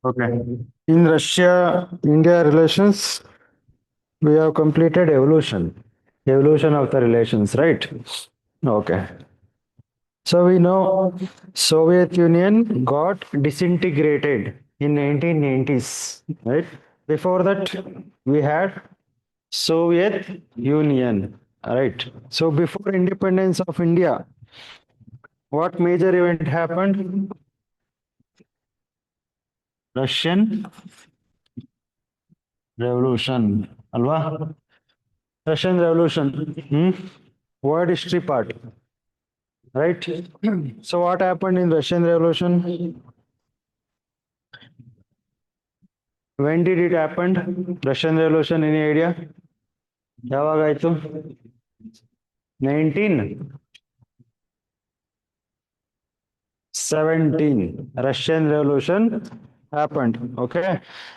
Okay. In Russia-India relations, we have completed evolution of the relations, right? Okay. So we know Soviet Union got disintegrated in 1990s, right? Before that, we had Soviet Union, right? So before independence of India, what major event happened? Russian Revolution, Alva? Russian Revolution, world history part, right? So what happened in Russian Revolution? When did it happen? Russian Revolution, any idea? ಯಾವಾಗಾಯ್ತು? 1917. Russian Revolution happened. Okay.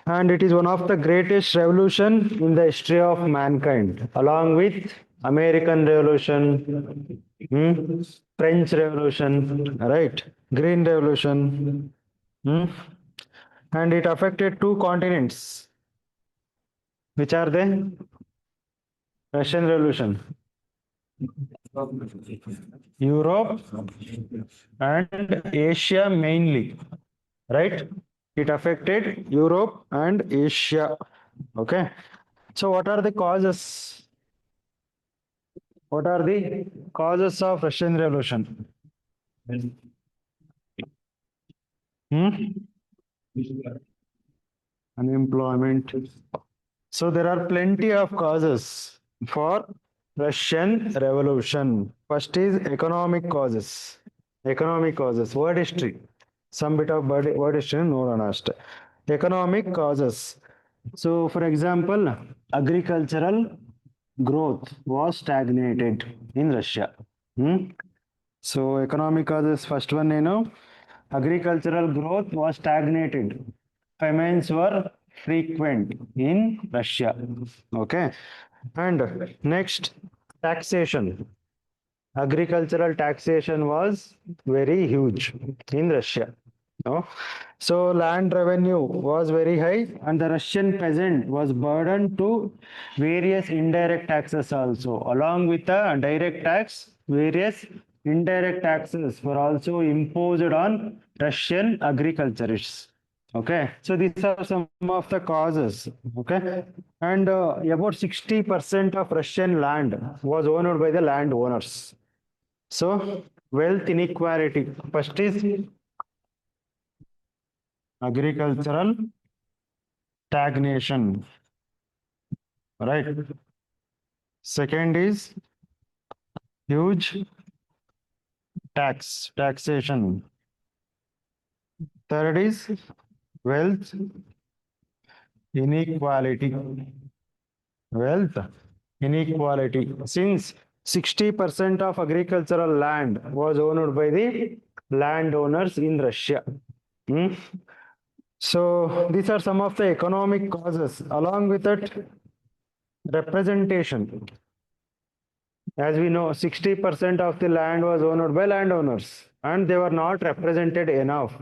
And it is one of the greatest revolution in the history of mankind, along with American Revolution, French Revolution, right? Green Revolution. Hmm? And it affected two continents. Which are they? Russian Revolution. Europe and Asia mainly, right? It affected Europe and Asia. Okay. So what are the causes? What are the causes of Russian Revolution? Hmm? Unemployment. So there are plenty of causes for Russian Revolution. First is economic causes. Economic causes. Word history. Some bit of word history ನೋಡೋಣ ಅಷ್ಟೇ. Economic causes. So for example, agricultural growth was stagnated in Russia. So economic causes, first one, agricultural growth was stagnated. Famines were frequent in Russia. Okay. And next, taxation. Agricultural taxation was very huge in Russia. No? So land revenue was very high, and the Russian peasant was burdened to various indirect taxes also. Along with the direct tax, various indirect taxes were also imposed on Russian agriculturists. Okay, so these are some of the causes. Okay, and about 60% of Russian land was owned by the landowners. So wealth inequality. First is agricultural stagnation, right? Second is huge taxation. Third is wealth inequality. Wealth inequality. Since 60% of agricultural land was owned by the landowners in Russia. So these are some of the economic causes. Along with that, representation. As we know, 60% of the land was owned by landowners, and they were not represented enough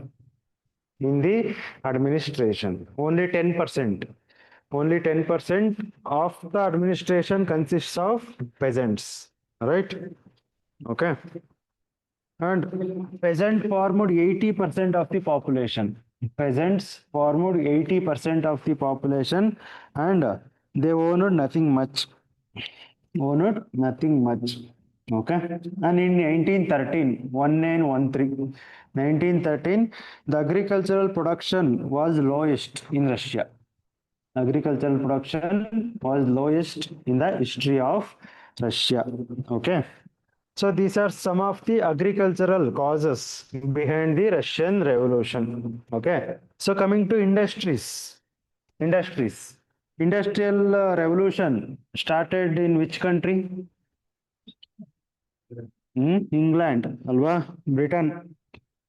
in the administration. Only 10%. Only 10% of the administration consists of peasants, right? Okay. And peasant formed 80% of the population. Peasants formed 80% of the population, and they owned nothing much. Owned nothing much. Okay. And in 1913, 1913, 1913, the agricultural production was lowest in Russia. Agricultural production was lowest in the history of Russia. Okay. So these are some of the agricultural causes behind the Russian Revolution. Okay. So coming to industries. Industries. Industrial revolution started in which country? England, Alva, Britain.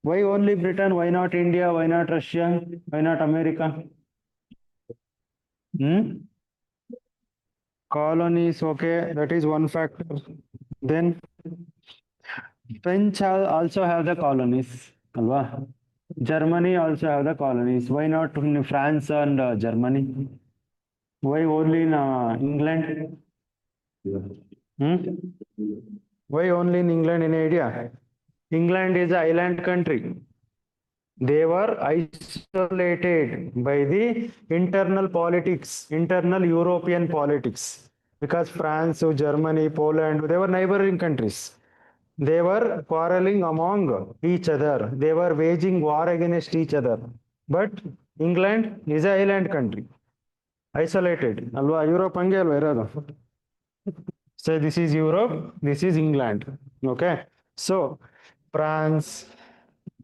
Why only Britain? Why not India? Why not Russia? Why not America? Colonies, okay, that is one factor. Then French also have the colonies, Alva. Germany also have the colonies. Why not in France and Germany? Why only in England? Hmm? Why only in England? Any idea? England is an island country. They were isolated by the internal politics, internal European politics, because France, Germany, Poland, they were neighboring countries. They were quarreling among each other. They were waging war against each other. But England is an island country, isolated. Alva, Europe ಹಂಗೆ ಅಲ್ವಾ ಇರೋದು. So this is Europe, this is England. Okay. So France,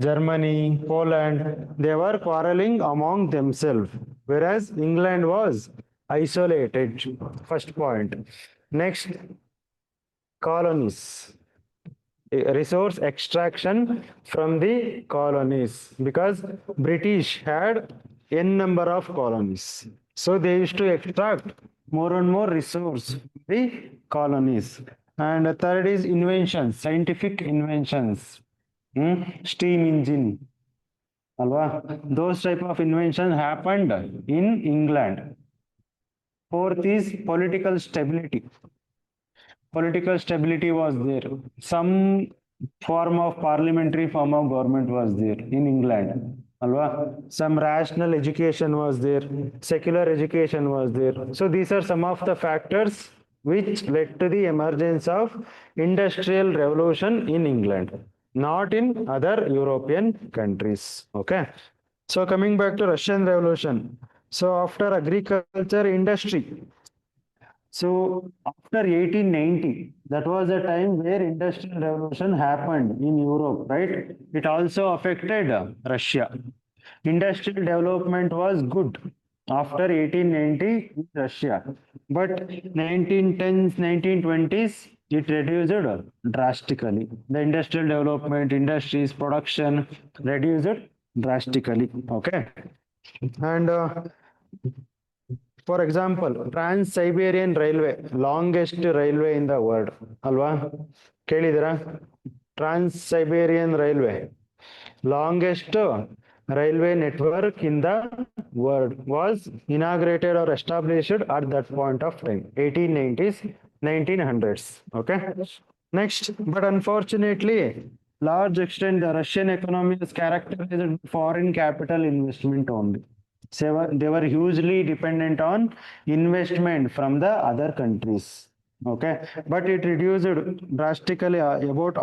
Germany, Poland, they were quarreling among themselves, whereas England was isolated. First point. Next, colonies. Resource extraction from the colonies, because British had n number of colonies. So they used to extract more and more resource from the colonies. And third is inventions, scientific inventions. Steam engine. Alva? Those type of inventions happened in England. Fourth is political stability. Political stability was there. Some form of parliamentary form of government was there in England. Alva? Some rational education was there. Secular education was there. So these are some of the factors which led to the emergence of industrial revolution in England, not in other European countries. Okay. So coming back to Russian Revolution. So after agriculture industry, so after 1890, that was a time where industrial revolution happened in Europe, right? It also affected Russia. Industrial development was good after 1890 in Russia, but 1910s, 1920s, it reduced drastically. The industrial development, industries, production reduced drastically. Okay, and for example, Trans-Siberian Railway, longest railway in the world, ಅಲ್ವಾ? ಕೇಳಿದಿರಾ? Trans-Siberian Railway, longest railway network in the world, was inaugurated or established at that point of time, 1890s, 1900s. Okay. Next, but unfortunately, large extent the Russian economy is characterized by foreign capital investment only. So they were hugely dependent on investment from the other countries. Okay, but it reduced drastically, about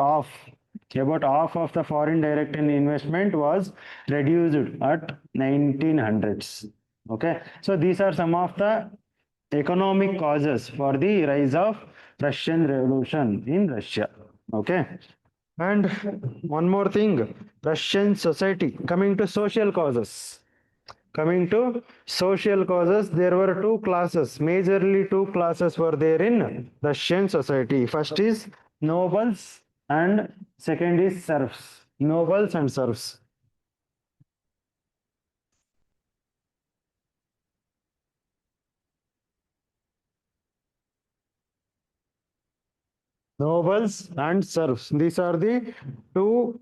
half of the foreign direct investment was reduced at 1900s. Okay, so these are some of the economic causes for the rise of Russian Revolution in Russia. Okay, and one more thing, Russian society, coming to social causes. Coming to social causes, there were two classes, majorly two classes were there in Russian society. First is nobles and second is serfs. Nobles and serfs. Nobles and serfs. These are the two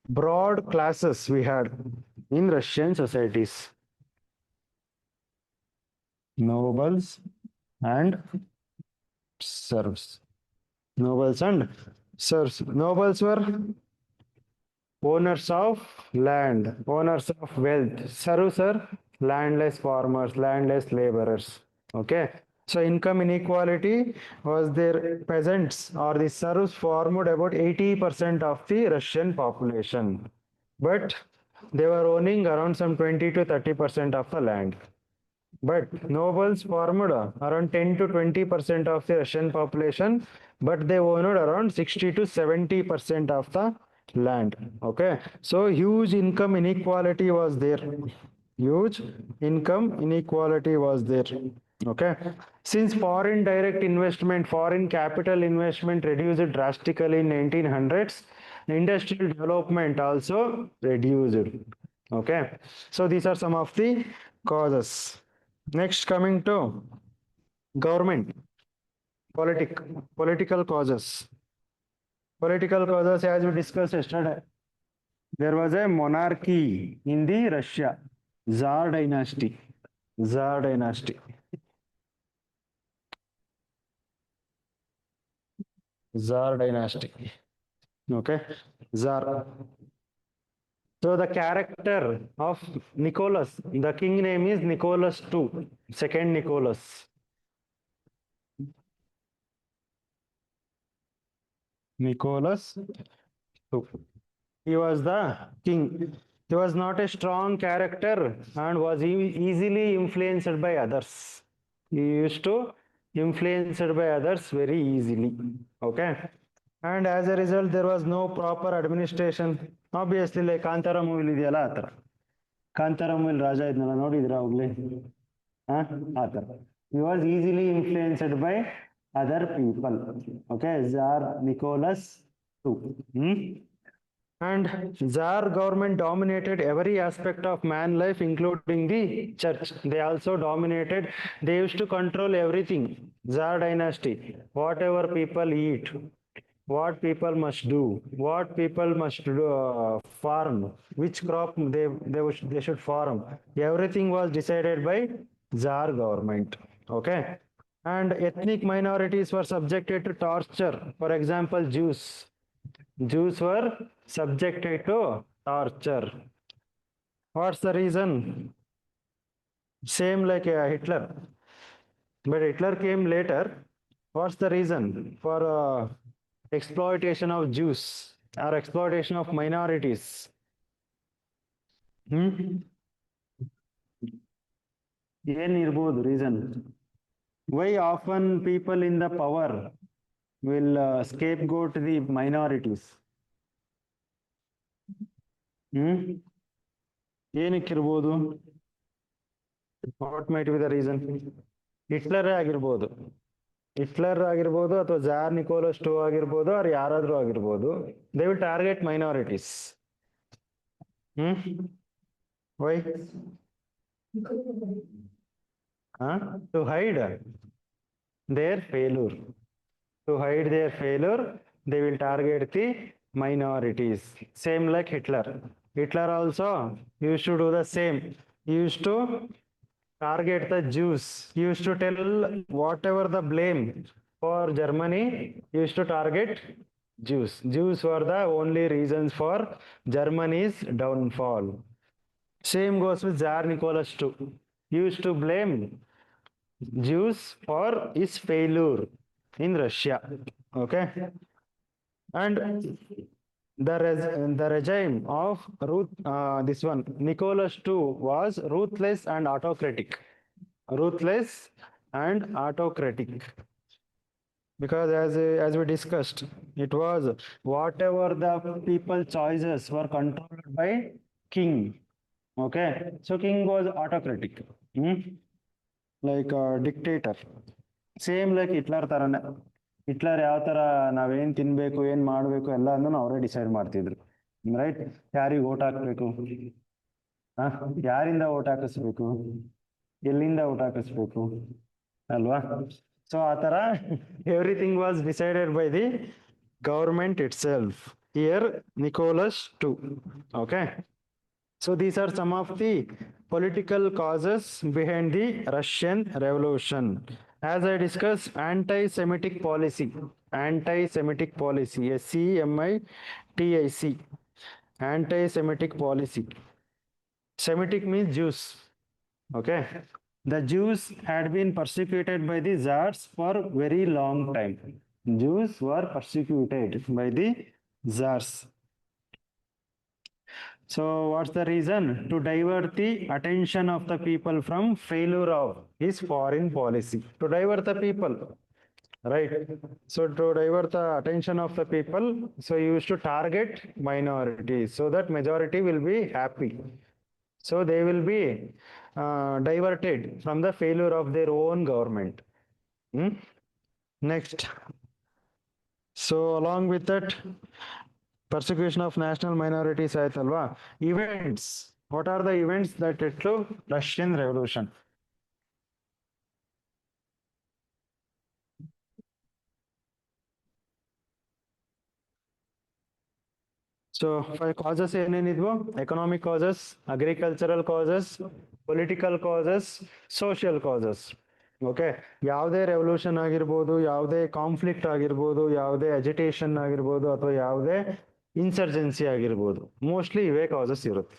broad classes we had in Russian societies. Nobles and serfs. Nobles and serfs. Nobles were owners of land, owners of wealth. Serfs are landless farmers, landless laborers. Okay. So income inequality was there. Peasants or the serfs formed about 80% of the Russian population, but they were owning around some 20 to 30% of the land. But nobles formed around 10 to 20% of the Russian population, but they owned around 60 to 70% of the land. Okay, so huge income inequality was there. Huge income inequality was there. Okay, since foreign direct investment, foreign capital investment reduced drastically in 1900s, industrial development also reduced. Okay, so these are some of the causes. Next, coming to government, political causes. Political causes, as we discussed yesterday. There was a monarchy in the Russia, Tsar dynasty. Tsar dynasty. Tsar dynasty. Okay. Tsar. So the character of Nicholas, the king name is Nicholas II, second Nicholas. Nicholas II. He was the king. He was not a strong character and was easily influenced by others. He used to influenced by others very easily. Okay. And as a result, there was no proper administration. Obviously, like Kantara movie ಇದೆಯಲ್ಲ ಆ ಥರ ಕಾಂತಾರ ಮೂವಿಲಿ ರಾಜ ಇದ್ನಲ್ಲ ನೋಡಿದ್ರಾ ಹೋಗ್ಲಿ ಆ ಥರ he was easily influenced by other people. Okay, Tsar Nicholas II. And Tsar government dominated every aspect of man life, including the church. They also dominated, they used to control everything. Tsar dynasty, whatever people eat, what people must do, what people must do, farm, which crop they should farm. Everything was decided by Tsar government. Okay. And ethnic minorities were subjected to torture. For example, Jews. Jews were subjected to torture. What's the reason? Same like Hitler. But Hitler came later. What's the reason for exploitation of Jews or exploitation of minorities? ಏನಿರ್ಬೋದು reason? Why often people in the power will scapegoat the minorities? ಏನಕ್ಕಿರ್ಬೋದು? What might be the reason? ಹಿಟ್ಲರೇ ಆಗಿರ್ಬೋದು. Hitler ಆಗಿರ್ಬೋದು ಅಥವಾ jar Nicolas II ಆಗಿರ್ಬೋದು ಅವ್ರು ಯಾರಾದ್ರೂ ಆಗಿರ್ಬೋದು. They will target minorities. Why? To hide their failure. To hide their failure, they will target the minorities. Same like Hitler. Hitler also used to do the same. He used to target the Jews. He used to tell whatever the blame for Germany, he used to target Jews. Jews were the only reasons for Germany's downfall. Same goes with Tsar Nicholas II. He used to blame Jews for his failure in Russia. Okay. And the regime of this one, Nicholas II, was ruthless and autocratic. Ruthless and autocratic. Because as we discussed, it was whatever the people choices were controlled by king. Okay. So king was autocratic. Like a dictator. Same like Hitler ತರನೇ. Hitler ಯಾವ ತರ ನಾವೇನ್ ತಿನ್ಬೇಕು ಏನ್ ಮಾಡ್ಬೇಕು ಎಲ್ಲ ಅವರೇ decide ಮಾಡ್ತಿದ್ರು. ರೈಟ್? ಯಾರಿಗೆ ಓಟ್ ಹಾಕ್ಬೇಕು, ಯಾರಿಂದ ಓಟ್ ಹಾಕಿಸ್ಬೇಕು, ಎಲ್ಲಿಂದ ಓಟ್ ಹಾಕಿಸ್ಬೇಕು ಅಲ್ವಾ? ಸೊ ಆ ತರ everything was decided by the government itself. Here Nicholas II. Okay. So these are some of the political causes behind the Russian Revolution. As I discussed, anti-Semitic policy, anti-Semitic policy, SEMITIC, anti-Semitic policy. Semitic means Jews. Okay. The Jews had been persecuted by the Tsars for very long time. Jews were persecuted by the Tsars. So what's the reason? To divert the attention of the people from failure of his foreign policy. To divert the people, right? So to divert the attention of the people, so you used to target minorities so that majority will be happy. So they will be diverted from the failure of their own government. Next. So along with that, persecution of national minorities ಆಯ್ತಲ್ವಾ? Events. What are the events that led to Russian Revolution? So 5 causes ಏನೇನಿದ್ವು? Economic causes, agricultural causes, political causes, social causes. Okay, ಯಾವುದೇ revolution ಆಗಿರ್ಬೋದು, ಯಾವುದೇ conflict ಆಗಿರ್ಬೋದು, ಯಾವುದೇ agitation ಆಗಿರ್ಬೋದು, ಅಥವಾ ಯಾವುದೇ ಇನ್ಸರ್ಜೆನ್ಸಿ ಆಗಿರ್ಬೋದು, ಮೋಸ್ಟ್ಲಿ ಇವೇ ಕಾಸಸ್ ಇರುತ್ತೆ.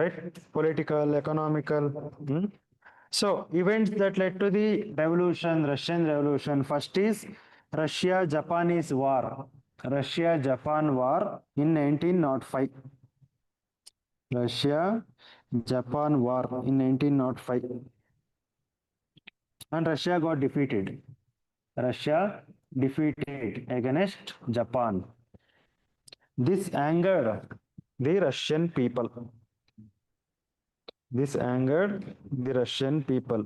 Right, political, economical. So events that led to the revolution, Russian revolution, first is Russia-Japanese war. Russia-Japan war in 1905. Russia-Japan war in 1905. And Russia got defeated. Russia defeated against Japan. This angered the Russian people. This angered the Russian people.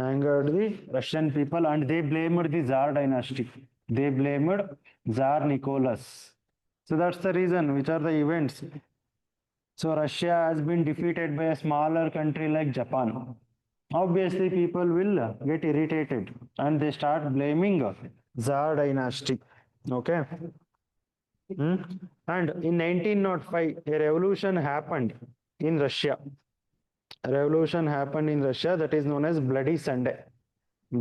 Angered the Russian people, and they blamed the Tsar dynasty. They blamed Tsar Nicholas. So that's the reason. Which are the events? So Russia has been defeated by a smaller country like Japan. Obviously, people will get irritated and they start blaming Tsar dynasty. Okay. And in 1905, a revolution happened in Russia. A revolution happened in Russia that is known as Bloody Sunday.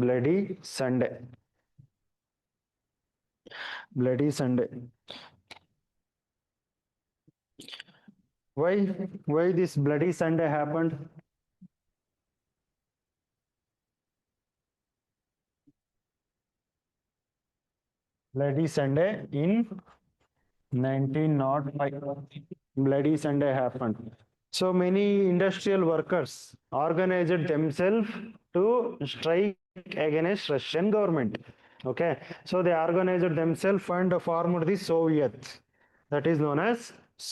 Bloody Sunday. Bloody Sunday. Why this Bloody Sunday happened? Bloody Sunday in 1905. Bloody Sunday happened. So many industrial workers organized themselves to strike against Russian government. Okay, so they organized themselves and formed the Soviet. That is known as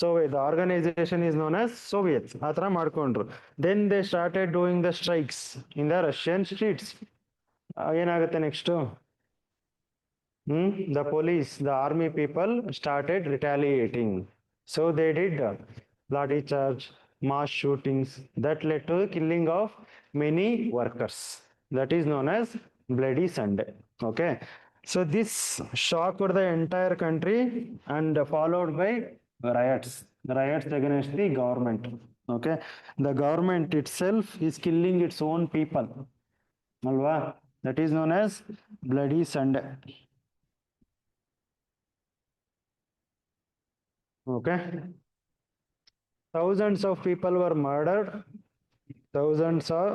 Soviet. The organization is known as Soviets. Atra ಮಾಡ್ಕೊಂಡ್ರು. Then they started doing the strikes in the Russian streets. ಏನಾಗುತ್ತೆ next? The police, the army people started retaliating. So they did lathi charge, mass shootings that led to the killing of many workers. That is known as Bloody Sunday. Okay, so this shocked the entire country and followed by riots against the government. Okay, the government itself is killing its own people. Alva, that is known as Bloody Sunday. Okay, thousands of people were murdered. Thousands of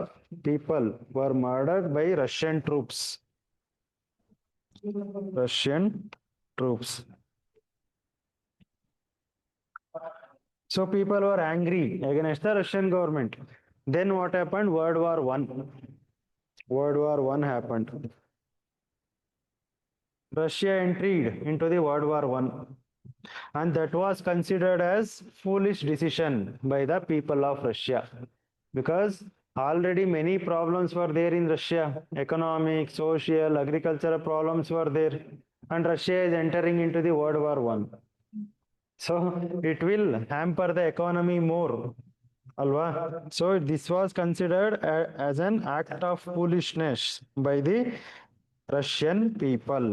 people were murdered by Russian troops. Russian troops. So people were angry against the Russian government. Then what happened? World War I. World War I happened. Russia entered into the World War I. And that was considered as foolish decision by the people of Russia, because already many problems were there in Russia. Economic, social, agricultural problems were there, and Russia is entering into the World War I. So it will hamper the economy more. Alva? So this was considered as an act of foolishness by the Russian people.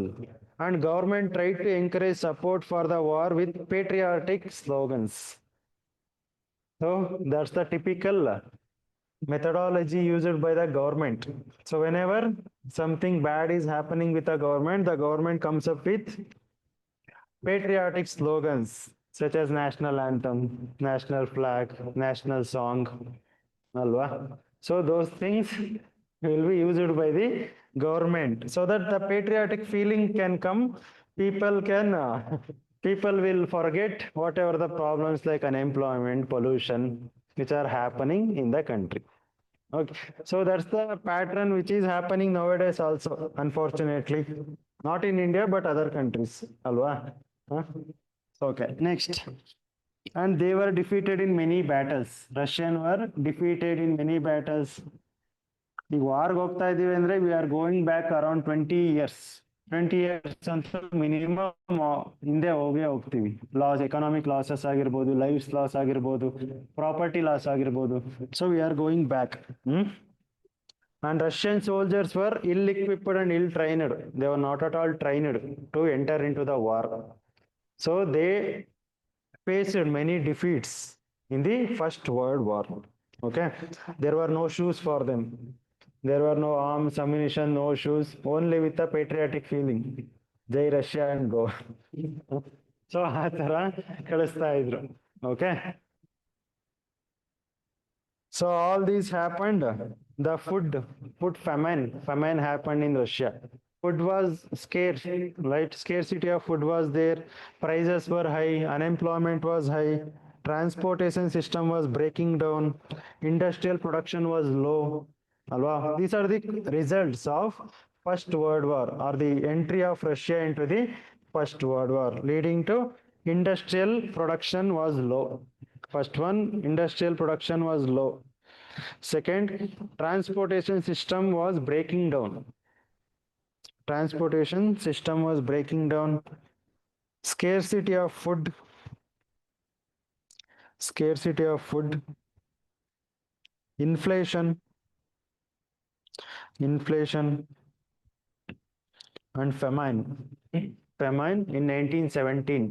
And government tried to encourage support for the war with patriotic slogans. So that's the typical methodology used by the government. So whenever something bad is happening with the government comes up with patriotic slogans such as national anthem, national flag, national song. Alva? So those things will be used by the government so that the patriotic feeling can come. People will forget whatever the problems like unemployment, pollution, which are happening in the country. Okay, so that's the pattern which is happening nowadays also, unfortunately, not in India but other countries. Alva? Huh? Okay, next. And they were defeated in many battles. Russian were defeated in many battles. ಈಗ ವಾರ್ಗೆ ಹೋಗ್ತಾ ಇದೀವಿ ಅಂದ್ರೆ we are going back around 20 years ಅಂತ minimum ಹಿಂದೆ ಹೋಗ್ತೀವಿ. Loss, economic losses ಆಗಿರ್ಬೋದು, lives loss ಆಗಿರ್ಬೋದು, property loss ಆಗಿರ್ಬೋದು. So we are going back. And Russian soldiers were ill-equipped and ill-trained. They were not at all trained to enter into the war. So they faced many defeats in the First World War. Okay, there were no shoes for them. There were no arms, ammunition, no shoes, only with a patriotic feeling. Jai Russia and go. So ಆ ತರ ಕಳಿಸ್ತಾ ಇದ್ರು. Okay. So all these happened. The food famine happened in Russia. Food was scarce, right? Scarcity of food was there. Prices were high. Unemployment was high. Transportation system was breaking down. Industrial production was low. Alwa? These are the results of First World War, or the entry of Russia into the First World War, leading to industrial production was low. First one, industrial production was low. Second, transportation system was breaking down. Transportation system was breaking down. Scarcity of food. Scarcity of food. Inflation. Inflation. And famine. Famine in 1917.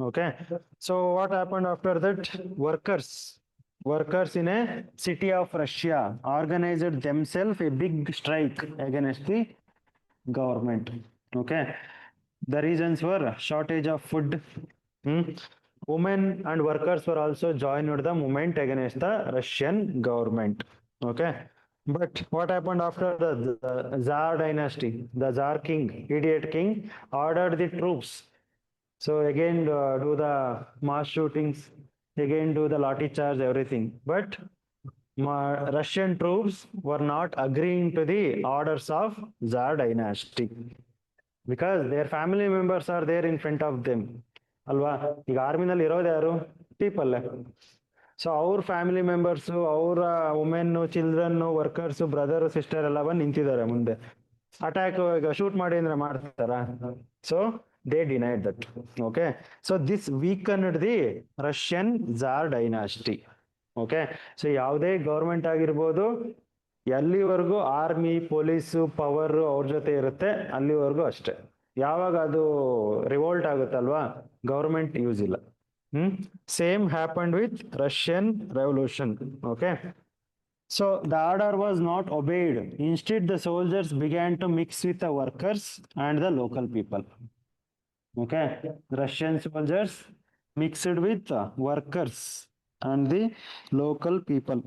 Okay. So what happened after that? Workers in a city of Russia organized themselves a big strike against the government. Okay. The reasons were shortage of food. Women and workers were also joined the movement against the Russian government. Okay. But what happened after the Tsar dynasty? The Tsar king, idiot king, ordered the troops. So again, do the mass shootings, again do the lathi charge, everything. But Russian troops were not agreeing to the orders of Tsar dynasty because their family members are there in front of them. ಅಲ್ವಾ ಈಗ ಆರ್ಮಿನಲ್ಲಿ ಇರೋದು ಯಾರು people so ಅವ್ರ family members ಅವರ women children workers brother sister ಎಲ್ಲ ಬಂದು ನಿಂತಿದ್ದಾರೆ ಮುಂದೆ ಅಟ್ಯಾಕ್ ಈಗ ಶೂಟ್ ಮಾಡಿ ಅಂದ್ರೆ ಮಾಡ್ತಾರ so they denied that okay so this weakened the Russian tsar dynasty okay so ಯಾವುದೇ ಗೌರ್ಮೆಂಟ್ ಆಗಿರ್ಬೋದು ಎಲ್ಲಿವರೆಗೂ ಆರ್ಮಿ ಪೊಲೀಸು ಪವರ್ ಅವ್ರ ಜೊತೆ ಇರುತ್ತೆ ಅಲ್ಲಿವರೆಗೂ ಅಷ್ಟೇ ಯಾವಾಗ ಅದು ರಿವೋಲ್ಟ್ ಆಗುತ್ತಲ್ವಾ ಗವರ್ಮೆಂಟ್ ಯೂಸ್ ಇಲ್ಲ same happened with Russian revolution okay so the order was not obeyed instead the soldiers began to mix with the workers and the local people okay Russian soldiers mixed with workers and the local people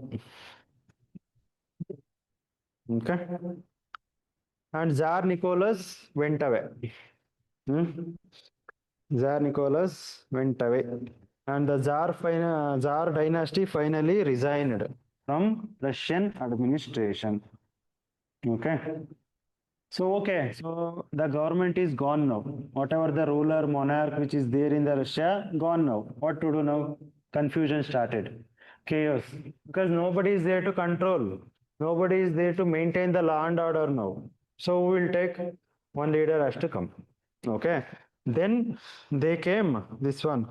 okay and Tsar Nicholas went away. Tsar Nicholas went away and the Tsar dynasty finally resigned from Russian administration. Okay, so the government is gone now. Whatever the ruler monarch which is there in the Russia gone now. What to do now? Confusion started, chaos, because nobody is there to control. Nobody is there to maintain the law and order now. So we will take one leader has to come. Okay. Then they came, this one,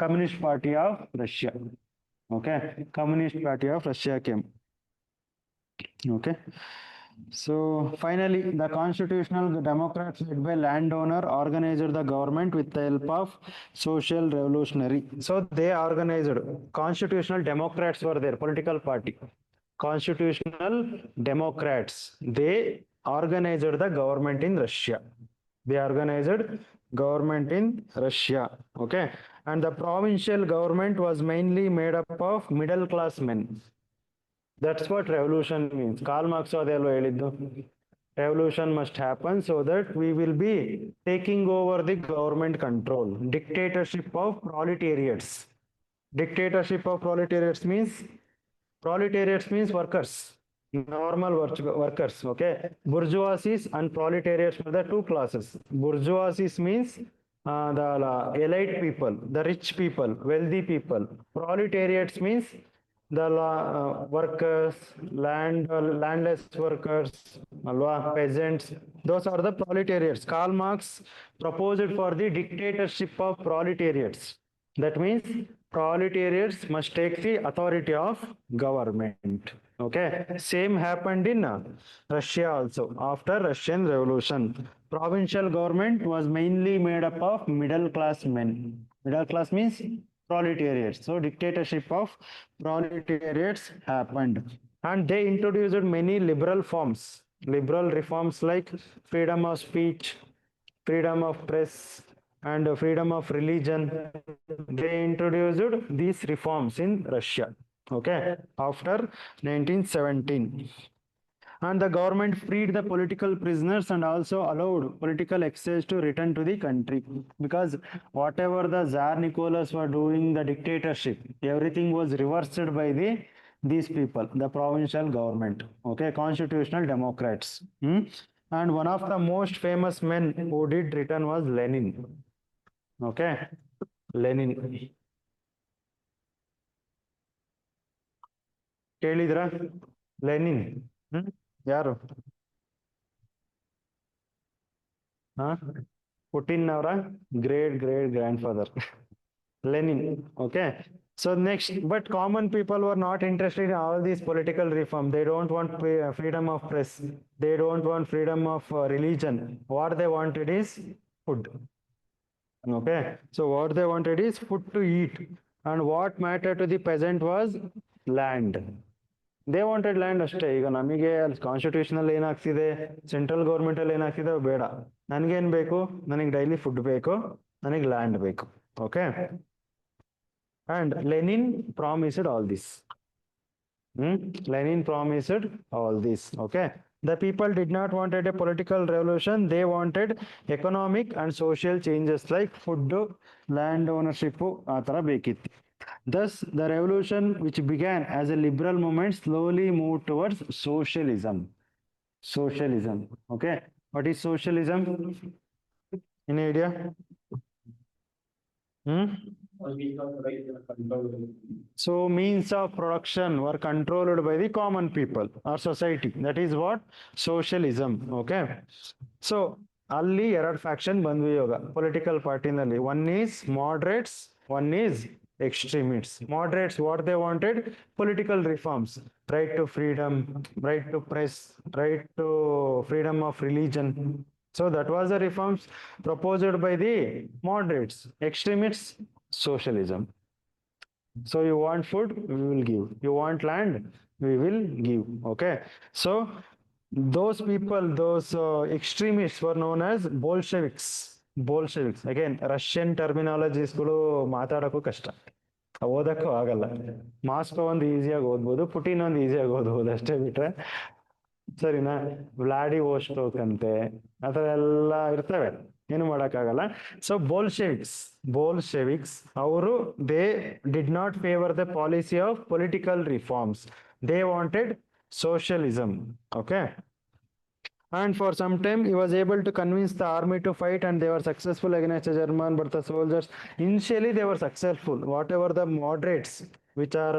Communist Party of Russia. Okay. Communist Party of Russia came. Okay. So finally, the constitutional Democrats led by landowner organized the government with the help of social revolutionary. So they organized, constitutional Democrats were their political party. Constitutional Democrats, they organized the government in Russia. They organized government in Russia. Okay. And the provincial government was mainly made up of middle class men. That's what revolution means. Karl Marx adelo heliddu. Revolution must happen so that we will be taking over the government control. Dictatorship of proletariats. Dictatorship of proletariats means workers, normal workers. Okay, bourgeoisie and proletariats are the two classes. Bourgeoisie means the elite people, the rich people, wealthy people. Proletariats means the workers, landless workers, peasants. Those are the proletariats. Karl Marx proposed for the dictatorship of proletariats. That means proletariats must take the authority of government. Okay, same happened in Russia also after Russian Revolution. Provincial government was mainly made up of middle class men. Middle class means proletariats. So dictatorship of proletariats happened, and they introduced many liberal forms, liberal reforms like freedom of speech, freedom of press, and freedom of religion. They introduced these reforms in Russia, okay, after 1917. And the government freed the political prisoners and also allowed political exiles to return to the country, because whatever the Tsar Nicholas were doing, the dictatorship, everything was reversed by these people, the provincial government, okay, constitutional democrats. And one of the most famous men who did return was Lenin. Okay, Lenin. ಕೇಳಿದ್ರಾ Lenin? ಯಾರು? ಹಾ, Putin ಅವರ great great grandfather Lenin. Okay. So next, but common people were not interested in all these political reform. They don't want freedom of press. They don't want freedom of religion. What they wanted is food. Okay. So what they wanted is food to eat. And what mattered to the peasant was land. They wanted land ಅಷ್ಟೇ. ಈಗ ನಮಗೆ ಅಲ್ಲಿ constitution ಏನಾಗ್ತಿದೆ, central government ಅಲ್ಲಿ ಏನಾಗ್ತಿದೆ ಬೇಡ, ನನ್ಗೇನ್ ಬೇಕು, ನನಗೆ ಡೈಲಿ ಫುಡ್ ಬೇಕು, ನನಗೆ ಲ್ಯಾಂಡ್ ಬೇಕು. Okay, and Lenin promised all this. Lenin promised all this. Okay, the people did not wanted a political revolution. They wanted economic and social changes like food, land ownership, ಆ ತರ ಬೇಕಿತ್ತು. Thus, the revolution, which began as a liberal movement, slowly moved towards socialism. Socialism. Okay. What is socialism? Any idea? So, means of production were controlled by the common people or society. That is what socialism. Okay. So, ಅಲ್ಲಿ ಎರಡು faction ಬಂದ್ವಿ ಇವಾಗ political ಪಾರ್ಟಿನಲ್ಲಿ. One is moderates, one is extremists. Moderates, what they wanted? Political reforms, right to freedom, right to press, right to freedom of religion. So that was the reforms proposed by the moderates. Extremists, socialism. So you want food, we will give. You want land, we will give. Okay. So those people, those extremists were known as Bolsheviks. Bolsheviks. Again, Russian terminologies ಗಳು ಮಾತಾಡೋಕ್ಕೂ ಕಷ್ಟ, ಓದಕ್ಕೂ ಆಗಲ್ಲ. Moscow ಒಂದು ಈಸಿಯಾಗಿ ಓದ್ಬೋದು, Putin ಒಂದು ಈಸಿಯಾಗಿ ಓದ್ಬೋದು ಅಷ್ಟೇ ಬಿಟ್ರೆ, ಸರಿನಾ? ವ್ಲಾಡಿ ವೋಸ್ಟೋಕ್ ಅಂತೆ ಆ ಥರ ಎಲ್ಲ ಇರ್ತವೆ, ಏನು ಮಾಡೋಕ್ಕಾಗಲ್ಲ. ಸೊ ಬೋಲ್ಶೆವಿಕ್ಸ್ ಅವರು they did not favour the policy of political reforms. They wanted socialism. Okay. And for some time he was able to convince the army to fight, and they were successful against the German, but the soldiers initially they were successful. Whatever the moderates which are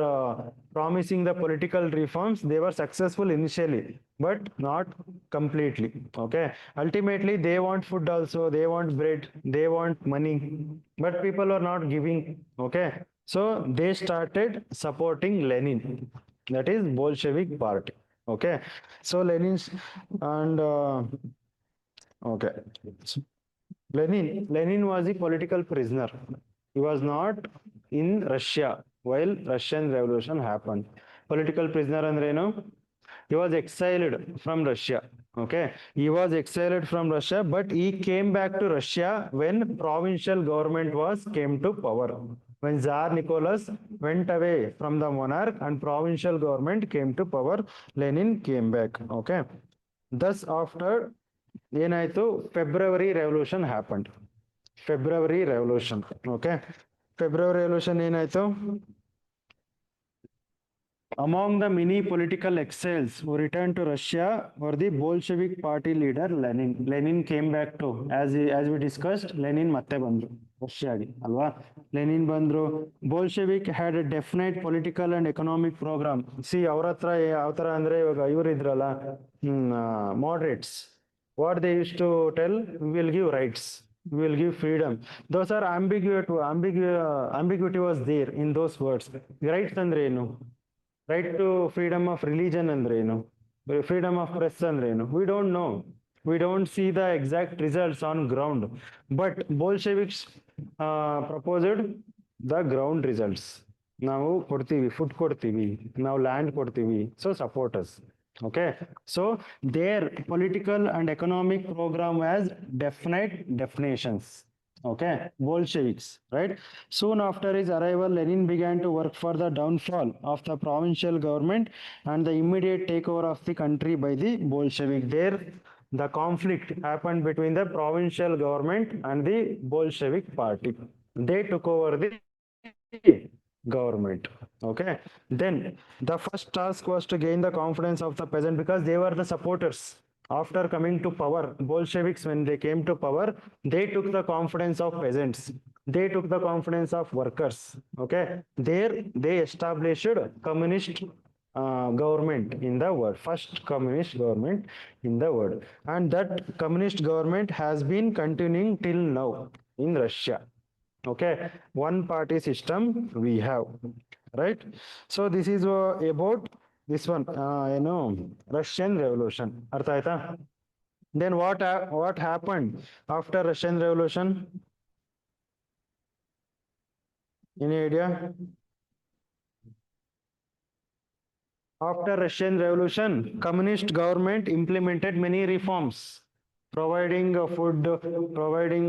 promising the political reforms, they were successful initially, but not completely. Okay. Ultimately they want food also, they want bread, they want money, but people are not giving. Okay. So they started supporting Lenin. That is Bolshevik party. Okay. So Lenin's and okay. So Lenin was a political prisoner. He was not in Russia while Russian Revolution happened. Political prisoner andrenu? He was exiled from Russia. Okay. He was exiled from Russia, but he came back to Russia when provincial government came to power. When Tsar Nicholas went away from the monarch and provincial government came to power, Lenin came back. Okay. Thus, after ಏನಾಯ್ತು, February Revolution happened. February Revolution. Okay. February Revolution ಏನಾಯ್ತು? Among the many political exiles who returned to Russia were the Bolshevik party leader Lenin. Lenin came back too. As we discussed, Lenin ಮತ್ತೆ ಬಂದ್ರು ರಷ್ಯಾಗೆ ಅಲ್ವಾ? Lenin ಬಂದ್ರು. Bolshevik had a definite political and economic program. See, ಅವ್ರ ಹತ್ರ ಯಾವ ತರ ಅಂದ್ರೆ, ಇವಾಗ ಇವ್ರು ಇದ್ರಲ್ಲ moderates, what they used to tell, we will give rights. Will give freedom. Those are ambiguity was there in those words. Rights ಅಂದ್ರೆ ಏನು? Right to freedom of religion ಅಂದ್ರೆ ಏನು? Freedom of press ಅಂದ್ರೆ ಏನು? We don't know. We don't see the exact results on ground. But Bolsheviks proposed the ground results. ನಾವು ಕೊಡ್ತೀವಿ, food ಕೊಡ್ತೀವಿ, ನಾವು ಲ್ಯಾಂಡ್ ಕೊಡ್ತೀವಿ, so support us. Okay, so their political and economic program has definite definitions. Okay, Bolsheviks, right? Soon after his arrival, Lenin began to work for the downfall of the provincial government and the immediate takeover of the country by the Bolshevik. There, the conflict happened between the provincial government and the Bolshevik party. They took over the government. Okay, then the first task was to gain the confidence of the peasant because they were the supporters. After coming to power, Bolsheviks, when they came to power, they took the confidence of peasants, they took the confidence of workers. Okay, there they established communist government in the world, first communist government in the world, and that communist government has been continuing till now in Russia. Okay, one party system we have, right? So this is about this one, Russian revolution. Artha aita? Then what happened after Russian revolution? Any idea? After Russian revolution, communist government implemented many reforms, providing food, providing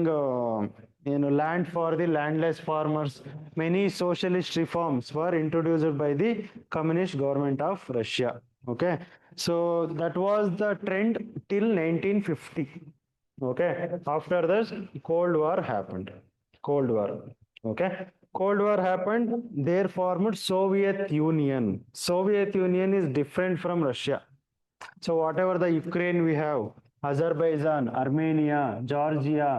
land for the landless farmers. Many socialist reforms were introduced by the communist government of Russia. Okay, so that was the trend till 1950. Okay, after this, Cold War happened. Cold War. Okay, Cold War happened. They formed Soviet Union. Soviet Union is different from Russia. So whatever the Ukraine we have, Azerbaijan, Armenia, Georgia,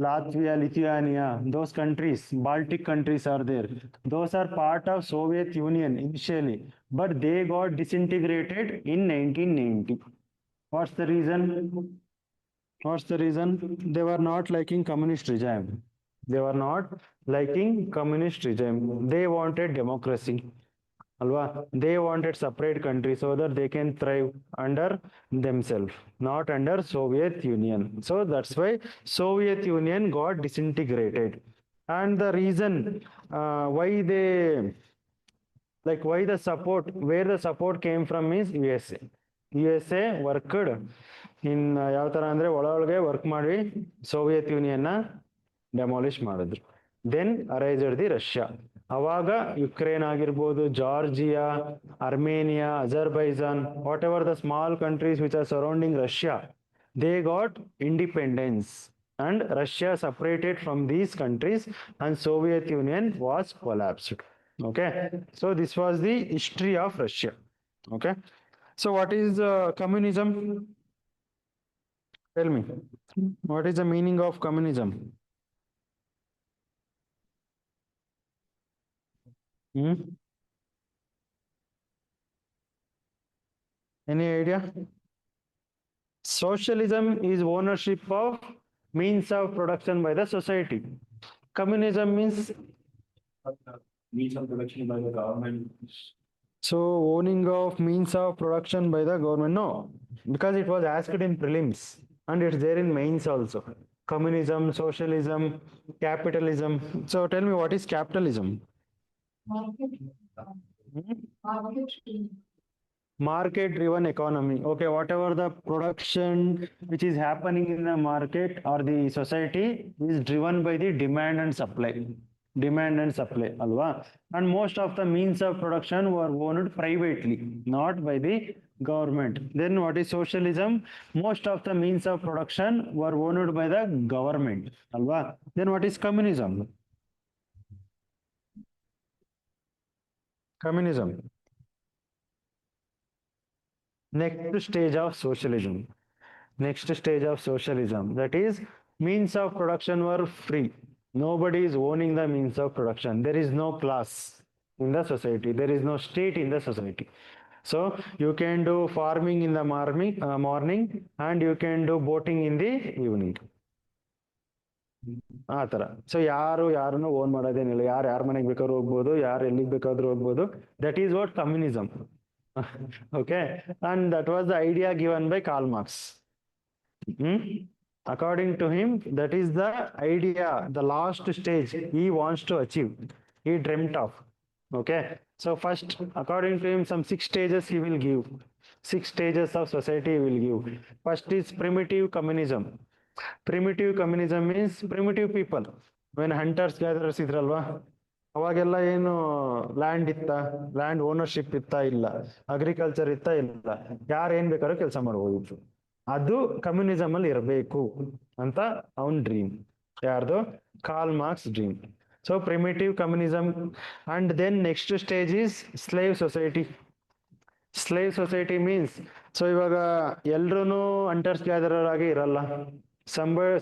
Latvia, Lithuania, those countries, Baltic countries are there. Those are part of Soviet Union initially, but they got disintegrated in 1990. What's the reason? What's the reason? They were not liking communist regime. They were not liking communist regime. They wanted democracy. Alva, they wanted separate country so that they can thrive under themselves, not under Soviet Union. So that's why Soviet Union got disintegrated. And the reason why they, like why the support, where the support came from is USA. USA worked in ಯಾವ ತರ ಅಂದ್ರೆ ಒಳಗೆ work ಮಾಡಿ Soviet Union ನ demolish ಮಾಡಿದ್ರು. Then arised the Russia. ಅವಾಗ Ukraine ಆಗಿರ್ಬೋದು, Georgia, Armenia, Azerbaijan, whatever the small countries which are surrounding Russia, they got independence and Russia separated from these countries and Soviet Union was collapsed. Okay, so this was the history of Russia. Okay, so what is communism? Tell me, what is the meaning of communism? Any idea? Socialism is ownership of means of production by the society. Communism means means of production by the government. so owning of means of production by the government. No, because it was asked in prelims and it's there in mains also. Communism, socialism, capitalism. So tell me, what is capitalism? Market driven economy. Okay, whatever the production which is happening in the market or the society is driven by the demand and supply. Demand and supply, alva? And most of the means of production were owned privately, not by the government. Then what is socialism? Most of the means of production were owned by the government, alva? Then what is communism? Communism. Next stage of socialism. Next stage of socialism, that is, means of production were free. Nobody is owning the means of production. There is no class in the society. There is no state in the society. So you can do farming in the morning and you can do boating in the evening. ಆ ತರ. So ಯಾರನ್ನು own ಮಾಡೋದೇನಿಲ್ಲ, ಯಾರ ಮನೆಗೆ ಬೇಕಾದ್ರೂ ಹೋಗ್ಬೋದು, ಯಾರು ಎಲ್ಲಿಗೆ ಬೇಕಾದ್ರೂ ಹೋಗ್ಬೋದು. That is what communism. Okay, and that was the idea given by Karl Marx. According to him, that is the idea, the last stage he wants to achieve, he dreamt of. Okay, so first, according to him, some 6 stages he will give. 6 stages of society he will give. First is primitive communism. Primitive communism means primitive people. When hunters gatherers ಇದ್ರಲ್ವಾ, ಅವಾಗೆಲ್ಲ ಏನು land ಇತ್ತ, land ownership ಇತ್ತ ಇಲ್ಲ, agriculture ಇತ್ತ ಇಲ್ಲ, ಯಾರು ಏನ್ ಬೇಕಾದ್ರೂ ಕೆಲಸ ಮಾಡ್ಬೋದು. ಅದು ಕಮ್ಯುನಿಸಮ್ ಅಲ್ಲಿ ಇರಬೇಕು ಅಂತ ಅವನ್ ಡ್ರೀಮ್. ಯಾರ್ದು? Karl Marx dream. So primitive communism. And then next stage is slave society. Slave society means, so ಇವಾಗ ಎಲ್ರೂ ಹಂಟರ್ಸ್ ಗ್ಯಾದರರ್ ಆಗಿ ಇರಲ್ಲ.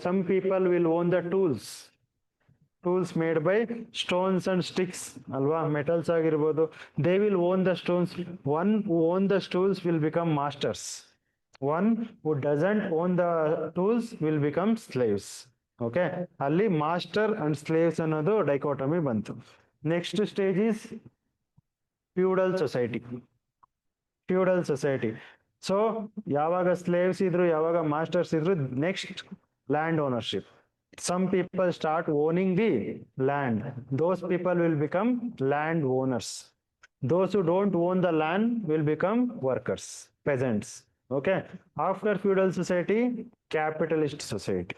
some people will own the tools made by stones and sticks alwa, metals agirbodu. They will own the stones. One who own the tools will become masters. One who doesn't own the tools will become slaves. Okay, ಅಲ್ಲಿ master and slaves ಅನ್ನೋದು dichotomy ಬಂತು. Next stage is feudal society. Feudal society. So ಯಾವಾಗ slaves ಇದ್ರು, ಯಾವಾಗ masters ಇದ್ರು, next land ownership. Some people start owning the land. Those people will become land owners. Those who don't own the land will become workers, peasants. Okay, after feudal society, capitalist society.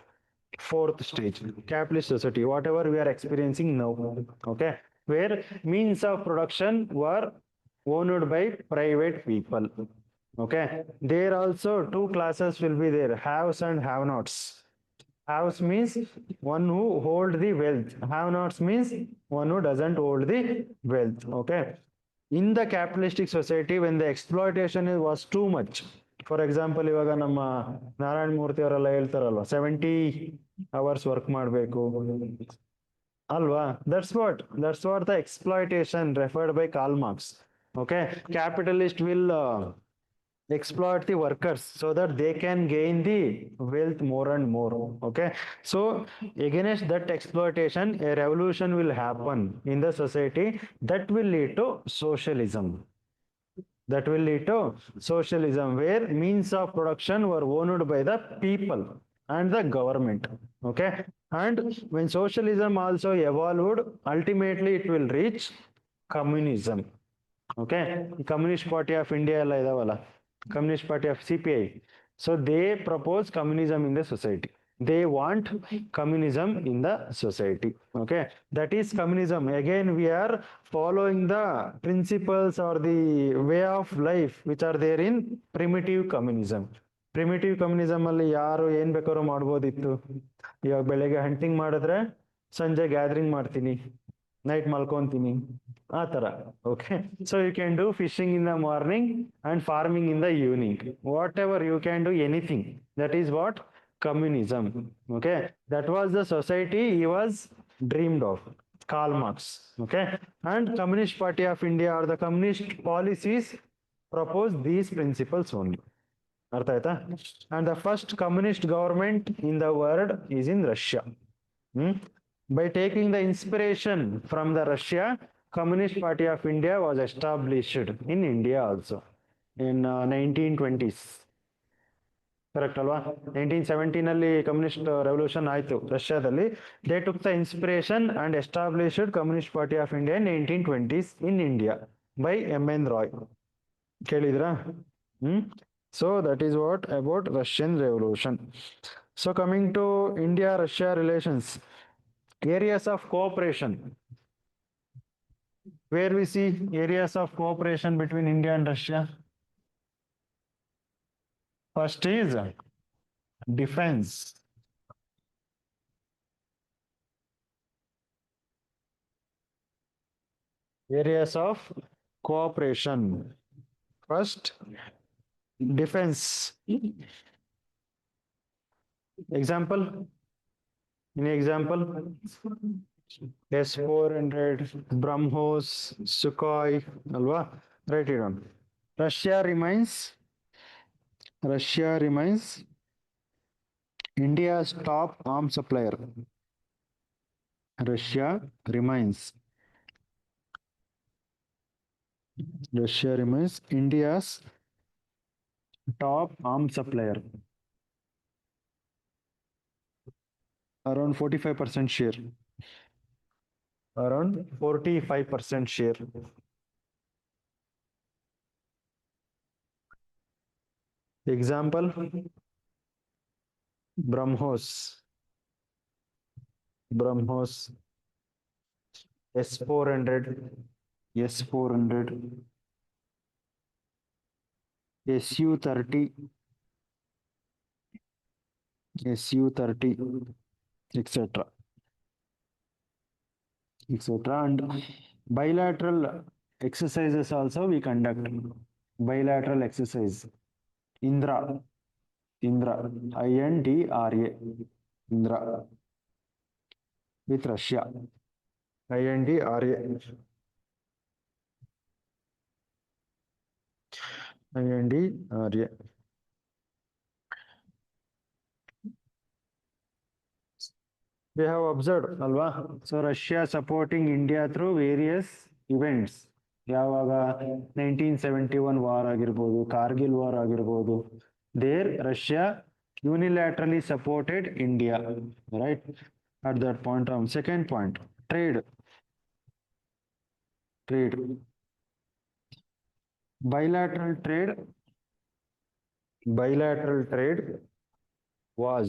Fourth stage, capitalist society, whatever we are experiencing now. Okay, where means of production were owned by private people. Okay, there also 2 classes will be there, haves and have-nots. Haves means one who hold the wealth. Have-nots means one who doesn't hold the wealth. Okay, in the capitalistic society, when the exploitation was too much, for example, ಇವಾಗ ನಮ್ಮ ನಾರಾಯಣ ಮೂರ್ತಿ ಅವರೆಲ್ಲ ಹೇಳ್ತಾರಲ್ವಾ, 70 hours work ಮಾಡಬೇಕು ಅಲ್ವಾ. That's what the exploitation referred by Karl Marx. Okay, capitalist will exploit the workers so that they can gain the wealth more and more. Okay, so against that exploitation, a revolution will happen in the society that will lead to socialism. Where means of production were owned by the people and the government. Okay, and when socialism also evolved, ultimately it will reach communism. Okay, Communist Party of India ಎಲ್ಲ ಇದಾವಲ್ಲ, Communist Party of CPI. So they propose communism in the society. They want communism in the society. Okay, that is communism. Again, we are following the principles or the way of life which are there in primitive communism. Primitive communism ಅಲ್ಲಿ ಯಾರು ಏನ್ ಬೇಕಾದ್ರೂ ಮಾಡ್ಬೋದಿತ್ತು. ಇವಾಗ ಬೆಳಗ್ಗೆ hunting ಮಾಡಿದ್ರೆ ಸಂಜೆ gathering ಮಾಡ್ತೀನಿ, ನೈಟ್ ಮಲ್ಕೊಂತೀನಿ, ಆ ತರ. Okay, so you can do fishing in the morning and farming in the evening. Whatever you can do anything. That is what communism. Okay, that was the society he was dreamed of, Karl Marx. Okay, and Communist Party of India or the communist policies propose these principles only. ಅರ್ಥ ಆಯ್ತಾ? And the first communist government in the world is in Russia. By taking the inspiration from the Russia, Communist Party of India was established in India also in 1920s. Correct ಅಲ್ವಾ? 1917 ಅಲ್ಲಿ communist revolution ಆಯ್ತು ರಷ್ಯಾದಲ್ಲಿ. They took the inspiration and established communist party of India in 1920s in India by MN Roy. ಕೇಳಿದ್ರಾ? So that is what about Russian revolution. So coming to India Russia relations, areas of cooperation. Where we see areas of cooperation between India and Russia. First is defense. Areas of cooperation. First, defense. Example. Any example? S-400, BrahMos, Sukhoi, alwa. Write it down. Russia remains India's top arms supplier. Russia remains India's top arms supplier. Around 45% share. Around 45% share. Example, BrahMos S400, S400, Su-30, etc. And bilateral exercises also we conduct. Bilateral exercise. Indra, INDRA, Indra, with Russia. INDRA. We have observed, Alva. So Russia supporting India through various events. ಯಾವಾಗ 1971 war ಆಗಿರ್ಬೋದು, Kargil war ಆಗಿರ್ಬೋದು. There Russia unilaterally supported India, right? At that point of second point, trade. Bilateral trade was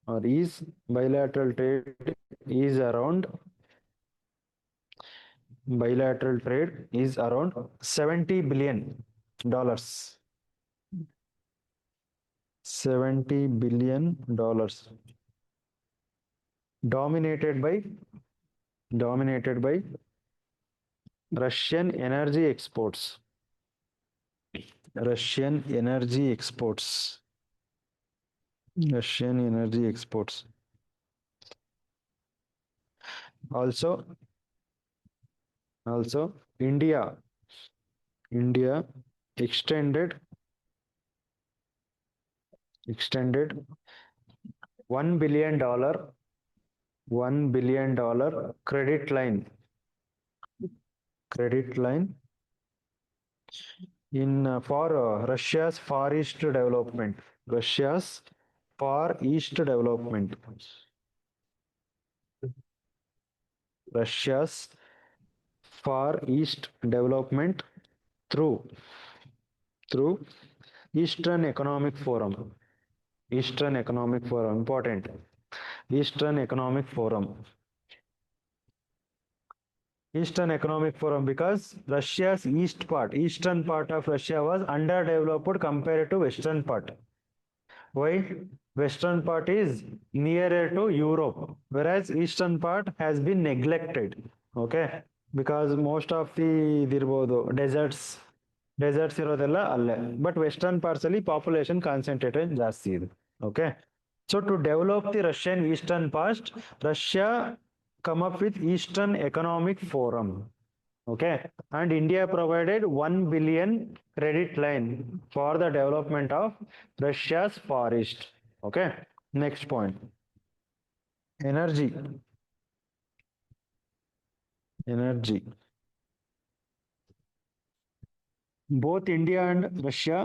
or is bilateral trade is around $70 billion. $70 billion dominated by Russian energy exports. Also India extended $1 billion credit line in for Russia's Far East development. Through Eastern Economic Forum. Important. Eastern Economic Forum, because Russia's eastern part of Russia was underdeveloped compared to western part. Why? Western part is nearer to Europe, whereas eastern part has been neglected. Okay, because most of the deserts ಇರೋದೆಲ್ಲ ಅಲ್ಲೇ, but western parts ಅಲ್ಲಿ population concentrated ಜಾಸ್ತಿ ಇದೆ. Okay, so to develop the Russian eastern part, Russia come up with Eastern Economic Forum. Okay, and India provided 1 billion credit line for the development of Russia's Far East. Okay, next point, energy. Both India and Russia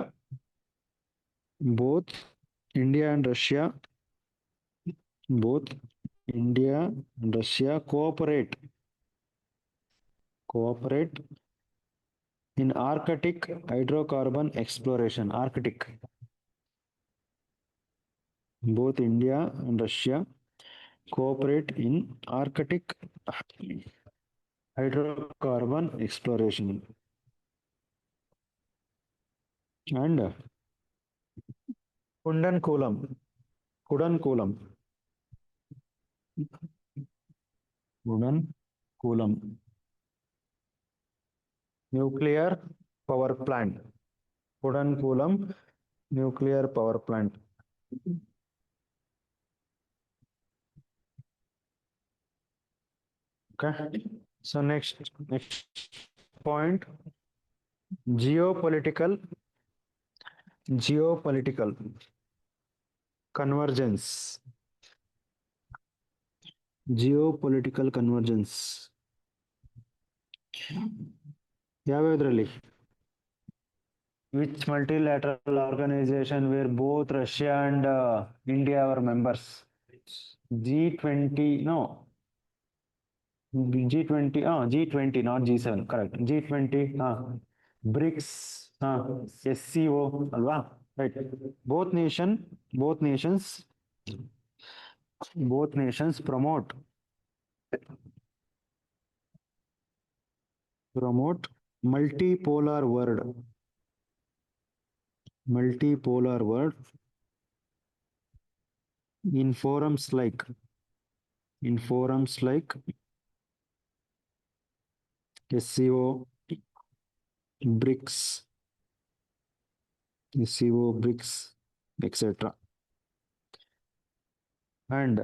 cooperate in Arctic hydrocarbon exploration. Both India and Russia cooperate in Arctic hydrocarbon exploration. And Kudankulam. Nuclear power plant. Kudankulam nuclear power plant. Okay. So next point, geopolitical geopolitical convergence, geopolitical convergence ಯಾವ್ಯಾವ್ದ್ರಲ್ಲಿ? Which multilateral organization where both Russia and India are members? G20, no. G20, G20, not G7, correct. G20, BRICS, SCO, alwa, right. Both nations promote multipolar world in forums like SCO, BRICS, etc. And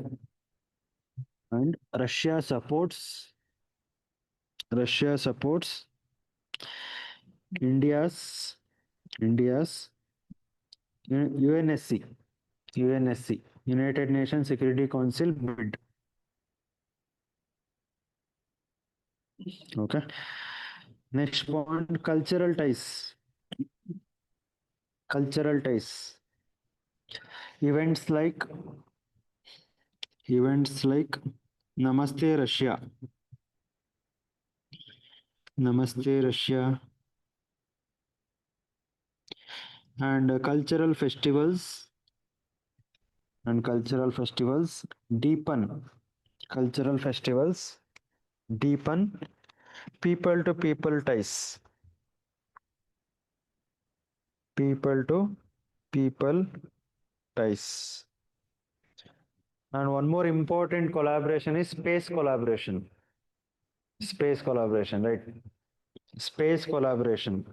Russia supports India's UNSC, United Nations Security Council bid. Okay. Next point, cultural ties. Events like Namaste Russia, and cultural festivals deepen people to people ties. And one more important collaboration is space collaboration, right? Space collaboration.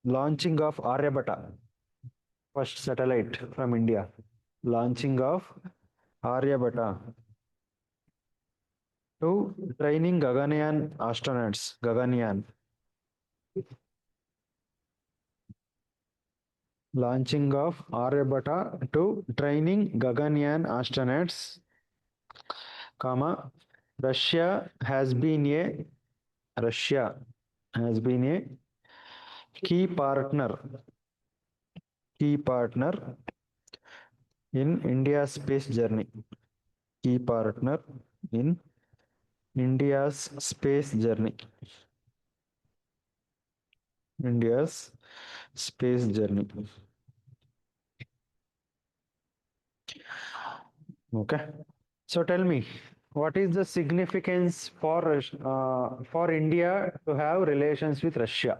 Launching of Aryabhata, first satellite from India. Launching of Aryabhata to training Gaganyaan astronauts. Launching of Aryabhata to training Gaganyaan astronauts, comma, Russia has been a key partner in India's space journey. Okay. So tell me, what is the significance for India to have relations with Russia?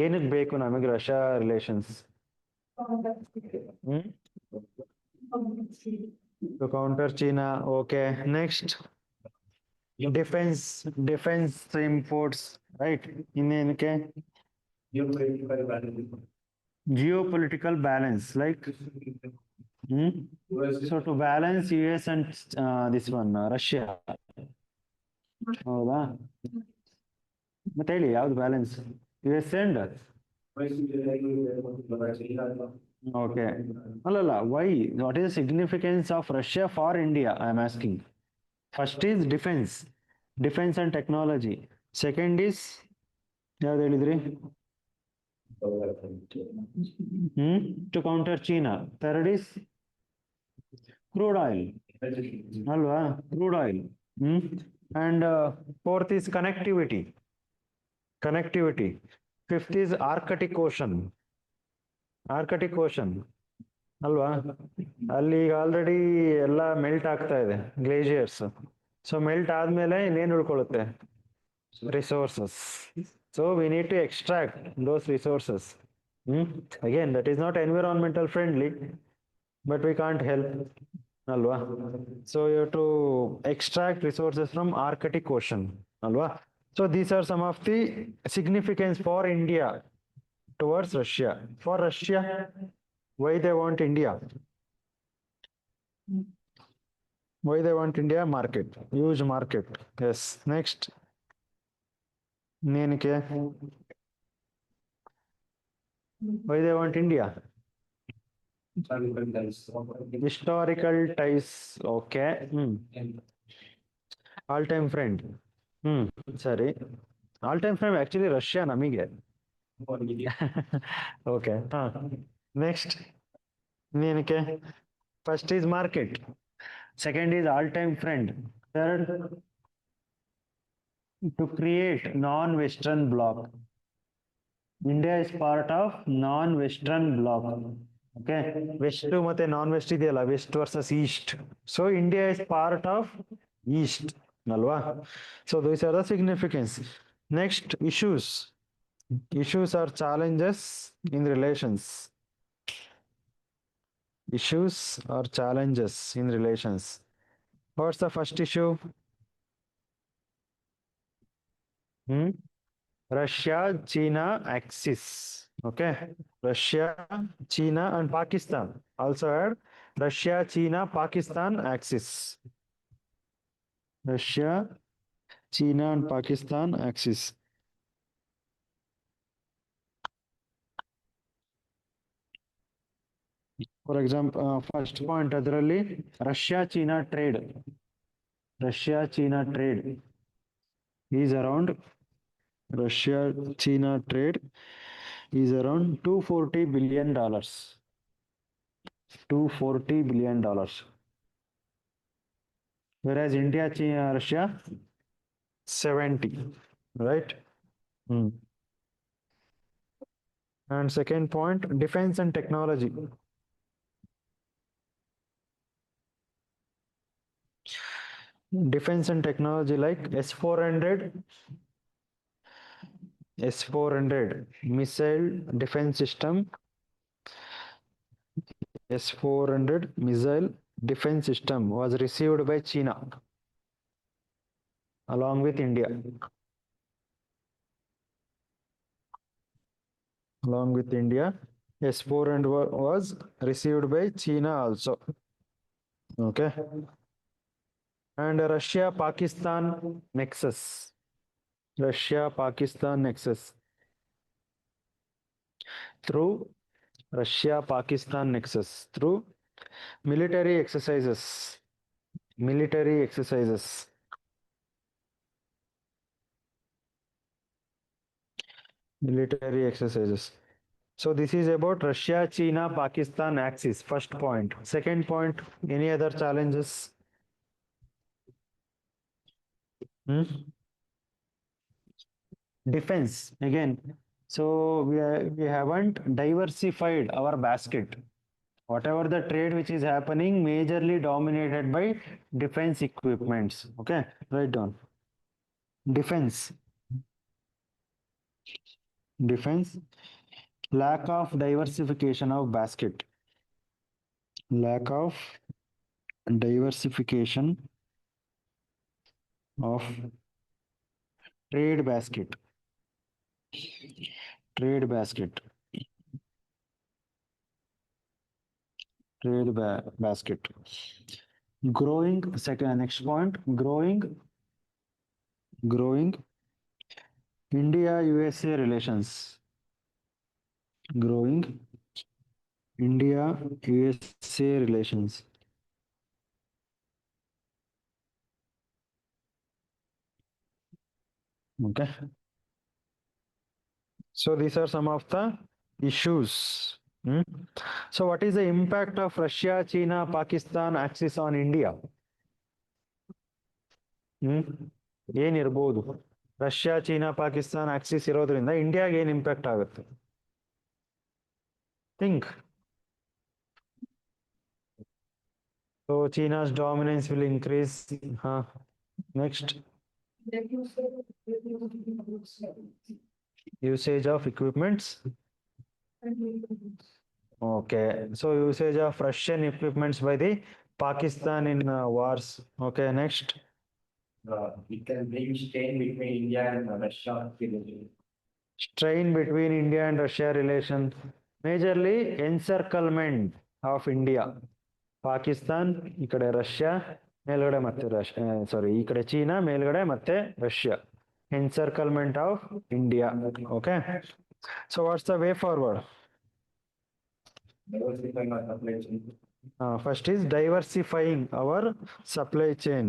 ಏನಕ್ಕೆ ಬೇಕು ನಮಗೆ Russia relations? To counter China. Okay. Next, defense imports, right? ಇನ್ನೇನಕ್ಕೆ? Geopolitical balance, like so to balance US and this one Russia. ಹೌದಾ? ಮತ್ತೆ ಹೇಳಿ ಯಾವ್ದು balance? US and okay. Alala, why? What is the significance of Russia for India? I am asking. First is defense and technology. Second is ಯಾವ್ದು ಹೇಳಿದ್ರಿ? To counter China. Third is crude oil. Alva, crude oil. And fourth is connectivity. Fifth is Arctic Ocean. ಅಲ್ವಾ? ಅಲ್ಲಿ already ಎಲ್ಲ melt ಆಗ್ತಾ ಇದೆ, glaciers. So melt ಆದ್ಮೇಲೆ ಇನ್ನೇನು ಉಳ್ಕೊಳ್ಳುತ್ತೆ? Resources. So we need to extract those resources. Again, that is not environmental friendly, but we can't help. Alva. So you have to extract resources from Arctic Ocean. Alva. So these are some of the significance for India towards Russia. For Russia, why they want India? Why they want India? Market, huge market. Yes. Next. Nenike. Why they want India? Historical ties. Okay. All-time friend. Sorry. All-time friend actually Russia namige. Okay. Next. Nenike. First is market. Second is all-time friend. Third, to create non-Western bloc. India is part of non-Western bloc. Okay. West ಮತ್ತೆ non-West ಇದೆಯಲ್ಲ, West versus East. So India is part of East. ಅಲ್ವಾ? So these are the significance. Next, issues. Issues are challenges in relations. Issues are challenges in relations. What's the first issue? Russia, China axis. Okay. Russia, China, and Pakistan. Also add Russia, China, Pakistan axis. Russia, China, and Pakistan axis. For example, first point ಅದರಲ್ಲಿ Russia, China trade. Russia, China trade is around Russia, China trade is around $240 billion. $240 billion. Whereas India, China, Russia, 70, right? And second point, defense and technology. Defense and technology like S-400, S-400 missile defense system, S-400 missile defense system was received by China along with India. Along with India, S-400 was received by China also. Okay. And Russia-Pakistan nexus. Russia-Pakistan nexus. Through Russia-Pakistan nexus. Through military exercises. Military exercises. Military exercises. So this is about Russia, China, Pakistan axis. First point. Second point, any other challenges? Defense again. So we haven't diversified our basket. Whatever the trade which is happening, majorly dominated by defense equipments. Okay, write down. Defense. Defense. Lack of diversification of basket. Lack of diversification of trade basket. Trade basket. Trade basket. Growing, next point, growing India-USA relations. Growing India-USA relations. Okay. So these are some of the issues. So what is the impact of Russia, China, Pakistan axis on India? ಏನಿರ್ಬೋದು Russia China Pakistan axis ಇರೋದ್ರಿಂದ ಇಂಡಿಯಾಗೆ ಏನು impact ಆಗುತ್ತೆ? Think. So China's dominance will increase. Next. Usage of equipments. Okay. So usage of Russian equipments by the Pakistan in wars. Okay. Next. It can bring strain between India and Russia. Strain between India and Russia relations. Majorly encirclement of India. Pakistan, ikkade Russia, ಮೇಲ್ಗಡೆ ಮತ್ತೆ ಸಾರಿ ಈ ಕಡೆ China ಮೇಲ್ಗಡೆ ಮತ್ತೆ Russia. Encirclement of India. Okay, so what's the way forward? diversifying our supply chain. First is diversifying our supply chain.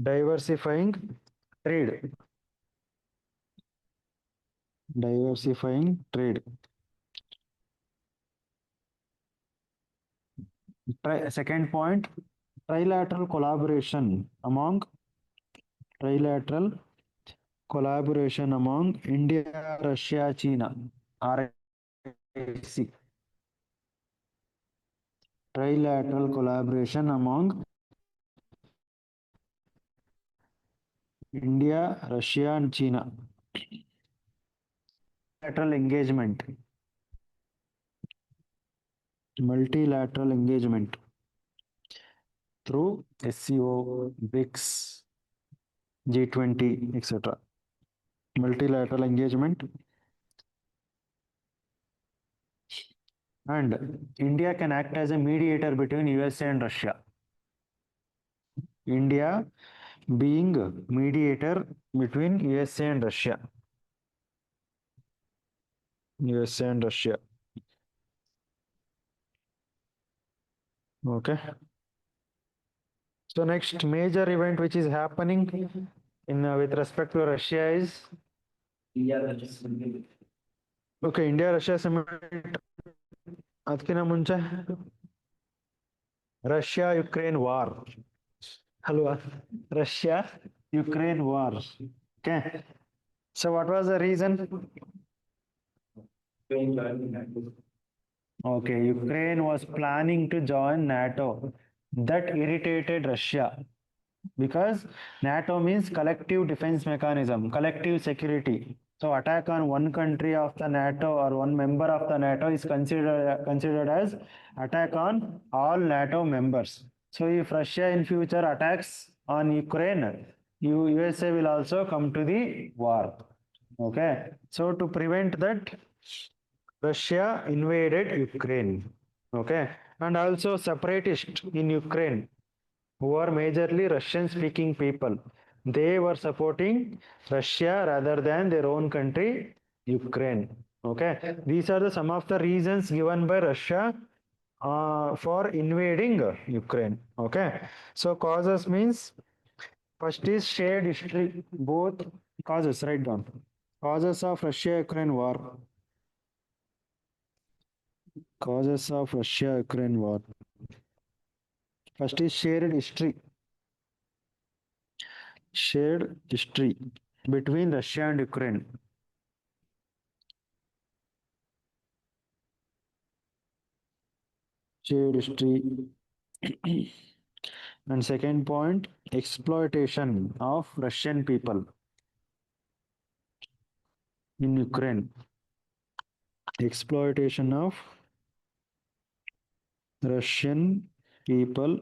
Diversifying trade. Diversifying trade. Second point, trilateral collaboration among India, Russia, China, RIC. Trilateral collaboration among India, Russia, and China. Multilateral engagement. Multilateral engagement through SCO, BRICS, G20, etc. Multilateral engagement. And India can act as a mediator between USA and Russia. India being mediator between USA and Russia. USA and Russia. Okay. So next major event which is happening in with respect to Russia is India, Russia summit. okay, India Russia summit. ಅದಕ್ಕಿಂತ ಮುಂಚೆ Russia Ukraine war ಅಲ್ವಾ? Russia Ukraine war. Okay, so what was the reason? Ukraine joining NATO. Okay, Ukraine was planning to join NATO. That irritated Russia because NATO means collective defense mechanism, collective security. So attack on one country of the NATO or one member of the NATO is considered as attack on all NATO members. So if Russia in future attacks on Ukraine, USA will also come to the war. Okay, so to prevent that, Russia invaded Ukraine. Okay, and also separatists in Ukraine who are majorly Russian speaking people, they were supporting Russia rather than their own country, Ukraine. Okay, these are some of the reasons given by Russia for invading Ukraine. Okay, so causes means first is shared history. Both causes, write down. Causes of Russia-Ukraine war. Causes of Russia-Ukraine war. First is shared history. Shared history between Russia and Ukraine. Shared history. And second point, exploitation of Russian people in Ukraine. Exploitation of Russian people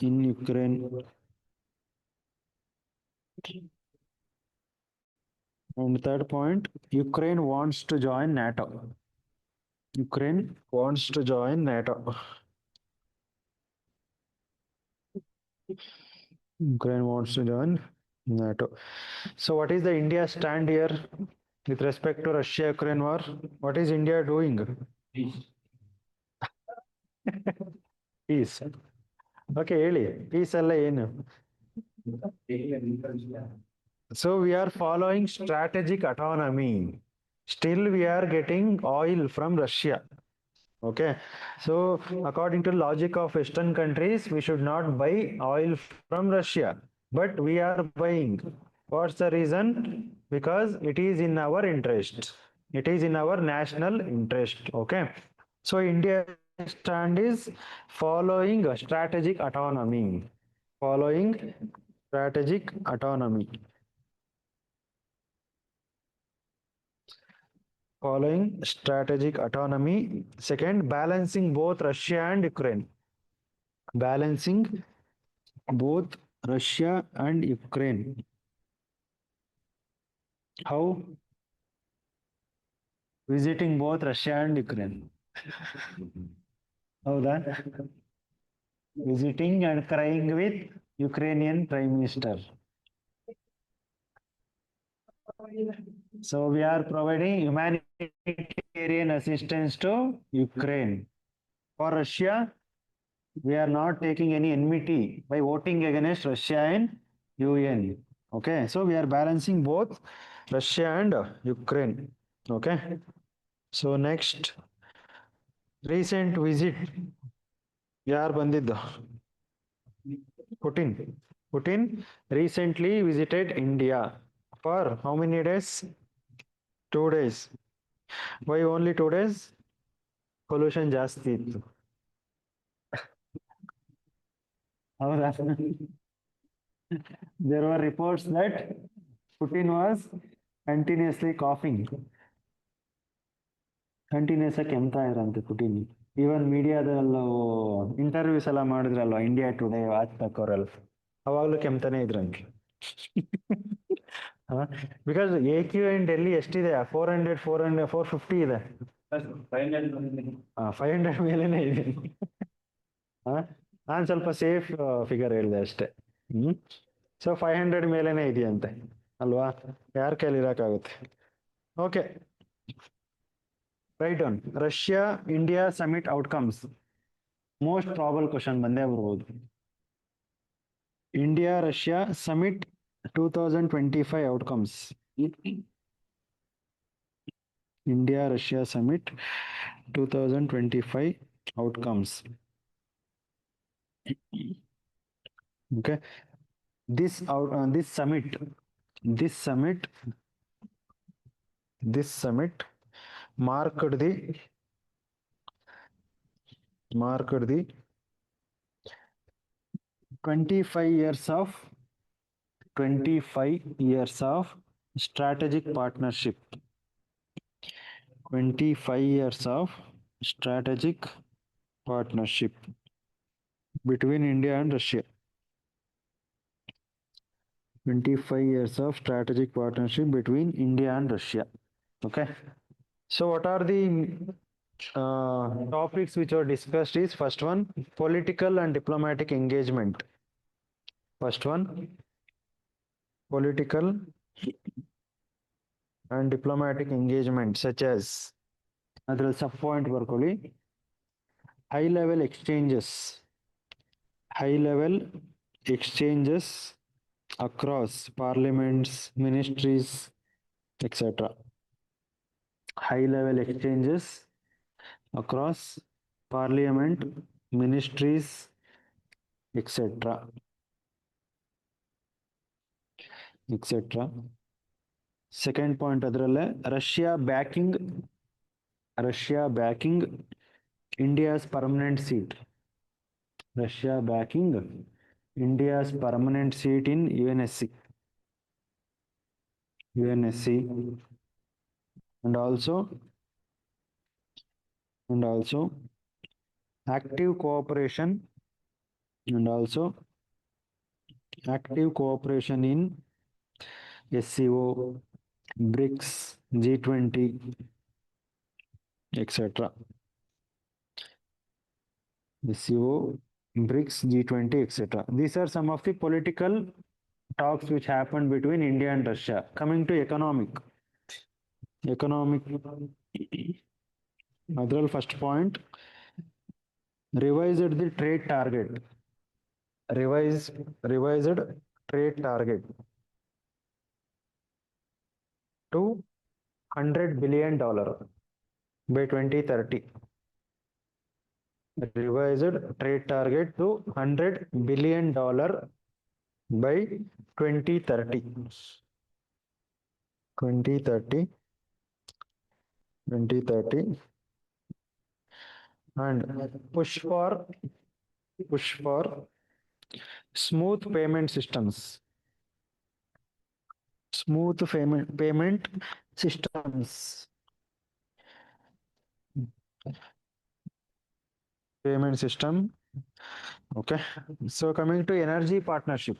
in Ukraine. And third point, Ukraine wants to join NATO. Ukraine wants to join NATO. Ukraine wants to join NATO. So what is the India stand here with respect to Russia-Ukraine war? What is India doing? Peace. Peace. Okay, ಹೇಳಿ peace ಅಲ್ಲ ಏನು? Taking a neutral stand. So we are following strategic autonomy. Still we are getting oil from Russia. Okay, so according to logic of Western countries, we should not buy oil from Russia, but we are buying. What's the reason? Because it is in our interest. It is in our national interest. Okay, so India stand is following a strategic autonomy. Following strategic autonomy. Following strategic autonomy. Second, balancing both Russia and Ukraine. Balancing both Russia and Ukraine. How? visiting both Russia and Ukraine. ಹೌದಾ? Visiting and crying with Ukrainian Prime Minister. So we are providing humanitarian assistance to Ukraine. For Russia, we are not taking any enmity by voting against Russia in UN. Okay, so we are balancing both Russia and Ukraine. Okay, so next, recent visit. ಯಾರು ಬಂದಿದ್ದು? Putin recently visited India for how many days? 2 days. Why only 2 days? Pollution ಜಾಸ್ತಿ ಇತ್ತು. ಹೌದಾ? There were reports that Putin was continuously coughing. Continuous ಆಗಿ ಕೆಮ್ತಾ ಇರಂತೆ Putin. Even ಮೀಡಿಯಾದಲ್ಲೂ interviews ಎಲ್ಲ ಮಾಡಿದ್ರಲ್ವ, ಇಂಡಿಯಾ ಟುಡೇ ವಾಚ್ಬೇಕು ಅವರೆಲ್ಲ, ಅವಾಗಲೂ ಕೆಮ್ತಾನೆ ಇದ್ರಂತೆ. ಬಿಕಾಸ್ AQ ಇನ್ ಡೆಲ್ಲಿ ಎಷ್ಟಿದೆ? 400, 450 ಇದೆ. 500 ಮೇಲೆನೆ ಇದೆ. ನಾನು ಸ್ವಲ್ಪ ಸೇಫ್ ಫಿಗರ್ ಹೇಳಿದೆ ಅಷ್ಟೇ. ಸೊ 500 ಮೇಲೆನೆ ಇದೆಯಂತೆ ಅಲ್ವಾ? ಯಾರ ಕೈಲಿ ಇರಕ್ಕಾಗುತ್ತೆ? Okay, right on. Russia India summit outcomes. Most probable question ಬಂದೇ ಬರ್ಬೋದು. India Russia summit 2025 outcomes. India Russia Summit 2025 outcomes. Okay, this summit marked the 25 years of strategic partnership. 25 years of strategic partnership between India and Russia. 25 years of strategic partnership between India and Russia. Okay. So what are the topics which were discussed is, first one, political and diplomatic engagement. First one, political and diplomatic engagement such as, adral sub point barkoli, high level exchanges across parliaments, ministries, etc. High level exchanges across parliament, ministries, etc. Second point adralle, Russia backing India's permanent seat. Russia backing India's permanent seat in UNSC. And also active cooperation in SCO, BRICS, G20, etc. SCO, BRICS, G20, etc. These are some of the political talks which happened between India and Russia. Coming to economic. Adral first point, revised the trade target. Revised trade target to $100 billion by 2030. Revised trade target to $100 billion by 2030. And push for smooth payment systems. Payment system. Okay. So coming to energy partnership.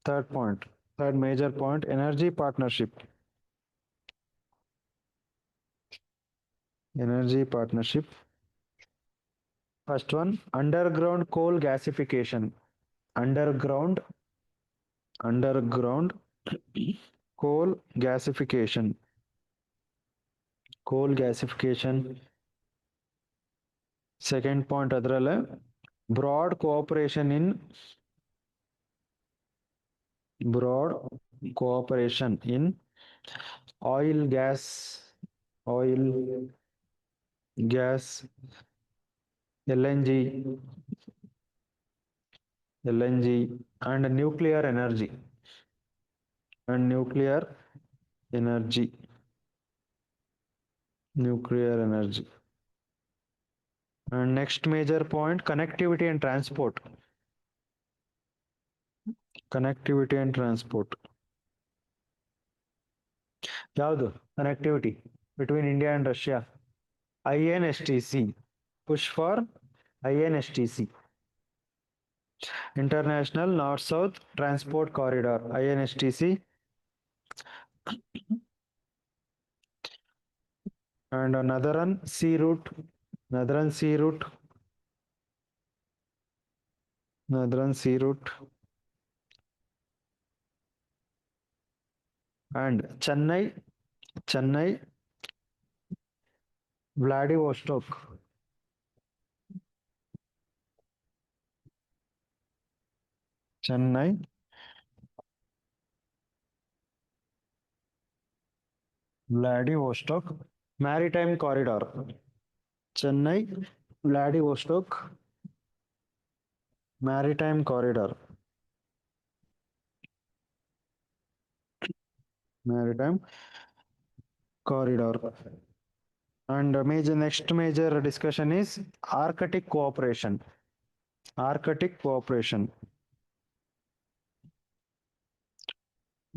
Third major point, energy partnership. Energy partnership. First one, underground coal gasification. Underground coal gasification. Coal gasification. Second point adrale broad cooperation in oil oil gas LNG and nuclear energy nuclear energy. And next major point, connectivity and transport. Connectivity and transport. ಯಾವುದು connectivity between India and Russia? INSTC. Push for INSTC. International North-South Transport Corridor. INSTC. And Northern Sea Route. Northern Sea Route. And Chennai, Vladivostok. Chennai, Vladivostok Maritime Corridor. Chennai, Vladivostok Maritime Corridor. Maritime Corridor. And next major discussion is Arctic cooperation. Arctic cooperation.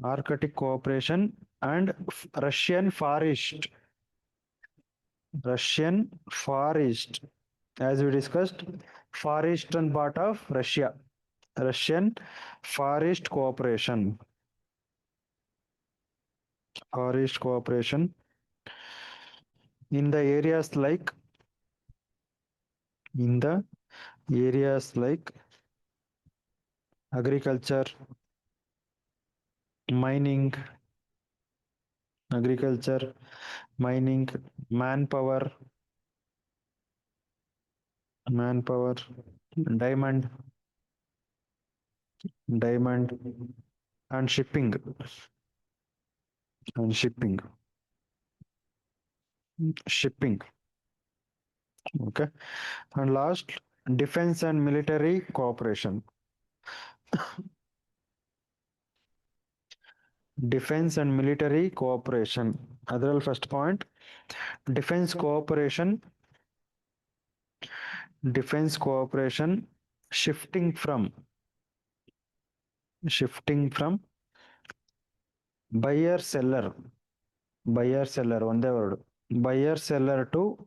Arctic cooperation and Russian Far East. Russian Far East. As we discussed, Far Eastern part of Russia. Russian Far East cooperation. Far East cooperation in the areas like agriculture, mining, manpower, diamond, and shipping. Okay. And last, defense and military cooperation. Defense and military cooperation. Other first point, defense cooperation shifting from buyer seller one word, buyer seller to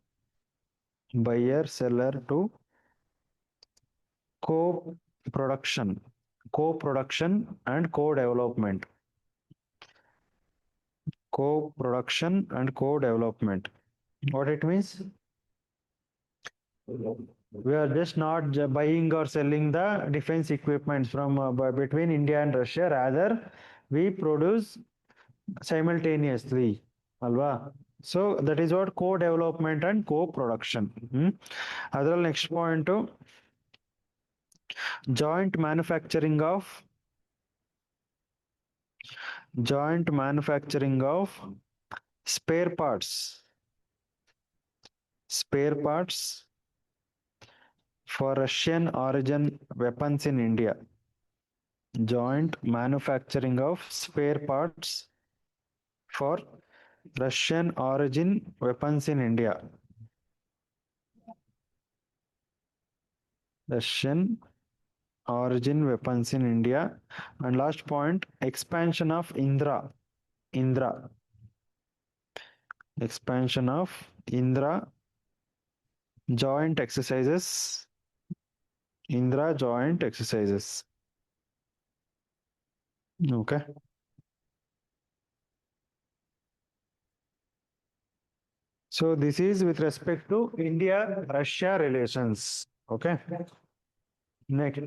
co-production and co-development. Co-production and co-development. What it means? We are just not buying or selling the defense equipment from between India and Russia. Rather, we produce simultaneously. Alva. So that is what co-development and co-production. Other next point to joint manufacturing of spare parts for Russian origin weapons in India. Joint manufacturing of spare parts for Russian origin weapons in India. Russian origin weapons in India. And last point, expansion of Indra. Expansion of Indra joint exercises. Okay. So this is with respect to India-Russia relations. Okay. Next.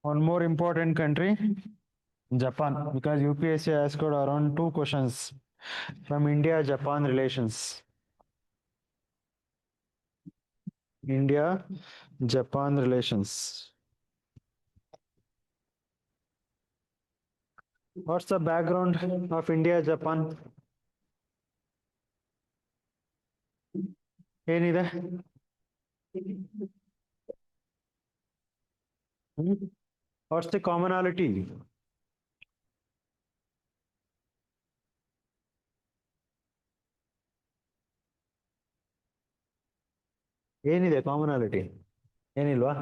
One more important country, Japan, because UPSC asked around 2 questions from India-Japan relations. India-Japan relations. What's the background of India-Japan? ಏನಿದೆ? What's the commonality? ಏನಿದೆ commonality? ಏನಿಲ್ವಾ?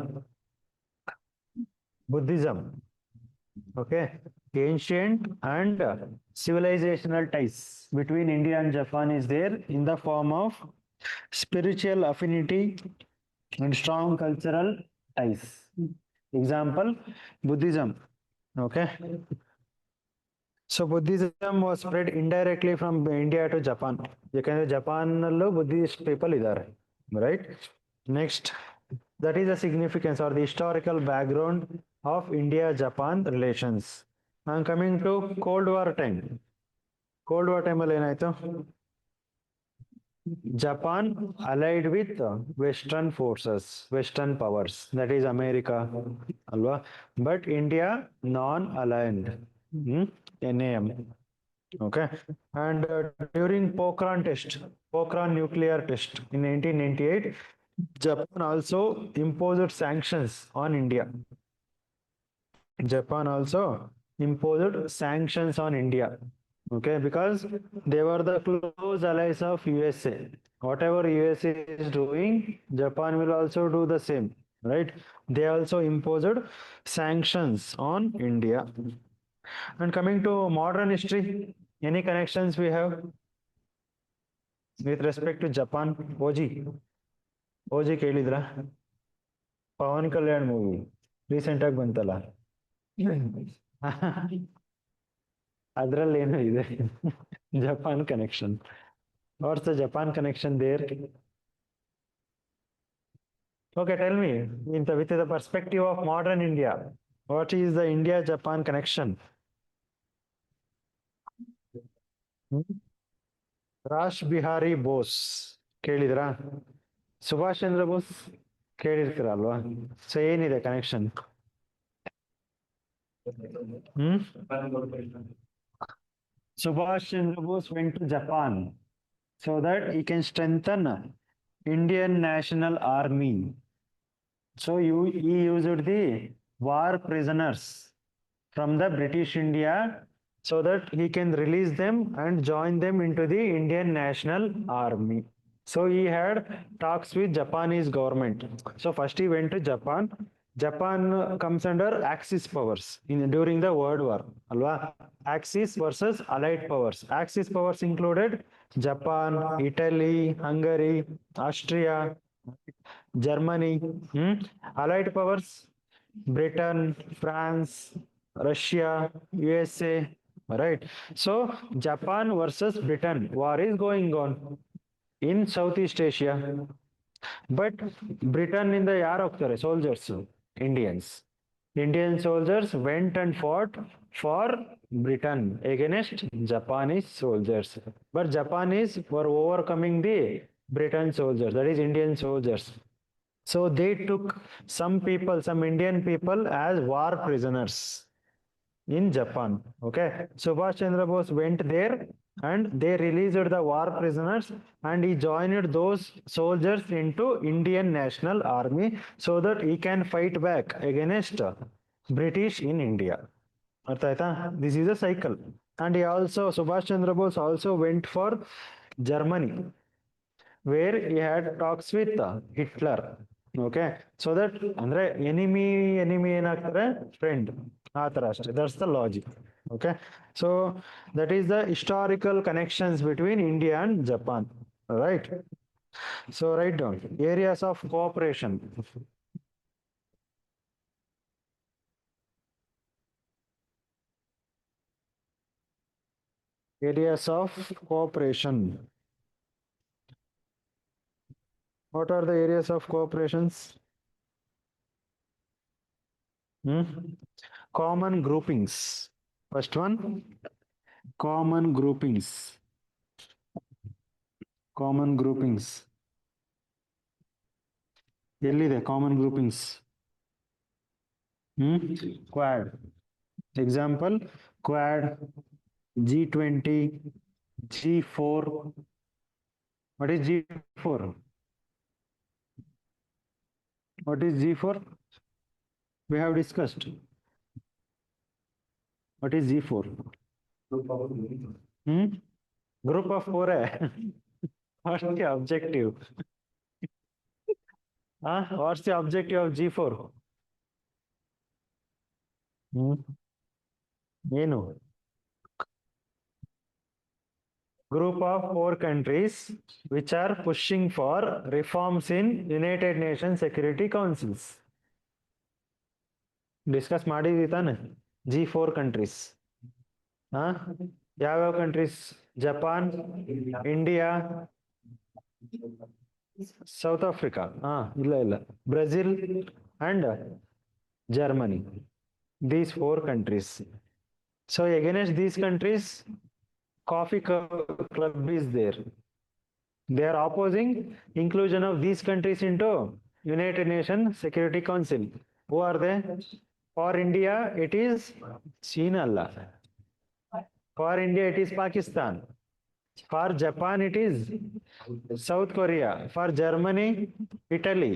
Buddhism. Okay. Ancient and civilizational ties between India and Japan is there in the form of spiritual affinity and strong cultural ties. Example, Buddhism. Okay. So Buddhism was spread indirectly from India to Japan. ಯಾಕಂದ್ರೆ ಜಪಾನ್ನಲ್ಲೂ Buddhist people ಇದ್ದಾರೆ, right? Next, that is the significance or the historical background of India-Japan relations. I'm coming to Cold War time. Cold War time ಅಲ್ಲಿ ಏನಾಯ್ತು? Japan allied with Western forces, Western powers, that is America, alwa. But India non-aligned, NAM. Okay. And during Pokhran nuclear test in 1998, Japan also imposed sanctions on India. Japan also imposed sanctions on India. Okay, because they were the close allies of USA. Whatever USA is doing, Japan will also do the same, right? They also imposed sanctions on India. And coming to modern history, any connections we have with respect to Japan? OG ಕೇಳಿದ್ರಾ? Pavan Kalyan movie recent ಆಗಿ ಬಂತಲ್ಲ, ಅದ್ರಲ್ಲಿ ಏನೋ ಇದೆ Japan connection. What's the Japan connection there? Okay, tell me, with the perspective of modern India, what is the India-Japan connection? Rash Behari Bose ಕೇಳಿದ್ರಾ? ಸುಭಾಷ್ ಚಂದ್ರ ಬೋಸ್ ಕೇಳಿರ್ತೀರಲ್ವಾ? ಸೊ ಏನಿದೆ connection? Subhash Chandra Bose went to Japan so that he can strengthen Indian National Army. So he used the war prisoners from the British India so that he can release them and join them into the Indian National Army. So he had talks with Japanese government. So first he went to Japan. Japan comes under Axis powers during the World War. Alwa? Axis versus Allied powers. Axis powers included Japan, Italy, Hungary, Austria, Germany. Allied powers, Britain, France, Russia, USA. Right. So Japan versus Britain war is going on in Southeast Asia. But Britain in the ಯಾರು ಹೋಗ್ತಾರೆ? soldiers, Indian soldiers went and fought for Britain against Japanese soldiers. But Japanese were overcoming the Britain soldiers, that is Indian soldiers. So they took some people, some Indian people as war prisoners in Japan. Okay. Subhash Chandra Bose went there and they released the war prisoners and he joined those soldiers into Indian National Army so that he can fight back against British in India. ಅರ್ಥ ಆಯ್ತಾ? This is a cycle. And he also, Subhash Chandra Bose also went for Germany where he had talks with Hitler. Okay. So that ಅಂದ್ರೆ enemy ಏನಾಗ್ತಾರೆ? Friend. ಆ ಥರ ಅಷ್ಟೇ. That's the logic. Okay. So that is the historical connections between India and Japan. Right. So write down areas of cooperation. Areas of cooperation. What are the areas of cooperations? Hmm? Common groupings. First one, common groupings. Common groupings. ಎಲ್ಲಿದೆ common groupings? Quad. Example Quad, G20, G4. What is G4? What is G4? We have discussed. What is G4? Group of four hai. What's the objective? What's the objective of G4? ಏನು? Group of four countries which are pushing for reforms in United Nations Security Councils. Discuss ಮಾಡಿದ್ವಿ ತಾನೆ G4 countries. ಯಾವ್ಯಾವ countries? Japan, India, South Africa, ಇಲ್ಲ Brazil and Germany. These four countries. So against these countries, Coffee Club is there. They are opposing inclusion of these countries into United Nations Security Council. Who are they? For India, it is China. Allah. For India, it is Pakistan. For Japan, it is South Korea. For Germany, Italy.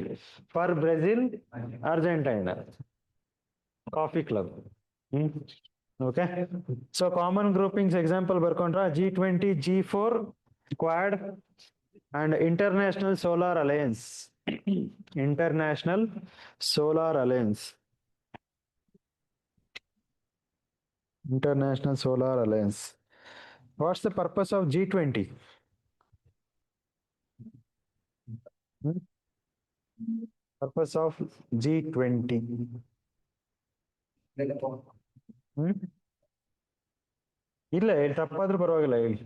For Brazil, Argentina. Coffee Club. Okay. So common groupings example ಬರ್ಕೊಂಡ್ರ G20, G4, Quad and International Solar Alliance. International Solar Alliance. International Solar Alliance. What's the purpose of G20? Purpose of G20. ಇಲ್ಲ ಹೇಳಿ, ತಪ್ಪಾದ್ರೂ ಪರವಾಗಿಲ್ಲ ಹೇಳಿ.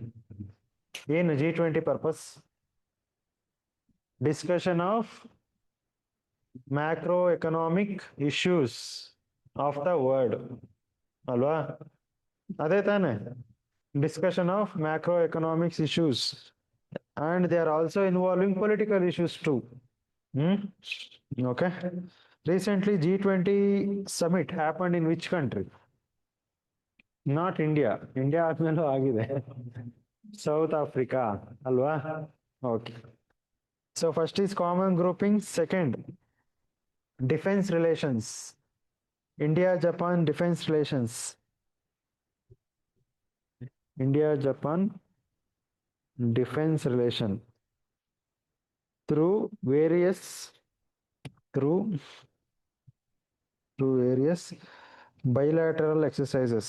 ಏನು G20 purpose? Discussion of macro economic issues of the world ಅಲ್ವಾ? ಅದೇ ತಾನೆ discussion of macro economics issues and they are also involving political issues too. Okay. Recently G20 summit happened in which country? Not India. India ಆದ್ಮೇಲೂ ಆಗಿದೆ. South Africa ಅಲ್ವಾ? Okay. So first is common grouping. Second, defense relations. India-Japan defense relations. India-Japan defense relation through various bilateral exercises.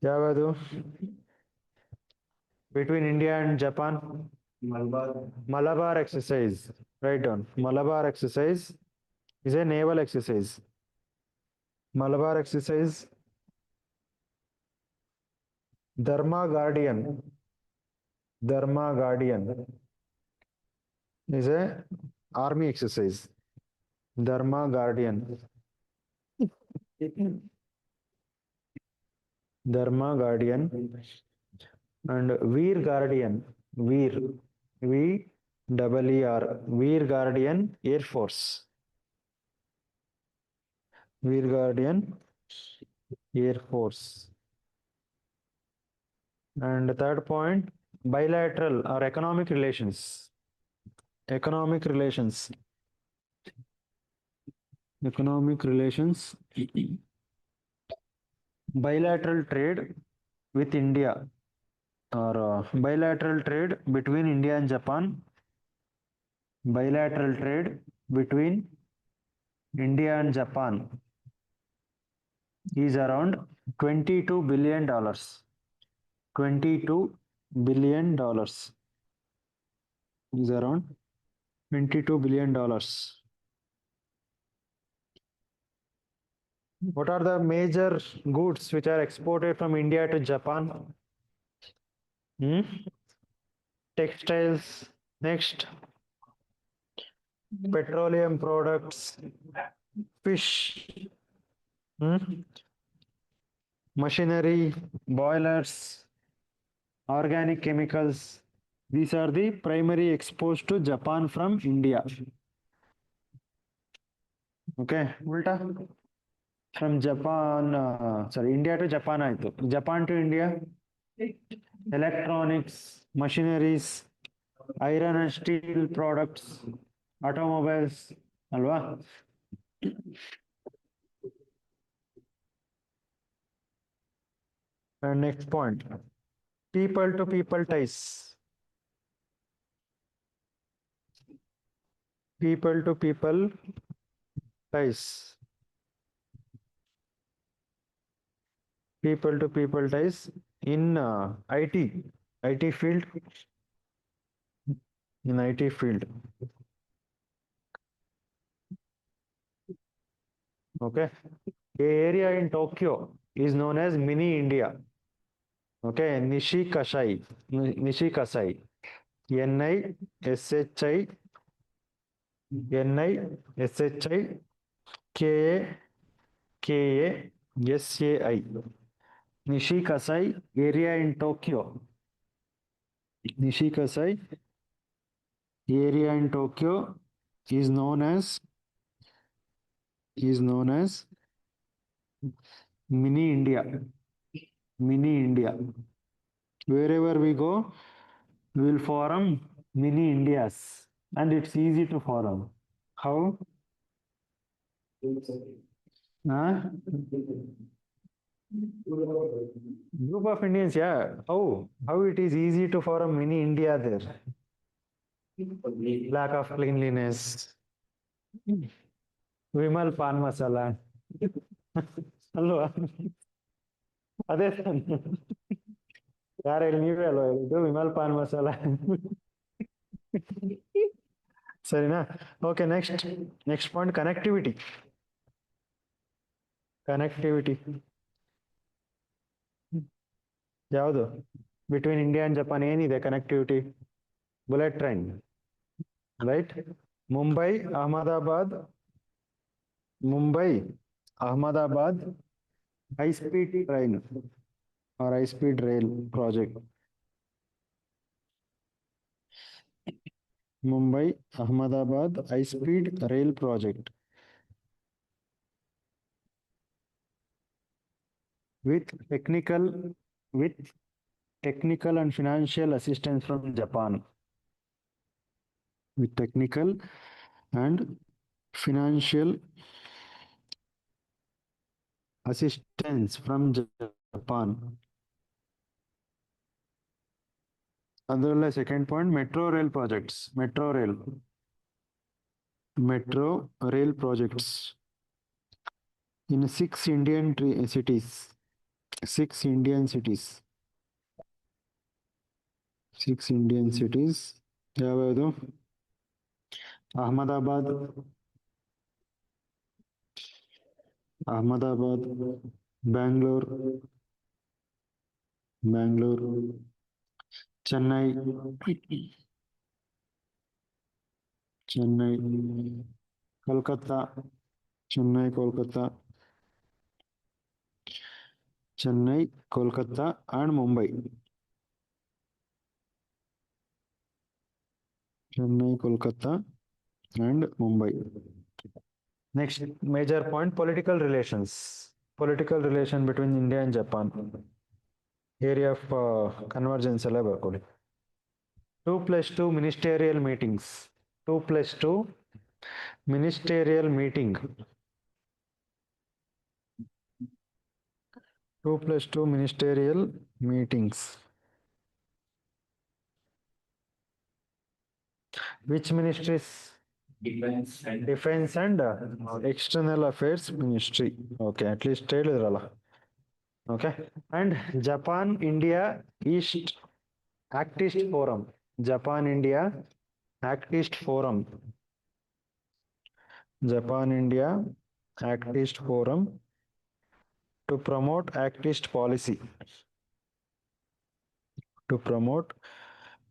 ಯಾವುದು? Between India and Japan? Malabar exercise. Write down. Malabar exercise is a naval exercise. Malabar exercise. Dharma Guardian is a army exercise. Dharma Guardian and Veer Guardian, Veer Air Force. Veer Guardian Air Force. And the third point, bilateral or economic relations. Bilateral trade with India or bilateral trade between India and Japan. Bilateral trade between India and Japan is around $22 billion. $22 billion is around $22 billion. What are the major goods which are exported from India to Japan? Hmm? Textiles. Next, petroleum products, fish, hmm? Machinery, boilers, organic chemicals. These are the primary exports to Japan from India. Okay, ulta. From Japan, sorry, India to Japan ಆಯ್ತು. Japan to India, electronics, machineries, iron and steel products, automobiles, ಅಲ್ವಾ? And next point, people to people ties. People to people ties. People to people ties in IT field, in IT field. Okay. A area in Tokyo is known as mini India. Okay, Nishikasai. Nishikasai. NISHI NISHI KASAI. Nishikasai area in Tokyo. Nishikasai area in Tokyo is known as mini India. Mini India. Wherever we go, we will form mini Indias, and it's easy to form. How? Huh? Group of Indians, yeah. How it is easy to form mini India there? Lack of cleanliness. Vimal Pan Masala. ಅಲ್ವಾ? ಅದೇ ತಾನೆ. ಯಾರು ಹೇಳಿ, ನೀವೇ ಅಲ್ವಾ ಹೇಳಿದ್ದು ವಿಮಲ್ ಪಾನ್ ಮಸಾಲ? ಸರಿನಾ? Okay, next point, connectivity. ಯಾವುದು ಬಿಟ್ವೀನ್ ಇಂಡಿಯಾ ಅಂಡ್ ಜಪಾನ್ ಏನಿದೆ connectivity? Bullet train, right? Mumbai Ahmedabad high speed train or high speed rail project. Mumbai Ahmedabad high speed rail project with technical and financial assistance from Japan. With technical and financial assistance from Japan. ಅದರಲ್ಲೇ second point, metro rail projects. Metro rail projects in 6 Indian cities. ಯಾವ್ಯಾವುದು? Ahmedabad, Bangalore, Chennai, Kolkata, and Mumbai. Chennai, Kolkata, and Mumbai. Next major point, political relations. Political relation between India and Japan. Area of convergence. 2+2 ministerial meetings. 2+2 ministerial meeting. 2+2 ministerial meetings. Which ministries? Defense and External Affairs Ministry. Okay, at least ಹೇಳಿದ್ರಲ್ಲ. Okay, and Japan India East Actist Forum. Japan India Actist Forum. Japan India Actist Forum To promote activist policy. To promote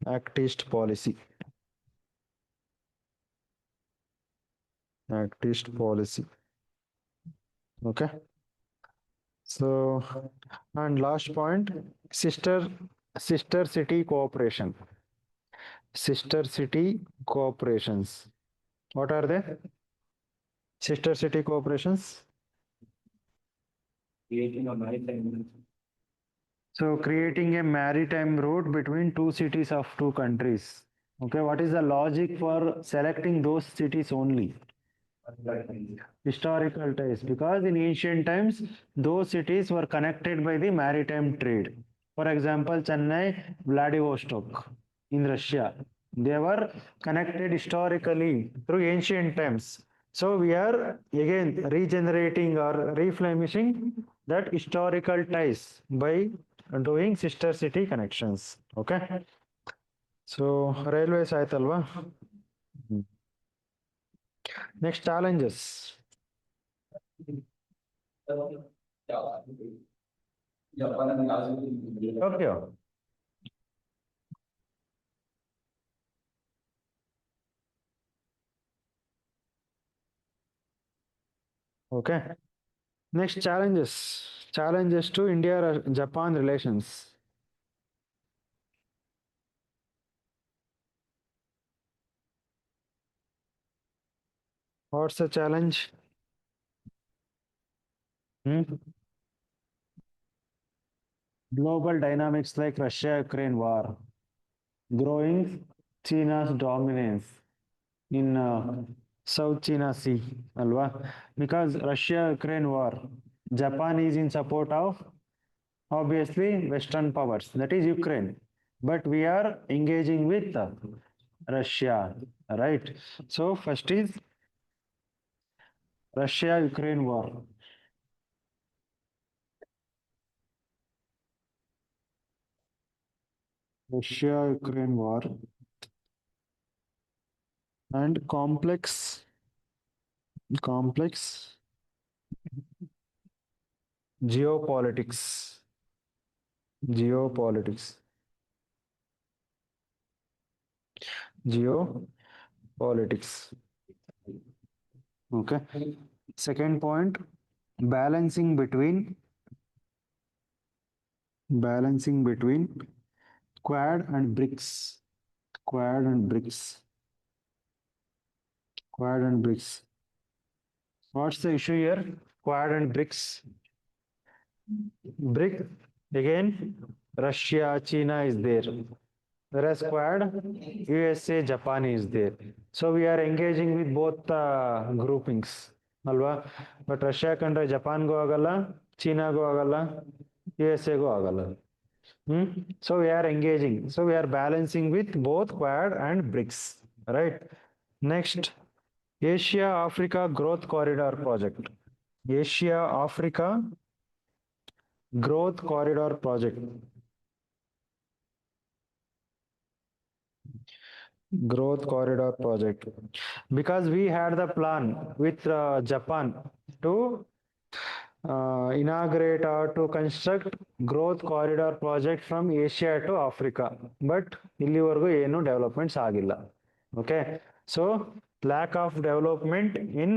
activist policy. Activist policy. Okay. So, and last point, sister city cooperation. Sister city cooperations. What are they? Sister city cooperations. Creating a maritime. So creating a maritime route between two cities of two countries. Okay, what is the logic for selecting those cities only? Historical ties, because in ancient times those cities were connected by the maritime trade. For example, Chennai, Vladivostok in Russia, they were connected historically through ancient times. So we are again regenerating or reflamishing that historical ties by doing sister city connections. Okay, so railways ಆಯ್ತಲ್ವಾ. Next, challenges. Okay. Okay. Next, challenges. Challenges to India-Japan relations. What's the challenge? Hmm? Global dynamics like Russia-Ukraine war, growing China's dominance in South China Sea, alwa? Because Russia-Ukraine war, Japan is in support of obviously Western powers, that is Ukraine, but we are engaging with Russia, right? So first is Russia-Ukraine war. Russia-Ukraine war and complex geopolitics. Geopolitics. Geopolitics. Okay. Second point, balancing between Quad and BRICS. Quad and BRICS. Quad and BRICS. What's the issue here? Quad and BRICS. BRIC, again, Russia, China is there. Whereas Quad, USA, Japan is there. So we are engaging with both groupings. Alva? But Russia ಕಂಡ್ರೆ Japan go ಆಗಲ್ಲ, China go ಆಗಲ್ಲ, USA go ಆಗಲ್ಲ. So we are engaging. So we are balancing with both Quad and BRICS. Right? Next, Asia Africa Growth Corridor Project. Asia Africa Growth Corridor Project. Growth Corridor Project. Because we had the plan with Japan to inaugurate or to construct growth corridor project from Asia to Africa. But ಇಲ್ಲಿವರೆಗೂ ಏನು developments ಆಗಿಲ್ಲ. Okay. So lack of development in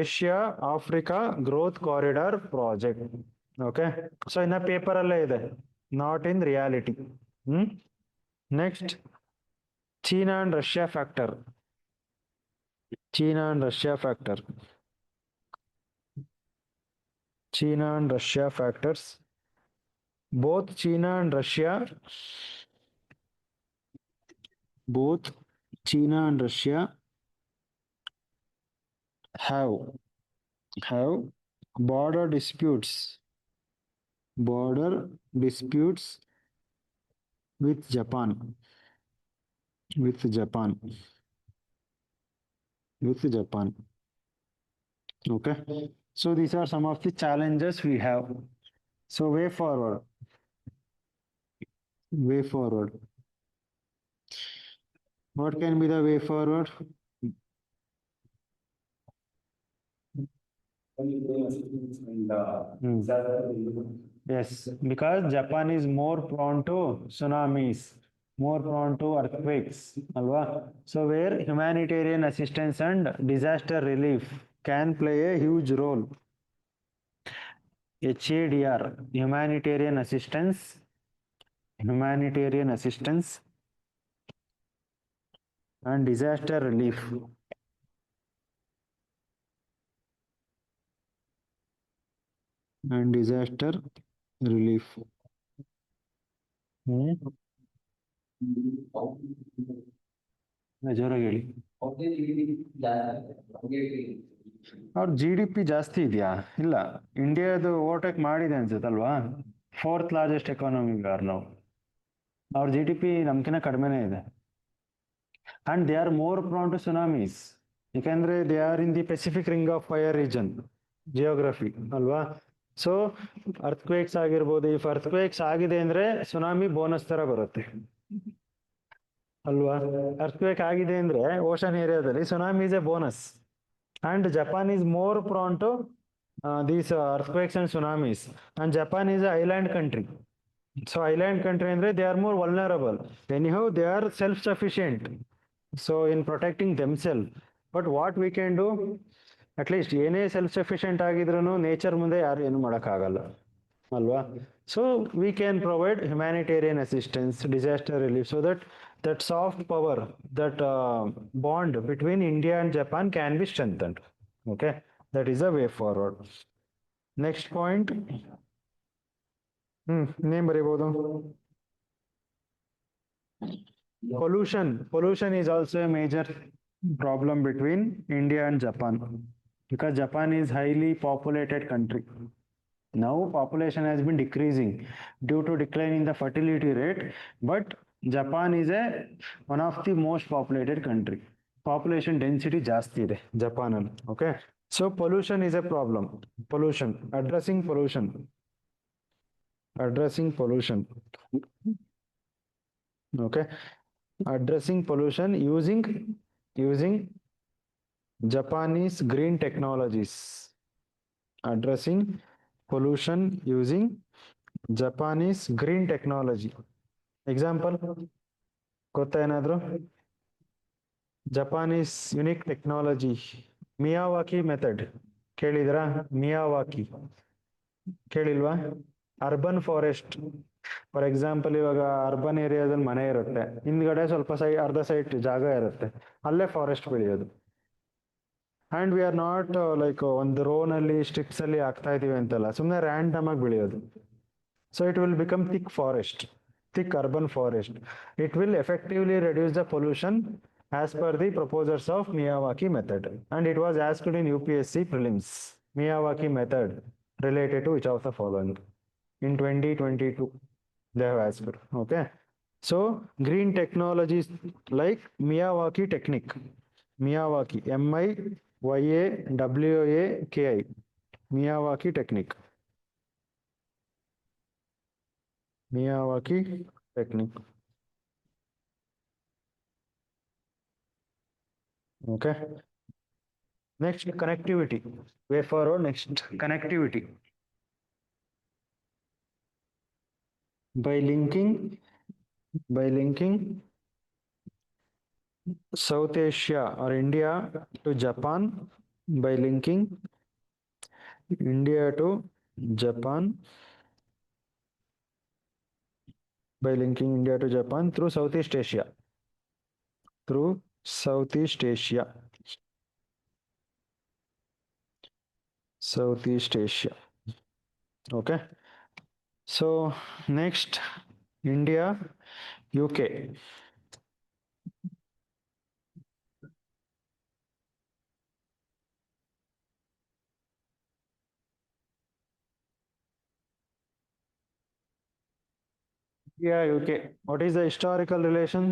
Asia Africa Growth Corridor Project. Okay. So in the paper ಅಲ್ಲೇ ಇದೆ, not in reality. Next, China and Russia factor. China and Russia factor. China and Russia factors. Both China and Russia have border disputes with Japan. Okay. So these are some of the challenges we have. So way forward. What can be the way forward? And Hmm. Yes, because Japan is more prone to tsunamis, more prone to earthquakes, alwa. So where humanitarian assistance and disaster relief can play a huge role. HADR, humanitarian assistance and disaster relief. And disaster relief. Hmm. ಜೋರಾಗಿ ಹೇಳಿ. ಅವ್ರ GDP ಜಾಸ್ತಿ ಇದೆಯಾ? ಇಲ್ಲ, ಇಂಡಿಯಾದು overtake ಮಾಡಿದೆ ಅನ್ಸುತ್ತಲ್ವಾ? 4th largest economy R ನಾವು. ಅವ್ರ GDP ನಮ್ಕಿನ ಕಡಿಮೆನೇ ಇದೆ. And they are more prone to tsunamis, ಯಾಕಂದ್ರೆ they are in the Pacific ring of fire region geography ಅಲ್ವಾ. ಸೊ ಅರ್ಥಕ್ವೇಕ್ಸ್ ಆಗಿರ್ಬೋದು, ಇಫ್ ಅರ್ಥಕ್ವೇಕ್ಸ್ ಆಗಿದೆ ಅಂದ್ರೆ ಸುನಾಮಿ ಬೋನಸ್ ತರ ಬರುತ್ತೆ ಅಲ್ವಾ. ಅರ್ಥಕ್ವೇಕ್ ಆಗಿದೆ ಅಂದ್ರೆ ಓಷನ್ ಏರಿಯಾದಲ್ಲಿ tsunami is a bonus. And Japan is more prone to these earthquakes and tsunamis. And Japan is a island country. So island country ಅಂದ್ರೆ they are more vulnerable. Anyhow they are self sufficient. So in protecting themselves. But what we can do, at least ಏನೇ self sufficient ಆಗಿದ್ರು nature ಮುಂದೆ ಯಾರು ಏನು ಮಾಡೋಕ್ಕಾಗಲ್ಲ ಅಲ್ವಾ. So we can provide humanitarian assistance, disaster relief, so that that soft power, that bond between India and Japan can be strengthened. Okay, that is a way forward. Next point. Name ಬರೀಬಹುದು. Pollution is also a major problem between India and Japan, because Japan is highly populated country. Now population has been decreasing due to decline in the fertility rate, but Japan is one of the most populated country. Population density ಜಾಸ್ತಿ ಇದೆ Japan ಅಲ್ಲಿ. Okay, so pollution is a problem. Addressing pollution. Okay, addressing pollution using Japanese green technologies. Addressing pollution using Japanese green technology. Example ಗೊತ್ತಾ ಏನಾದ್ರು? Japanese unique technology, Miyawaki method ಕೇಳಿದ್ರಾ? Miyawaki ಕೇಳಿಲ್ವಾ? Urban forest. For example, ಇವಾಗ urban ಏರಿಯಾದಲ್ಲಿ ಮನೆ ಇರುತ್ತೆ, ಹಿಂದ್ಗಡೆ ಸ್ವಲ್ಪ ಅರ್ಧ ಸೈಡ್ ಜಾಗ ಇರುತ್ತೆ, ಅಲ್ಲೇ ಫಾರೆಸ್ಟ್ ಬೆಳೆಯೋದು. And we are not like ಒಂದು ರೋನಲ್ಲಿ ಸ್ಟ್ರಿಪ್ಸ್ ಅಲ್ಲಿ ಆಗ್ತಾ ಇದೀವಿ ಅಂತಲ್ಲ, ಸುಮ್ಮನೆ ರ್ಯಾಂಡಮ್ ಆಗಿ ಬೆಳೆಯೋದು. So it will become thick urban forest. It will effectively reduce the pollution as per the proposers of Miyawaki method. And it was asked in UPSC prelims. Miyawaki method related to which of the following? In 2022, they have asked. Okay. So green technologies like Miyawaki technique. Miyawaki, MIYAWAKI. Miyawaki technique. Miyawaki technique. Okay. Next, connectivity. Way forward. Next, connectivity. By linking South Asia or India to Japan, by linking India to Japan, by linking India to Japan through Southeast Asia. Through Southeast Asia. Southeast Asia. Okay. So next, India, UK. Yeah, UK. What is the historical relation?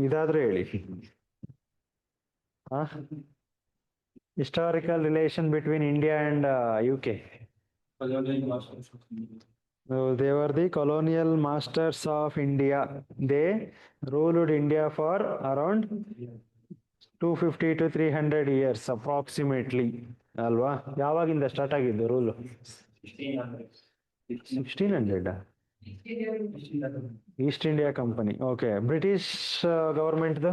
ಇದಾದ್ರೆ ಹೇಳಿ. Historical relation between India and UK. They were the colonial masters of India. They ruled India for around 250 to 300 years approximately. ಅಲ್ವಾ? ಯಾವಾಗಿಂದ start ಆಗಿದ್ದು rule? 1600. 1600 East India company. Okay. British ಗವರ್ಮೆಂಟ್ದು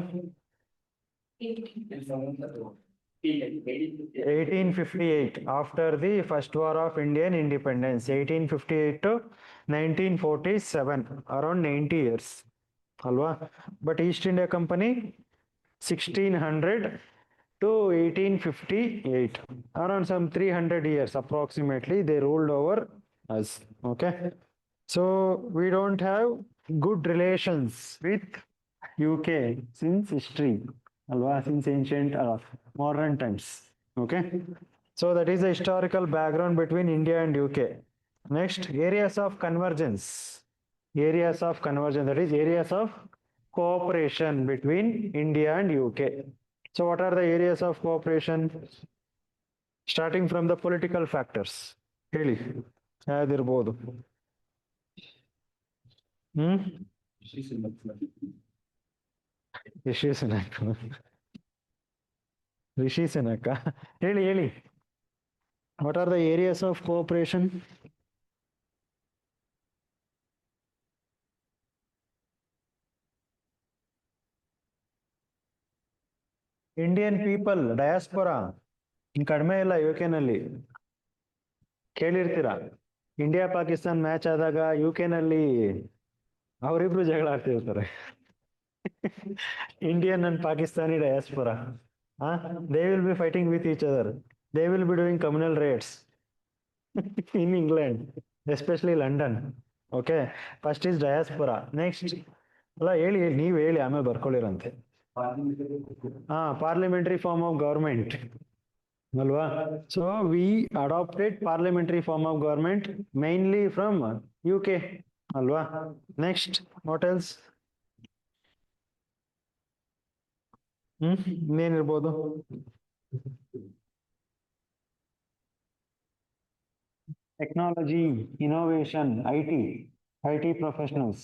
1858 after the first war of Indian independence, 1858 to 1947, around 90 years ಅಲ್ವಾ? But East India company 1600 to 1858, around some 300 years approximately they ruled over us. Okay, so we don't have good relations with UK since history alwa, since ancient modern times. Okay, so that is the historical background between India and UK. Next, areas of convergence. Areas of convergence, that is areas of cooperation between India and UK. So what are the areas of cooperation? Starting from the political factors. ಹೇಳಿ ಯಾವ್ದಿರ್ಬೋದು? ರಿಷಿ ಸುನಕ್. ರಿಷಿ ಸುನಕ ಹೇಳಿ. What are the areas of cooperation? Indian people diaspora ಕಡಿಮೆ ಇಲ್ಲ UK ನಲ್ಲಿ. ಕೇಳಿರ್ತೀರಾ, India Pakistan match ಆದಾಗ UK ನಲ್ಲಿ ಅವರಿಬ್ರು ಜಗಳ ಆಡ್ತಿರ್ತಾರೆ. Indian and Pakistani diaspora, they will be fighting with each other. They will be doing communal raids in England, especially London. Okay, first is diaspora. Next, ಅಲ್ಲ ಹೇಳಿ ನೀವ್ ಹೇಳಿ, ಆಮೇಲೆ ಬರ್ಕೊಳ್ಳಿರಂತೆ. ಪಾರ್ಲಿಮೆಂಟರಿ ಫಾರ್ಮ್ ಆಫ್ ಗವರ್ಮೆಂಟ್ ಅಲ್ವಾ? So we adopted parliamentary form of government mainly from UK ಅಲ್ವಾ? Next, what else? ಇನ್ನೇನಿರ್ಬೋದು? Technology, innovation, I T professionals,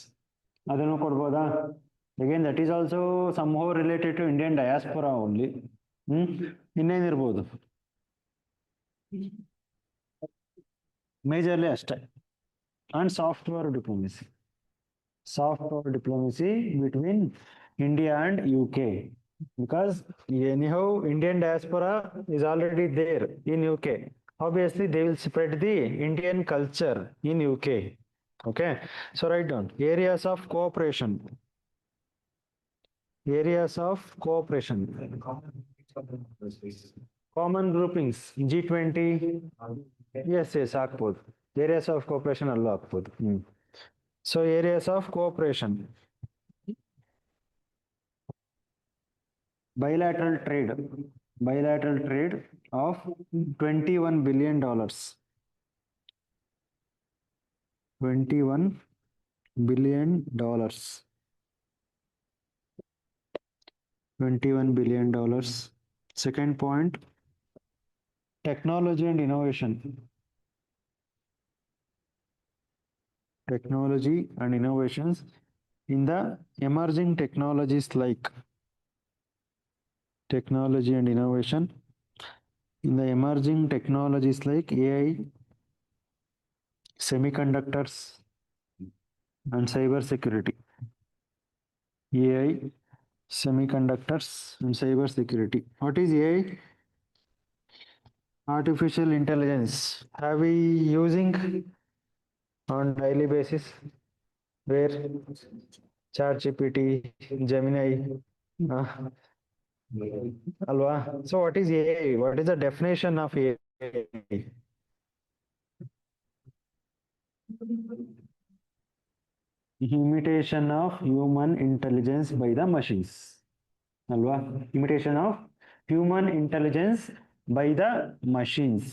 ಅದನ್ನು ಕೊಡ್ಬೋದಾ? Again that is also somehow related to Indian diaspora only. ಇನ್ನೇನಿರ್ಬೋದು? Majorly ಅಷ್ಟೇ. And software diplomacy. Software diplomacy between India and UK, because anyhow Indian diaspora is already there in UK. Obviously they will spread the Indian culture in UK. Okay, so write down areas of cooperation. Areas of cooperation. Common groupings, G20. Yes, ಹಾಕ್ಬೋದು. Areas of cooperation ಅಲ್ಲೂ ಹಾಕ್ಬೋದು. So areas of cooperation. Bilateral trade of $21 billion. $21 billion. $21 billion. Second point, technology and innovation. Technology and innovations in the emerging technologies like technology and innovation in the emerging technologies like AI, semiconductors, and cyber security. AI, semiconductors, and cyber security. What is AI? Artificial intelligence. Are we using on daily basis? Where? ChatGPT, Gemini, alwa. So what is AI? What is the definition of AI? Imitation of human intelligence by the machines. Alwa? Imitation of human intelligence by the machines.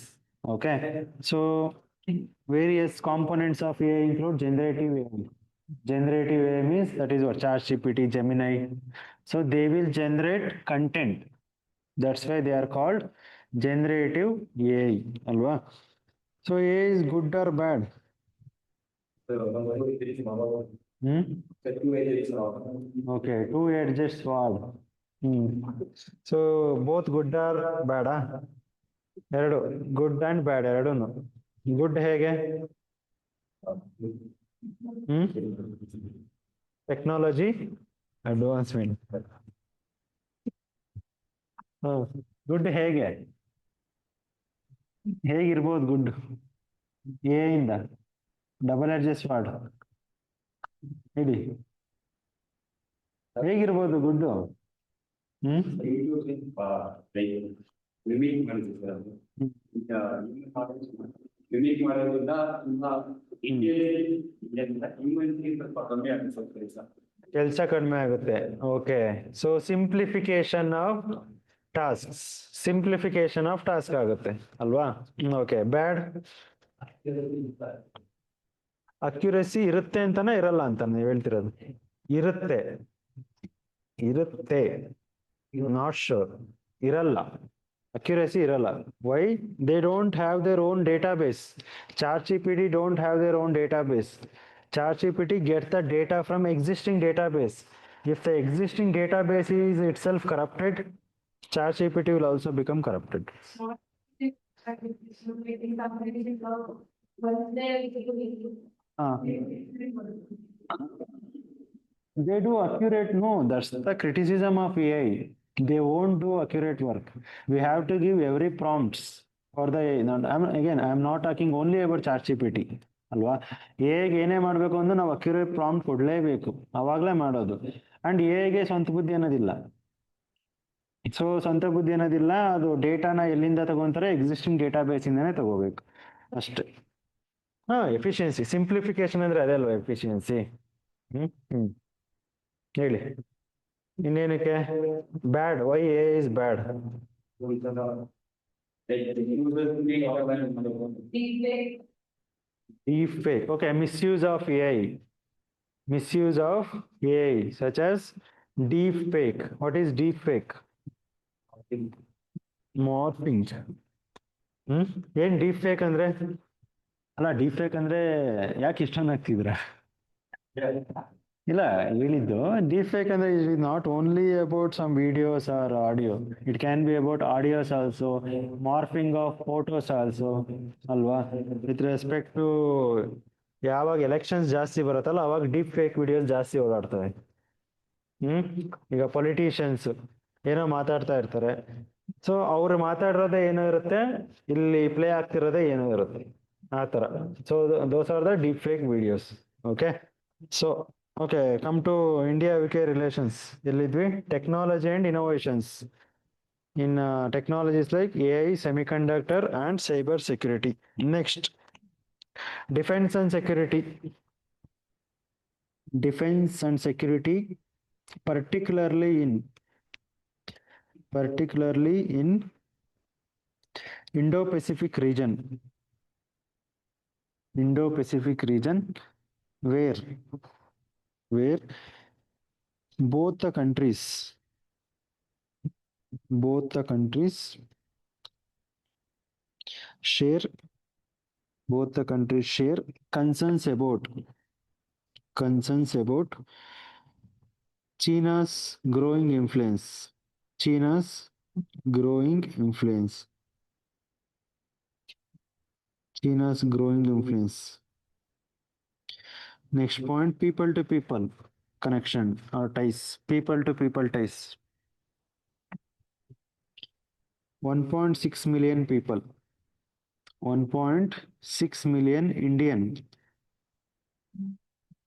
Okay, so various components of AI include generative AI. Generative AI means that is what ChatGPT, Gemini. So they will generate content. That's why they are called generative AI. Alwa? So AI is good or bad? Okay, two-edged sword. So both good or bad? ಎರಡು good and ಬ್ಯಾಡ್ ಎರಡೂ. Good ಹೇಗೆ? ಹ್ಮ್ technology advancement. Good ಹೇಗೆ? ಹೇಗಿರ್ಬೋದು good? A ಇಂದ double edges word ಹೇಳಿ, ಹೇಗಿರ್ಬೋದು good? ಹ್ಮ್ mimic ಮಾಡಿದ್ರು sir. ಈಗ mimic ಮಾಡೋದ್ರಿಂದ ತುಂಬಾ ಹ್ಯೂಮನ್ಗೆ ಸ್ವಲ್ಪ ಕಮ್ಮಿ ಆಗ್ತದೆ ಸರ್. ಕೆಲಸ ಕಡಿಮೆ ಆಗುತ್ತೆ. Okay, so simplification of task, simplification of task ಆಗುತ್ತೆ ಅಲ್ವಾ? ಓಕೆ, ಬ್ಯಾಡ್ ಅಕ್ಯುರಸಿ ಇರುತ್ತೆ ಅಂತಾನೆ ಇರಲ್ಲ ಅಂತ ನೀವು ಹೇಳ್ತಿರೋದು? ಇರುತ್ತೆ, ಇರುತ್ತೆ, ನಾಟ್ ಶೋರ್, ಇರಲ್ಲ, ಅಕ್ಯುರಸಿ ಇರಲ್ಲ. Why? They don't have their own database. ChatGPT don't have their own database. ChatGPT gets the data from existing database. If the existing database is itself corrupted, ChatGPT will also become corrupted. They do accurate, no, that's the criticism of AI. They won't do accurate work. We have to give every prompts for the, I'm not talking only about ChatGPT ಅಲ್ವಾ? ಎಗೆ ಏನೇ ಮಾಡಬೇಕು ಅಂದ್ರೆ ನಾವು accurate prompt ಕೊಡಲೇಬೇಕು, ಅವಾಗಲೇ ಮಾಡೋದು. And ಎಗೆ ಸ್ವಂತ ಬುದ್ಧಿ ಅನ್ನೋದಿಲ್ಲ. ಸೊ ಸ್ವಂತ ಬುದ್ಧಿ ಅನ್ನೋದಿಲ್ಲ, ಅದು ಡೇಟಾನ ಎಲ್ಲಿಂದ ತಗೊಂತಾರೆ? ಎಕ್ಸಿಸ್ಟಿಂಗ್ ಡೇಟಾ ಬೇಸ್ ಇಂದಾನೆ ತಗೋಬೇಕು ಅಷ್ಟೇ. ಎಫಿಷಿಯನ್ಸಿ, ಸಿಂಪ್ಲಿಫಿಕೇಶನ್ ಅಂದ್ರೆ ಅದೇ ಅಲ್ವಾ ಎಫಿಷಿಯನ್ಸಿ? ಹೇಳಿ ಇನ್ನೇನಕ್ಕೆ bad? Why a is bad? Deep fake. Okay, misuse of AI. Misuse of AI, such as deep fake. What is deep fake? Morphing. ಏನ್ ಡೀಪ್ ಫೇಕ್ ಅಂದ್ರೆ? ಅಲ್ಲ, ಡೀಪ್ ಫೇಕ್ ಅಂದ್ರೆ ಯಾಕೆ ಇಷ್ಟೊಂದು ಆಗ್ತಿದ್ರ? ಇಲ್ಲ, ಹೇಳಿದ್ದು ಡೀಪ್ ಫೇಕ್ ಅಂದ್ರೆ it is not only about some videos or audio. It can be about audios also, morphing of photos also ಅಲ್ವಾ? ವಿತ್ ರೆಸ್ಪೆಕ್ಟ್ ಟು ಯಾವಾಗ ಎಲೆಕ್ಷನ್ಸ್ ಜಾಸ್ತಿ ಬರುತ್ತಲ್ಲ ಅವಾಗ ಡೀಪ್ ಫೇಕ್ ವಿಡಿಯೋಸ್ ಜಾಸ್ತಿ ಓಡಾಡ್ತವೆ. ಈಗ ಪೊಲಿಟಿಷಿಯನ್ಸ್ ಏನೋ ಮಾತಾಡ್ತಾ ಇರ್ತಾರೆ, ಸೊ ಅವ್ರು ಮಾತಾಡಿರೋದೇ ಏನೋ ಇರುತ್ತೆ, ಇಲ್ಲಿ ಪ್ಲೇ ಆಗ್ತಿರೋದೇ ಏನೋ ಇರುತ್ತೆ, ಆ ತರ. So those are the deep fake videos. Okay, so okay, come to India UK relations. ಎಲ್ಲಿದ್ವಿ? Technology and innovations in technologies like AI, semiconductor and cyber security. Next, defense and security. Defense and security, particularly in Indo-Pacific region. Indo-Pacific region, where both the countries share concerns about China's growing influence. Next point, people to people connection or ties. People to people ties. 1.6 million people. 1.6 million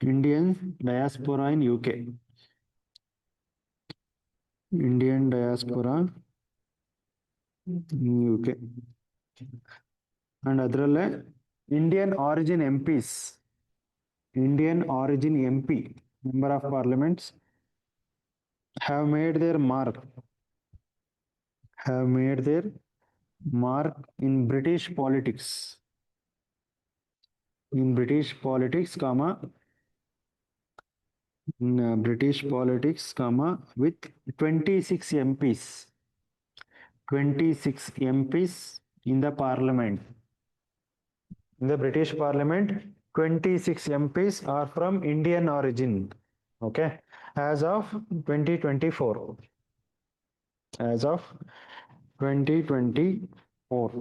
Indian diaspora in UK. Indian diaspora in UK. And adralle Indian origin MPs. Indian origin MP, member of parliaments, have made their mark in British politics. With 26 MPs. 26 MPs in the parliament. In the British Parliament, 26 MPs are from Indian origin. Okay, as of 2024. 4.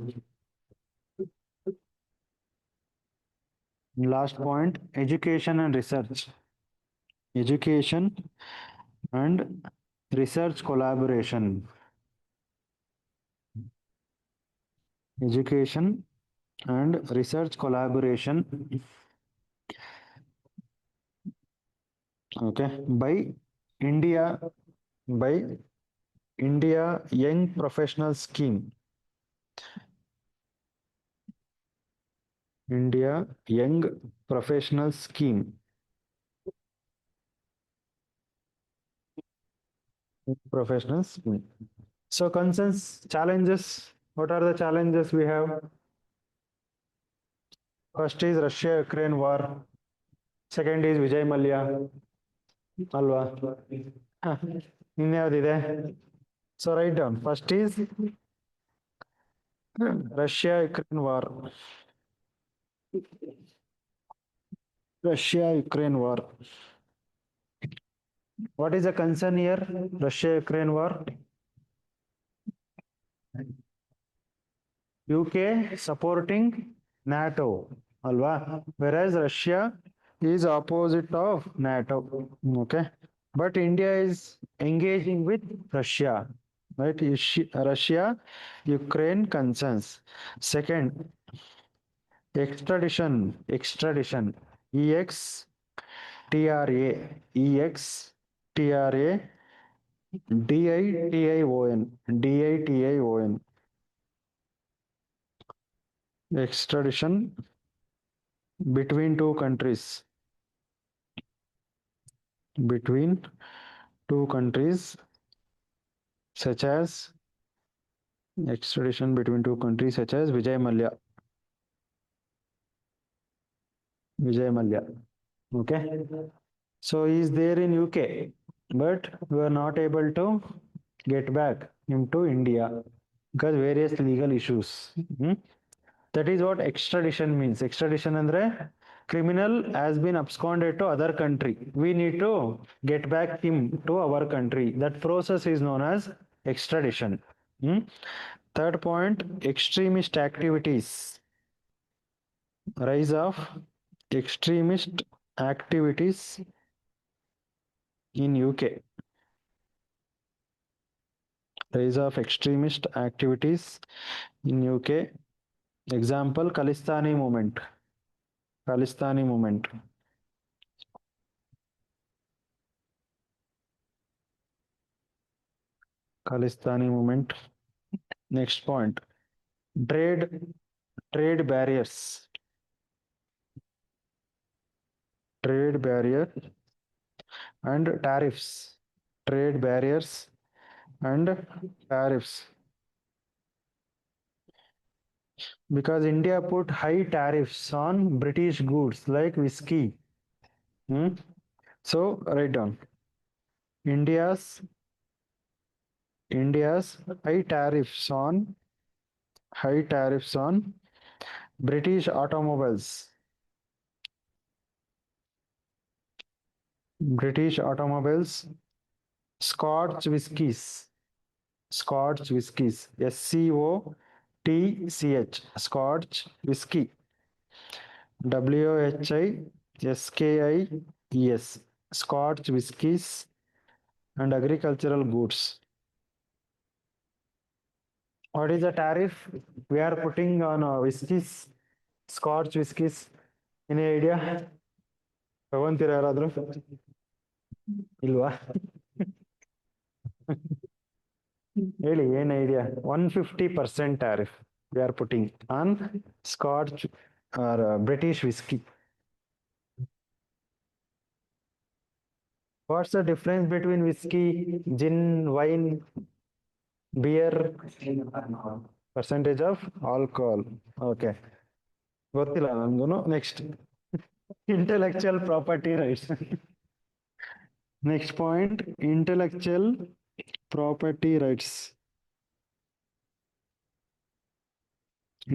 Last point, education and research. Education and research collaboration. Education and research collaboration. Okay, India, by India Young Professional Scheme. India Young Professional Scheme. Professional scheme. So concerns, challenges. What are the challenges we have? First is Russia-Ukraine war. Second is Vijay Mallya. ಅಲ್ವಾ ಇನ್ಯಾವುದಿದೆ so right down first is Russia Ukraine war. Russia-Ukraine war. What is the concern here? Russia-Ukraine war. UK supporting NATO, alwa, whereas Russia is opposite of NATO. Okay, but India is engaging with Russia, right? Russia-Ukraine concerns. Second, extradition, EXTRA, DITION. Extradition between two countries. Such as extradition between two countries such as Vijay Mallya. Okay. So he is there in UK, but we are not able to get back into India because various legal issues. That is what extradition means. Extradition andre criminal has been absconded to other country. We need to get back him to our country. That process is known as extradition. Third point, extremist activities. Rise of extremist activities in UK. Rise of extremist activities in UK. Example, Khalistani movement. Next point, trade barriers. Trade barrier and tariffs. Trade barriers and tariffs. Because India put high tariffs on British goods like whiskey. So write down India's high tariffs on British automobiles. Scotch whiskies. SCOTCH, Scotch whiskey. WHISKIES, Scotch whiskies and agricultural goods. What is the tariff we are putting on whiskies, Scotch whiskies? Any idea? ತಗೊಂತೀರಾ ಯಾರಾದ್ರೂ? ಇಲ್ವಾ? ಹೇಳಿ, ಏನ್ idea? 150% tariff we are putting on Scotch or British whiskey. What's the difference between whiskey, gin, wine, beer? Percentage of alcohol. Okay, ಗೊತ್ತಿಲ್ಲ ನನ್ಗೂನು. Next, intellectual property rights. Next point, intellectual property rights.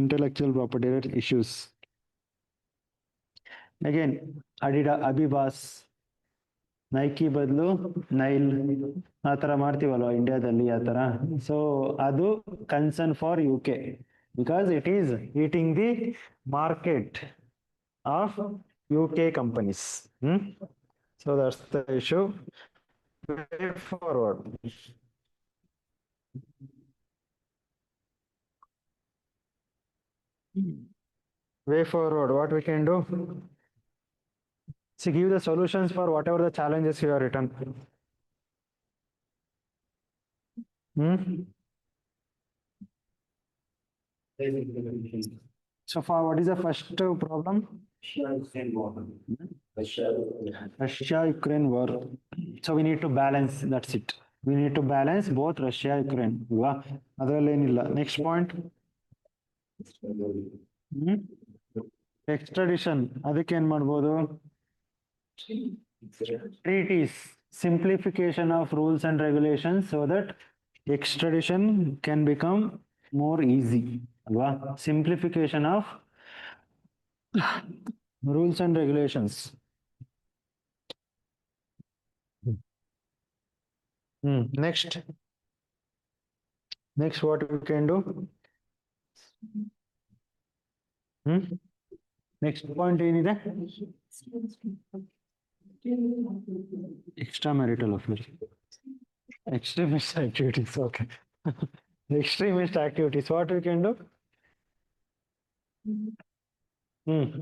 Intellectual property rights issues. Again, Abibas, Nike ಬದಲು Nile ಆ ಥರ ಮಾಡ್ತೀವಲ್ವ ಇಂಡಿಯಾದಲ್ಲಿ ಆ ಥರ. So ಅದು concern for UK. because it is eating the market of UK companies. So that's the issue. Way forward. Way forward, what we can do? See, give the solutions for whatever the challenges you have written. So far, what is the first problem? Russia-Ukraine war. So we need to balance, that's it. We need to balance both Russia, Ukraine. ಅಲ್ವಾ? ಅದರಲ್ಲಿ ಏನಿಲ್ಲ. Next point. Extradition. ಅದಕ್ಕೆ ಏನ್ ಮಾಡ್ಬೋದು? Treaties. Simplification of rules and regulations so that extradition can become more easy. ಅಲ್ವಾ? Simplification of rules and regulations. Next. Next, what we can do? Next point ಏನಿದೆ? Extramarital affair. Extremist activities, okay. Extremist activities, what we can do?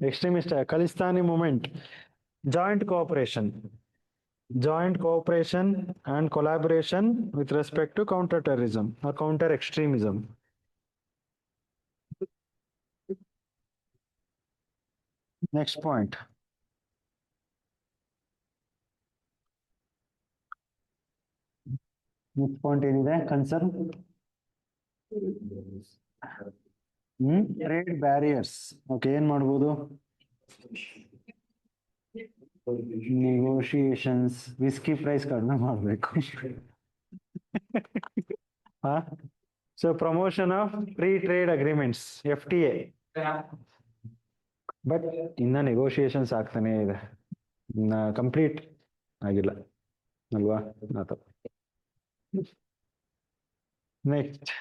Extremist, Khalistani movement. Joint cooperation. Joint cooperation and collaboration with respect to counter-terrorism or counter-extremism. Next point. Next point ಏನಿದೆ? Concern. Trade barriers. Okay, ಏನ್ ಮಾಡ್ಬೋದು? Negotiations. Whiskey price ಕಡಿಮೆ ಮಾಡಬೇಕು. So promotion of free trade agreements, FTA. But ಇನ್ನ negotiations ಆಗ್ತಾನೆ ಇದೆ. Complete ಆಗಿಲ್ಲ ಅಲ್ವಾ? ನೆಕ್ಸ್ಟ್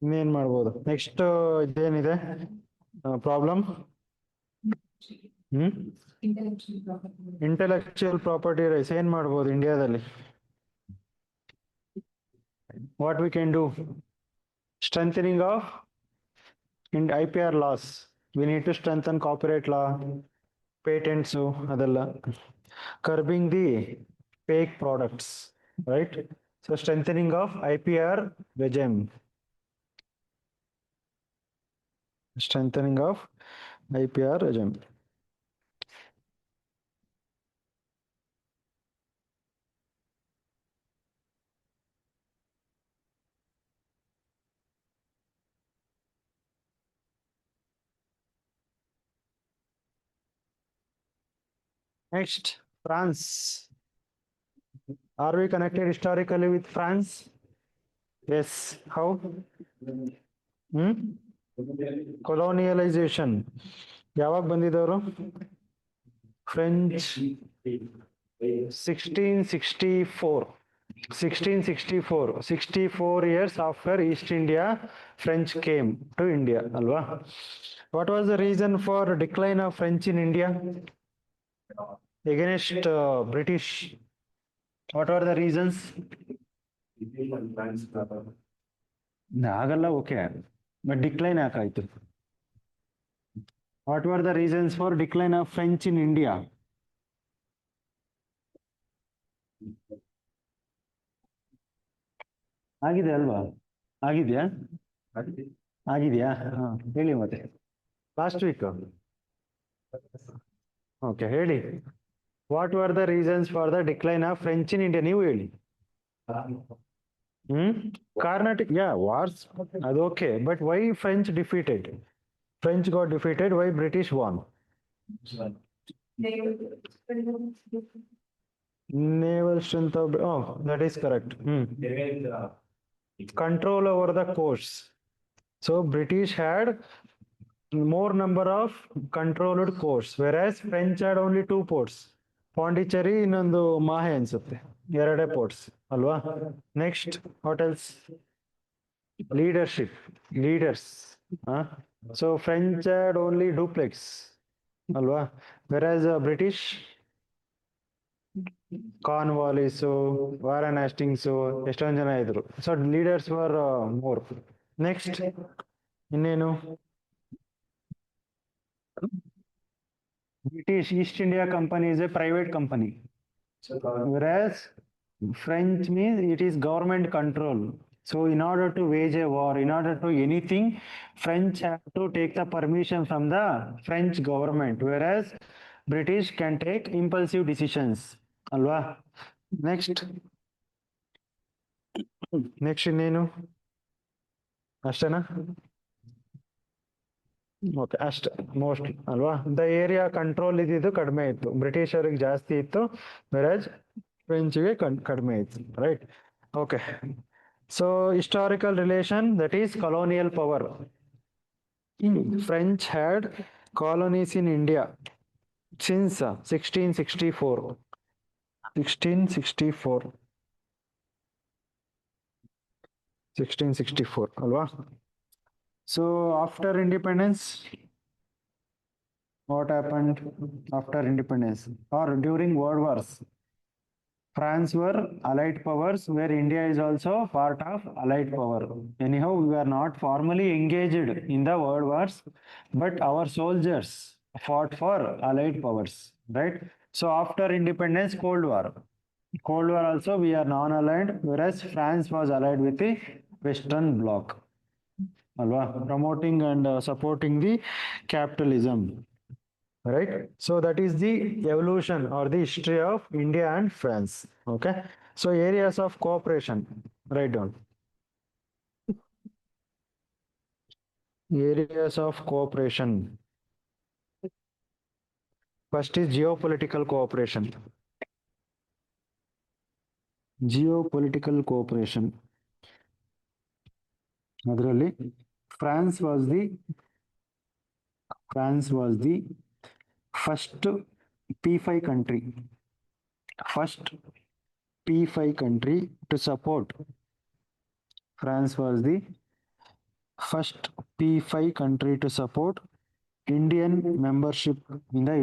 ಇನ್ನೇನ್ ಮಾಡ್ಬೋದು? ನೆಕ್ಸ್ಟ್ ಇದೇನಿದೆ ಪ್ರಾಬ್ಲಮ್? ಇಂಟೆಲೆಕ್ಚುಯಲ್ ಪ್ರಾಪರ್ಟಿ ರೈಟ್ಸ್ ಏನ್ ಮಾಡ್ಬೋದು ಇಂಡಿಯಾದಲ್ಲಿ? What we can do? Strengthening of IPR laws. We need to strengthen copyright law, patents, adella. Curbing the fake products, right? So strengthening of IPR regime. Strengthening of IPR regime. Next, France. Are we connected historically with France? Yes. How? Colonialization. ಯಾವಾಗ ಬಂದಿದ್ದವರು? French 1664. 1664. 64 years after East India, French came to India. Alva? What was the reason for decline of French in India? Against British. What are the reasons? ಆಗಲ್ಲ, okay. But decline ಯಾಕಾಯ್ತು? What were the reasons for decline of French in India? ಆಗಿದೆ ಅಲ್ವಾ? ಆಗಿದೆಯಾ? ಆಗಿದೆಯಾ? ಹೇಳಿ ಮತ್ತೆ. Last week. Okay, ಹೇಳಿ. What were the reasons for the decline of French in India? ನೀವು ಹೇಳಿ. Carnatic, yeah, wars, ಅದು okay, but why French defeated? French got defeated, why British won? Naval strength of, oh, that is correct. Control over the coasts. So British had more number of controlled coasts, whereas French had only 2 ports. Pondicherry, ಇನ್ನೊಂದು ಮಾಹೆ ಅನ್ಸುತ್ತೆ, ಎರಡೇ ports ಅಲ್ವಾ? Next, what else? leadership, leaders. Huh? So French had only duplex, alwa. Whereas British Cornwallis, Warren Hastings, ಎಷ್ಟೊಂದು ಜನ ಇದ್ರು. So leaders were more. Next, ಇನ್ನೇನು? British East India Company is a private company, whereas French means it is government control. So in order to wage a war, in order to anything, French have to take the permission from the French government, whereas British can take impulsive decisions. Alwa? Next ಇನ್ನೇನು? ಅಷ್ಟೇನಾ? Okay ಅಷ್ಟೇ most ಅಲ್ವಾ? The area control ಇದ್ದಿದ್ದು ಕಡಿಮೆ ಇತ್ತು, ಬ್ರಿಟಿಷರಿಗೆ ಜಾಸ್ತಿ ಇತ್ತು, ವೆರಾಜ್ ಫ್ರೆಂಚ್ಗೆ ಕಡಿಮೆ ಇತ್ತು, right? Okay. So historical relation, that is colonial power. French had colonies in India since 1664. 1664. 1664 ಅಲ್ವಾ? So after independence, what happened after independence or during world wars? France were allied powers, where India is also part of allied power. Anyhow, we are not formally engaged in the world wars, but our soldiers fought for allied powers, right? So after independence, Cold War. Cold War also we are non-aligned, whereas France was allied with the Western Bloc. Alva, promoting and supporting the capitalism, right? So that is the evolution or the history of India and France. Okay, so areas of cooperation, write down areas of cooperation. First is geopolitical cooperation. Geopolitical cooperation, ಅದರಲ್ಲಿ France was the first P5 country, first P5 country to support. France was the first P5 country to support Indian membership in the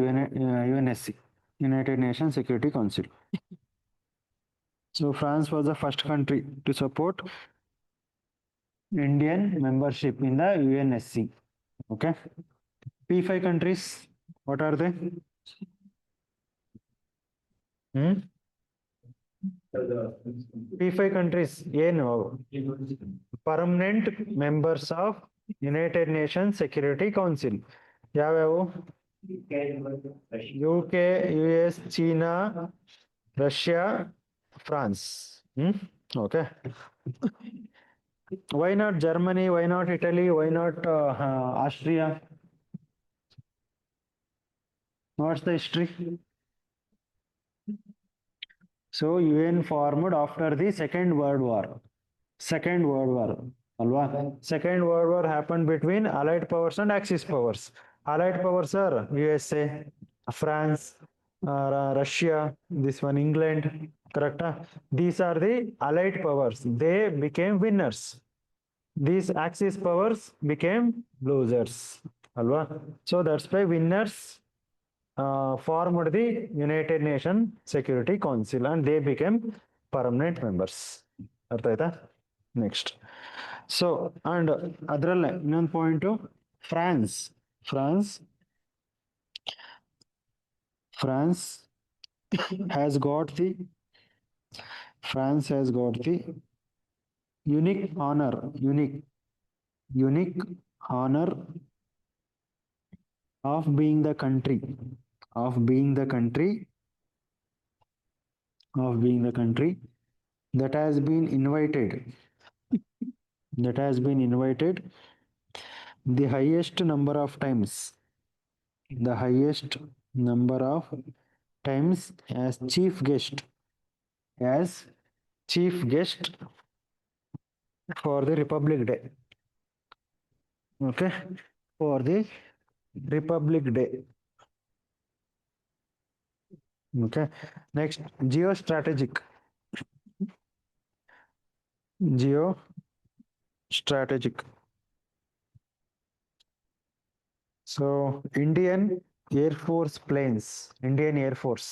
UNSC, United Nations Security Council. So France was the first country to support Indian membership in the UNSC. Okay. P5 countries, what are they? P5 countries ಏನು? Permanent members of United Nations Security Council. ಯಾವ್ಯಾವು? UK, US, China, Russia, France. Okay. Why not Germany? Why not Italy? Why not Austria? What's the history? So UN formed after the Second World War. Second World War. Alwa? Second World War happened between Allied powers and Axis powers. Allied powers are USA, France, Russia, this one England, correct? These are the Allied powers. They became winners. These Axis powers became losers. Alwa? So that's why winners formed the United Nations Security Council and they became permanent members. ಅರ್ಥ ಆಯ್ತಾ? Next. So and ಅದರಲ್ಲೇ ಇನ್ನೊಂದು point, France has got the unique honor of being the country that has been invited the highest number of times as chief guest for the Republic Day. Okay, for the Republic Day. Okay, next, geostrategic Strategic. So Indian Air Force planes, Indian Air Force,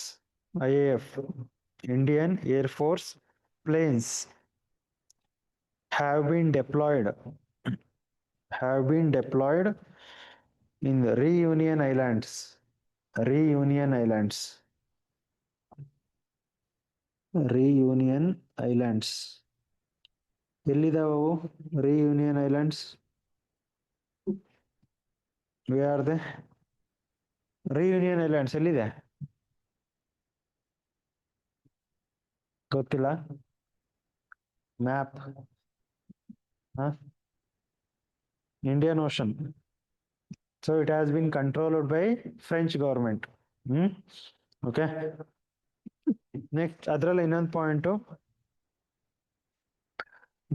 IAF, Indian Air Force planes have been deployed in the Reunion Islands. Reunion Islands. Reunion Islands. ಎಲ್ಲಿದಾವು Reunion Islands? Where are they? Reunion Islands ಎಲ್ಲಿದೆ? ಗೊತ್ತಿಲ್ಲ. Map. Indian Ocean. So it has been controlled by French government. Okay. Next, ಅದರಲ್ಲಿ ಇನ್ನೊಂದು point.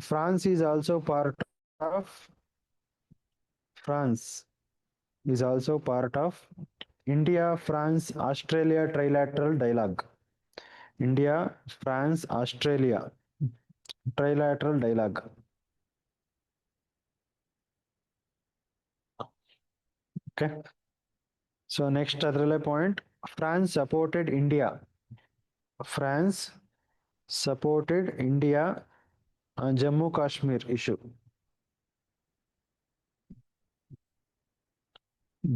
France is also part of India-France-Australia trilateral dialogue. India-France-Australia trilateral dialogue. Okay. So next ಅದರಲ್ಲೇ point. France supported India on Jammu Kashmir issue.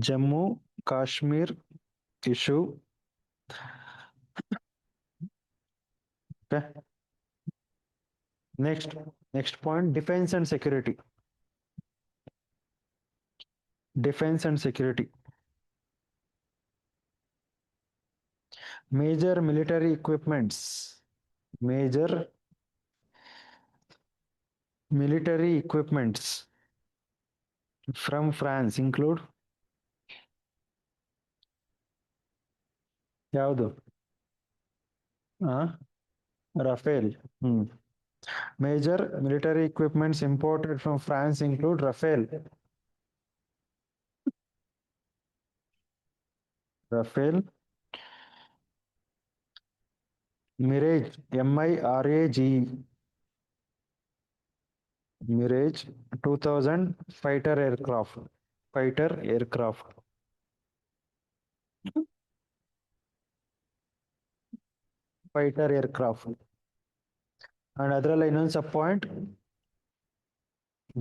Jammu Kashmir issue. Okay. Next point, defense and security. Major military equipments from France include ಯಾವುದು? Rafale. Major military equipments imported from France include Rafale, Mirage, M-I-R-A-G-E, Mirage 2000 fighter aircraft. And ಅದರಲ್ಲಿ ಇನ್ನೊಂದು ಸಬ್ point,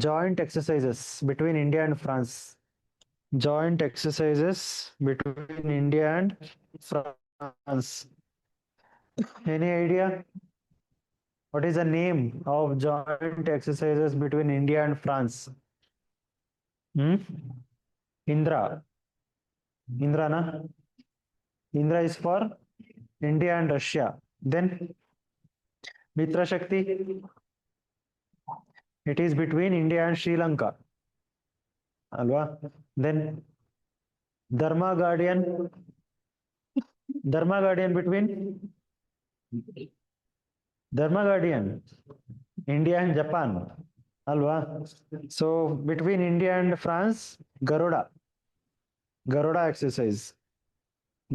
joint exercises between India and France. Any idea? What is the name of joint exercises between India and France? Indra na? Indra is for India and Russia. Then Mitra Shakti, it is between India and Sri Lanka. Alva. Then Dharma Guardian between India and Japan. Alva. So between India and France, Garuda exercise.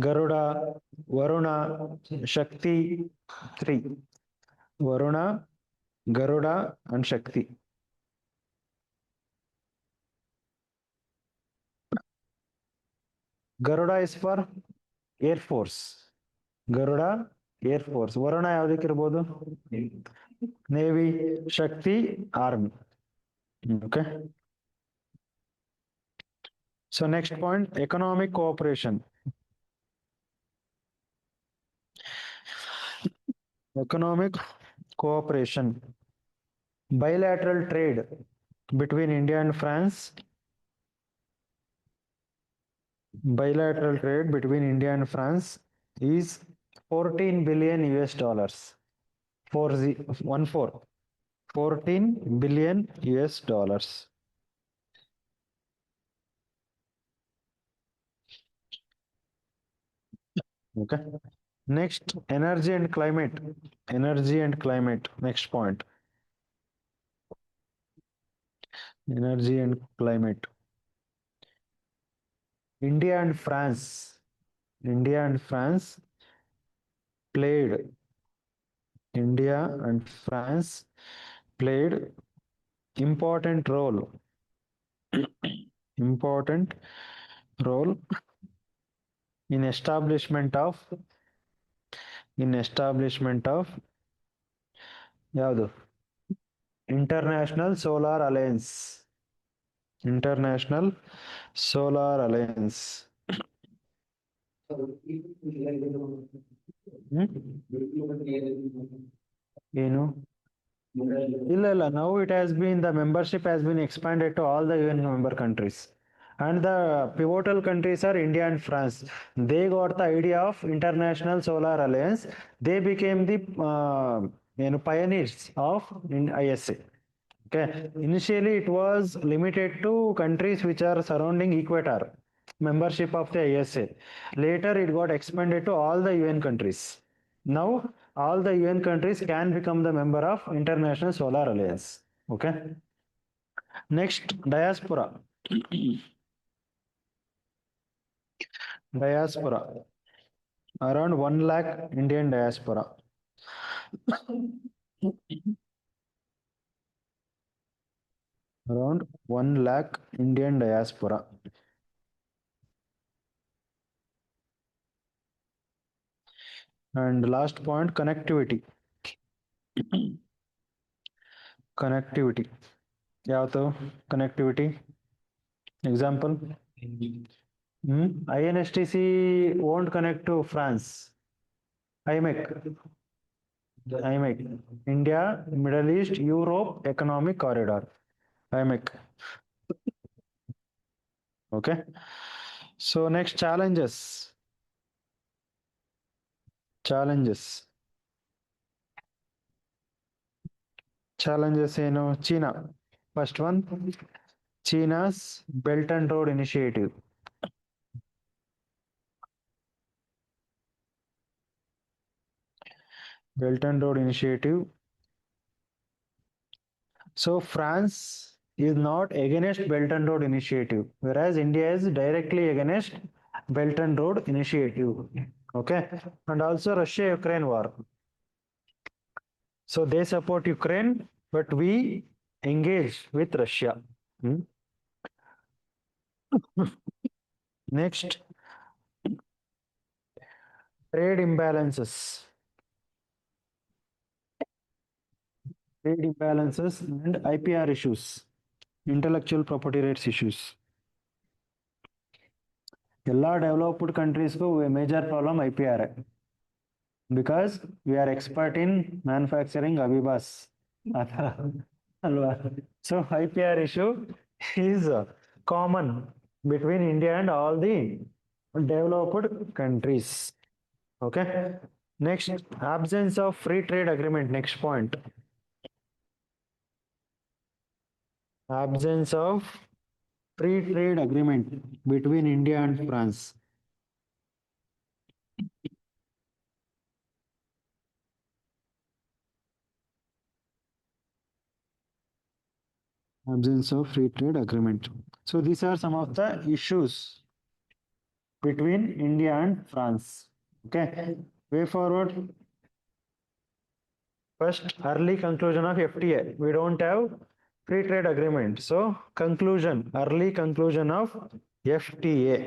Garuda, Varuna, Shakti 3. Varuna, Garuda and Shakti. Garuda is for Air Force. Varuna ಯಾವುದಕ್ಕಿರ್ಬೋದು? Navy, Shakti, Army. Okay. So next point, economic cooperation. Bilateral trade between India and France. Is 14 billion US dollars. 14 billion US dollars. Okay. Next, energy and climate. Next point. Energy and climate. India and France played important role important role in establishment of ಯಾವುದು international solar alliance international solar alliance ಏನು ಇಲ್ಲ now it has been the membership has been expanded to all the UN member countries and the pivotal countries are India and France. They got the idea of international solar alliance. They became the pioneers of ISA. Okay, initially it was limited to countries which are surrounding equator membership of the ISA. Later it got expanded to all the UN countries. Now all the UN countries can become the member of International Solar Alliance. Okay. Next, diaspora. Diaspora. Around 1 lakh Indian diaspora. Around 1 lakh Indian diaspora. And last point, connectivity. Connectivity. ಯಾವುದು connectivity? Example? INSTC won't connect to France. IMEC. India, Middle East, Europe Economic Corridor. IMEC. Okay. So next, challenges. Challenges ಏನು China. First one, China's Belt and Road Initiative. Belt and Road Initiative. So France is not against Belt and Road Initiative, whereas India is directly against Belt and Road Initiative. Okay. And also Russia-Ukraine war. So they support Ukraine, but we engage with Russia. Next, trade imbalances. Trade imbalances and IPR issues, intellectual property rights issues. ಎಲ್ಲ developed ಕಂಟ್ರೀಸ್ಗೂ major problem IPR because we are expert in manufacturing Abibas ಅಲ್ವಾ. So IPR issue is common between India and all the developed countries. Okay. Next, absence of free trade agreement. Next point. Absence of free trade agreement between India and France. Absence of free trade agreement. So these are some of the issues between India and France. Okay. Way forward. First, early conclusion of FTA. We don't have free trade agreement. So conclusion, early conclusion of FTA.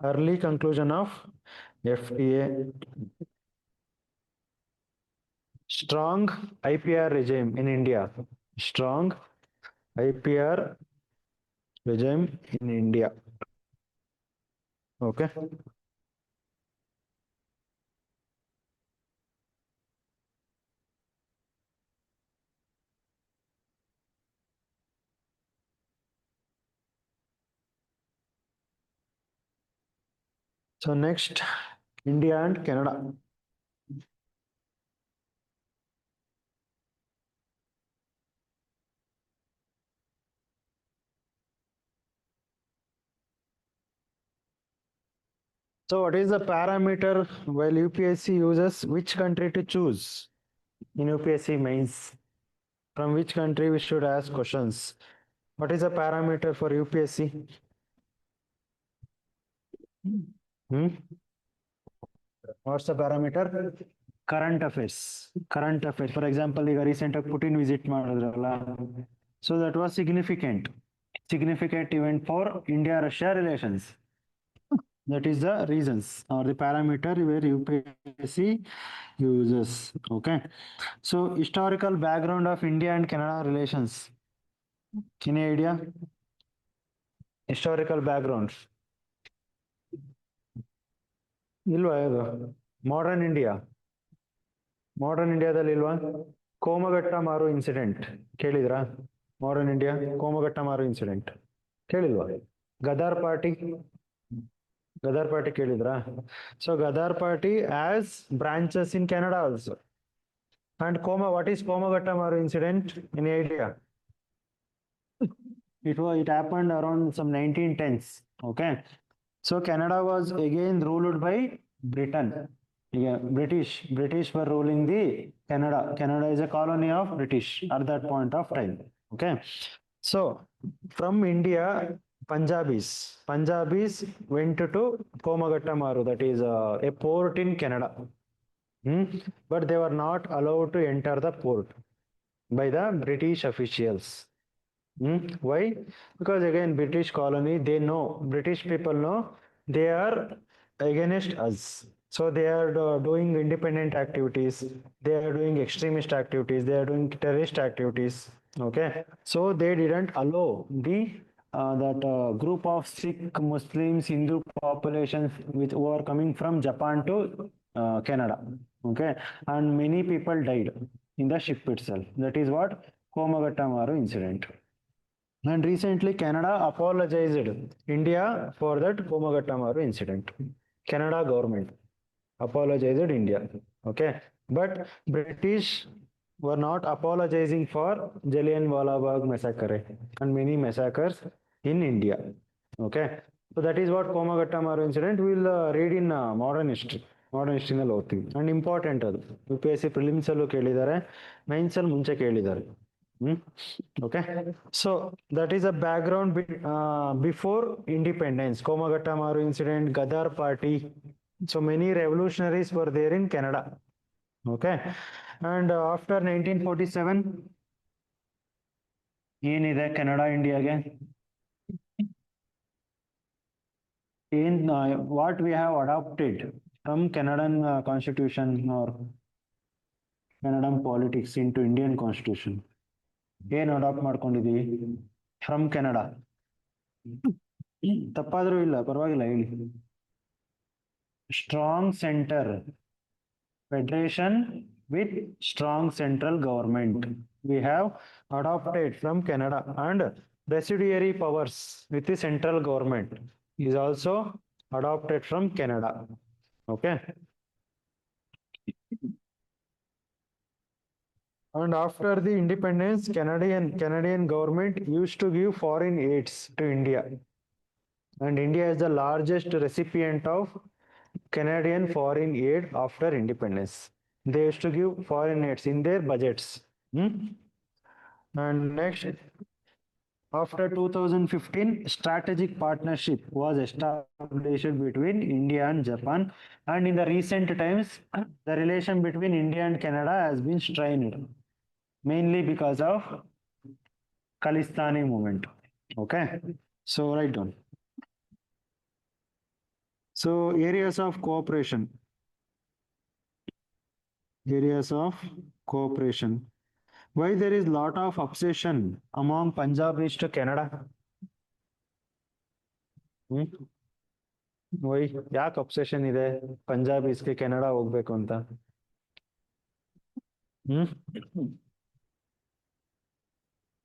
Early conclusion of FTA. Strong IPR regime in India. Strong IPR regime in India. Okay. So next, India and Canada. So what is the parameter while UPSC uses which country to choose in UPSC mains? From which country we should ask questions? What is the parameter for UPSC? What's the parameter? Current affairs for example ಈಗ recent ಆಗಿ Putin visit ಮಾಡಿದ್ರಲ್ಲ, so that was significant event for India Russia relations. That is the reasons or the parameter where UPSC uses. Okay. So historical background of India and Canada relations. Any idea? Historical background. ಇಲ್ವಾ ಇದು modern ಇಂಡಿಯಾದಲ್ಲಿ ಇಲ್ವಾ? Komagata Maru incident ಕೇಳಿದ್ರಾ? Modern India Komagata Maru incident ಕೇಳಿಲ್ವಾ? Ghadar party ಕೇಳಿದ್ರಾ? So Ghadar party has branches in Canada also. And what is Komagata Maru incident? Any idea? It happened around some 1910s. Okay. So Canada was again ruled by Britain. Yeah, British were ruling the Canada. Canada is a colony of British at that point of time. Okay. So from India, Punjabis went to Komagatta Maru, that is a port in Canada. But they were not allowed to enter the port by the British officials. Why? Because again, British colony, British people know they are against us. So they are doing independent activities, they are doing extremist activities, they are doing terrorist activities. Okay. So they didn't allow that group of Sikh, Muslims, Hindu populations who are coming from Japan to Canada. Okay. And many people died in the ship itself. That is what Komagatta Maru incident. And recently Canada apologized India for that Komagatta Maru incident. Canada government apologized India. Okay. But British were not apologizing for Jallianwala Bagh massacre and many massacres in India. Okay. So that is what Komagatta Maru incident we will read in modern history ನಲ್ಲಿ ಓದ್ತೀವಿ. And important ಅದು UPSC prelims ಅಲ್ಲೂ ಕೇಳಿದ್ದಾರೆ, mains ಅಲ್ಲಿ ಮುಂಚೆ ಕೇಳಿದ್ದಾರೆ. Okay. So that is a background before independence. Komagatta Maru incident, Gadar party. So many revolutionaries were there in Canada. Okay. And after 1947, ಏನಿದೆ Canada ಇಂಡಿಯಾಗೆ? What we have adopted from Canadian constitution or Canadian politics into Indian constitution. ಏನ್ adapt ಮಾಡ್ಕೊಂಡಿದೀವಿ from Canada? ತಪ್ಪಾದ್ರೂ ಇಲ್ಲ ಪರವಾಗಿಲ್ಲ ಹೇಳಿ. Strong centre, federation with strong central government we have adopted from Canada, and residuary powers with the central government is also adopted from Canada. Okay. And after the independence, Canadian government used to give foreign aids to India. And India is the largest recipient of Canadian foreign aid after independence. They used to give foreign aids in their budgets. And next, after 2015, strategic partnership was established between India and Japan. And in the recent times, the relation between India and Canada has been strained, mainly because of Khalistani movement. Okay. So write down. So areas of cooperation. Why there is lot of obsession among Punjabis to Canada? Why? ಯಾಕೆ obsession ಇದೆ ಪಂಜಾಬೀಸ್ಗೆ Canada ಹೋಗ್ಬೇಕು ಅಂತ?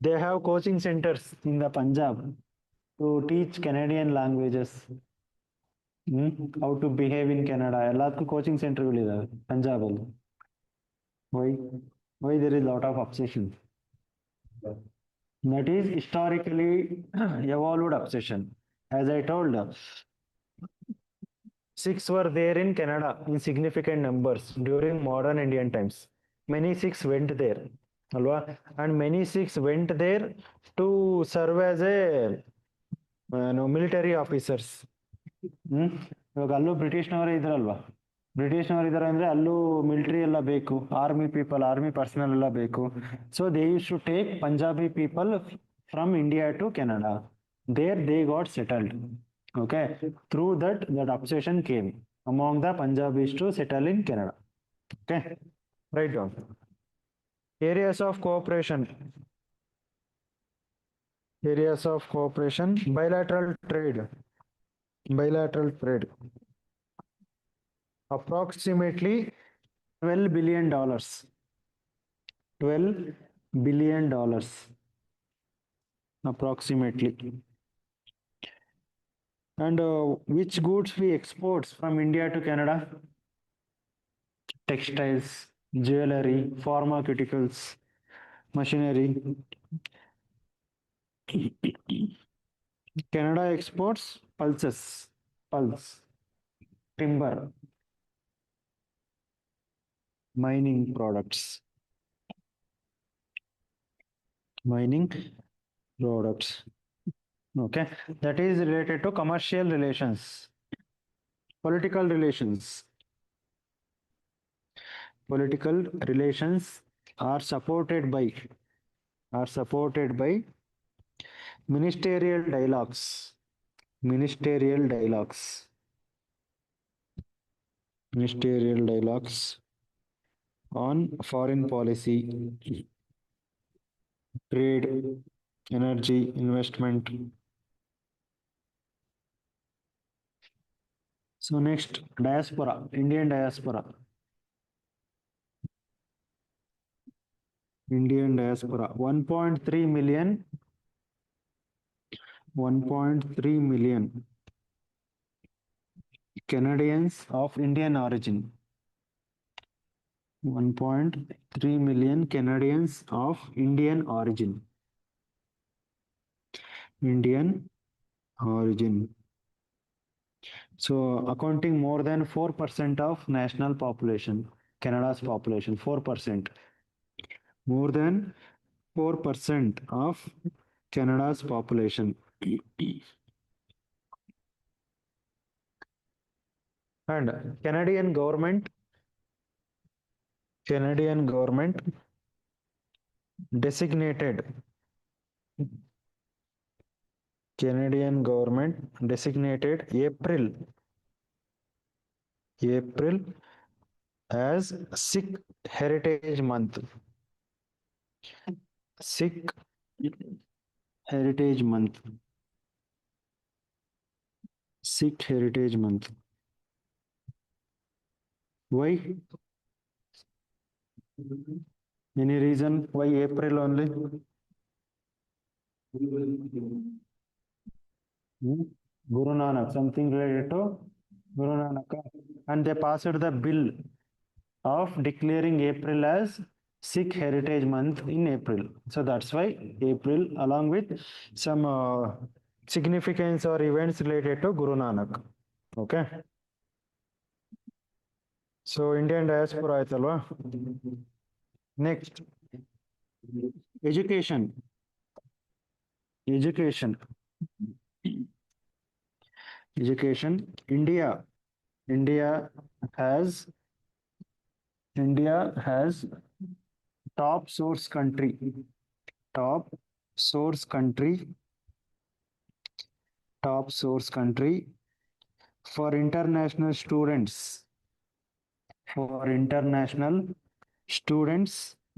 They have coaching centers in the Punjab to teach Canadian languages. How to behave in Canada. ಎಲ್ಲದಕ್ಕೂ coaching ಸೆಂಟರ್ಗಳಿದಾವೆ Punjab ಅಲ್ಲಿ. Why there is lot of obsession? That is historically evolved obsession. As I told, Sikhs were there in Canada in significant numbers during modern Indian times. Many Sikhs went there, alwa, and many Sikhs went there to serve as a military officers. ಇವಾಗ ಅಲ್ಲೂ ಬ್ರಿಟಿಷ್ನವರೇ ಇದ್ರಲ್ವಾ, ಬ್ರಿಟಿಷ್ನವ್ರು ಇದ್ದಾರೆ ಅಂದ್ರೆ ಅಲ್ಲೂ military ಎಲ್ಲ ಬೇಕು, army personnel ಎಲ್ಲ ಬೇಕು. So they use to take Punjabi people from India to Canada. There they got settled. Okay, through that obsession came among the Punjabis to settle in Canada. Okay, write down. Areas of cooperation. Areas of cooperation. Bilateral trade. Bilateral trade. Approximately $12 billion. $12 billion approximately. And which goods we exports from India to Canada? Textiles, jewelry, pharmaceuticals, machinery. Canada exports pulses, timber, mining products. Okay, that is related to commercial relations, political relations. Political relations are supported by ministerial dialogues. On foreign policy, trade, energy, investment. So next, diaspora, Indian diaspora. 1.3 million. 1.3 million Canadians of Indian origin. 1.3 million Canadians of Indian origin. So accounting more than 4% of national population, Canada's population, 4%. More than 4% of Canada's population. And Canadian government designated April as Sikh Heritage Month. Sikh Heritage Month. Why? Any reason why April only? Guru Nanak, something related to Guru Nanak. And they passed the bill of declaring April as Sikh Heritage Month in April. So that's why April, along with some significance or events related to Guru Nanak. Okay. So Indian diaspora ಆಯ್ತಲ್ವಾ? Next, education. India has top source country for international students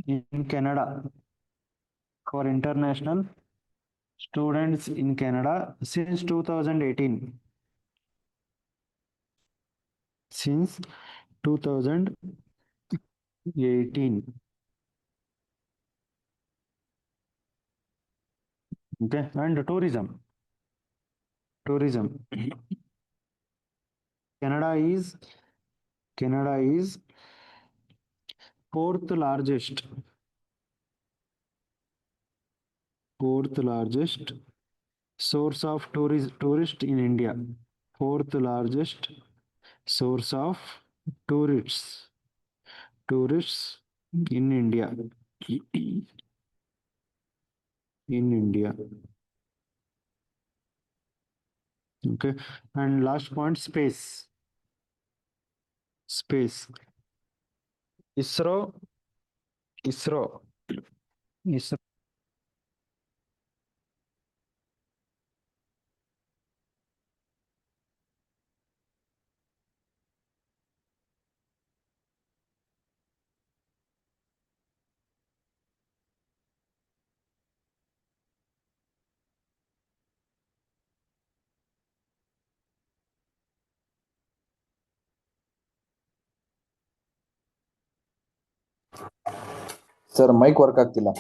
in Canada. For international students in Canada since 2018. Okay, and tourism. Canada is fourth largest source of tourist in India. Fourth largest source of tourists in India. Okay, and last point, space. space. ISRO. ISRO. ISRO. Sir mic work ಆಗ್ತಿಲ್ಲ.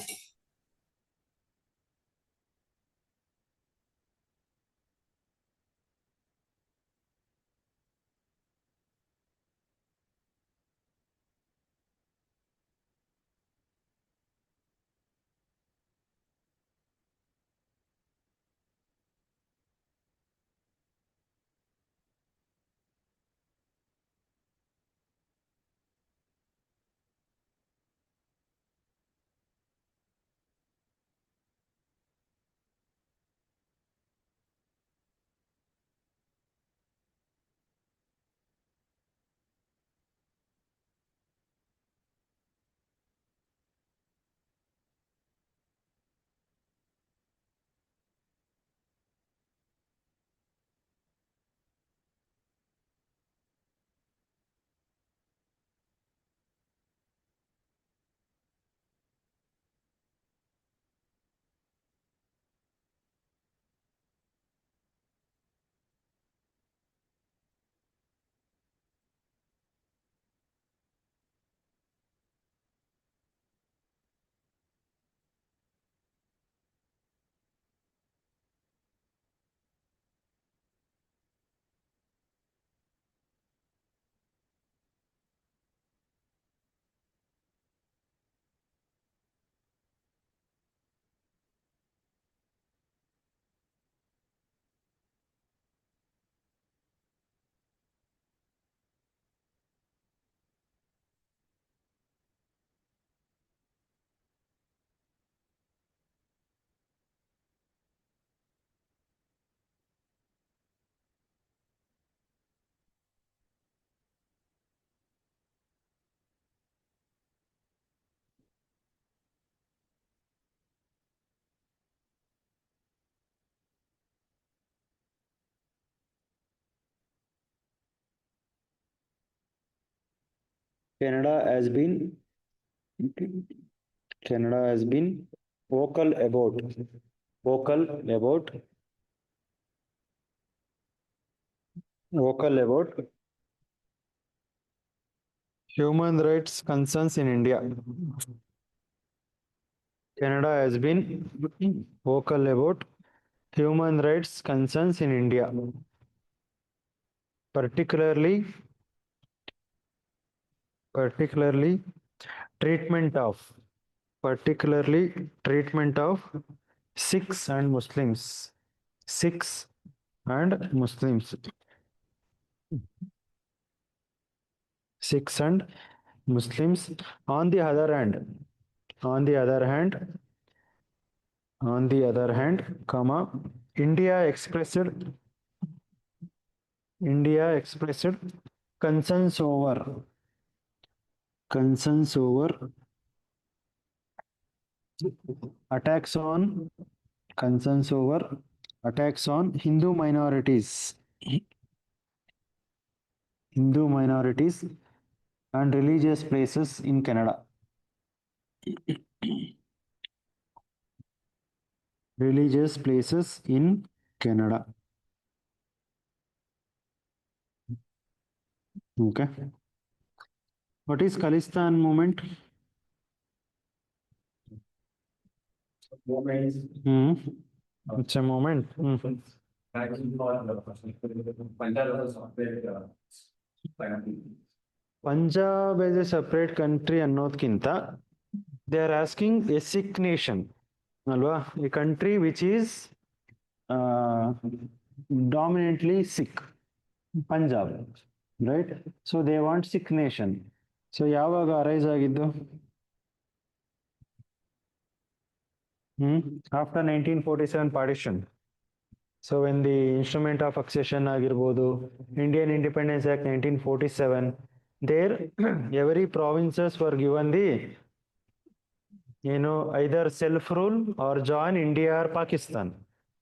Canada has been vocal about human rights concerns in India. Canada has been vocal about human rights concerns in India, particularly treatment of Sikhs and Muslims. Sikhs and Muslims. Sikhs and Muslims. On the other hand, comma, India expressed concerns over attacks on Hindu minorities and religious places in Canada. Religious places in Canada. Okay. What is Khalistan movement? Movements. It's a movement. Fighting for the Punjab as a separate country. Punjab as a separate country ಅನ್ನೋದ್ಕಿಂತ they are asking a Sikh nation, ಅಲ್ವಾ? A country which is dominantly Sikh, Punjab, right? So they want Sikh nation. So ಯಾವಾಗ arise ಆಗಿದ್ದು? After 1947 partition. So when the instrument of accession ಆಗಿರ್ಬೋದು, Indian Independence Act 1947, there every provinces were given the either self-rule or join India or Pakistan.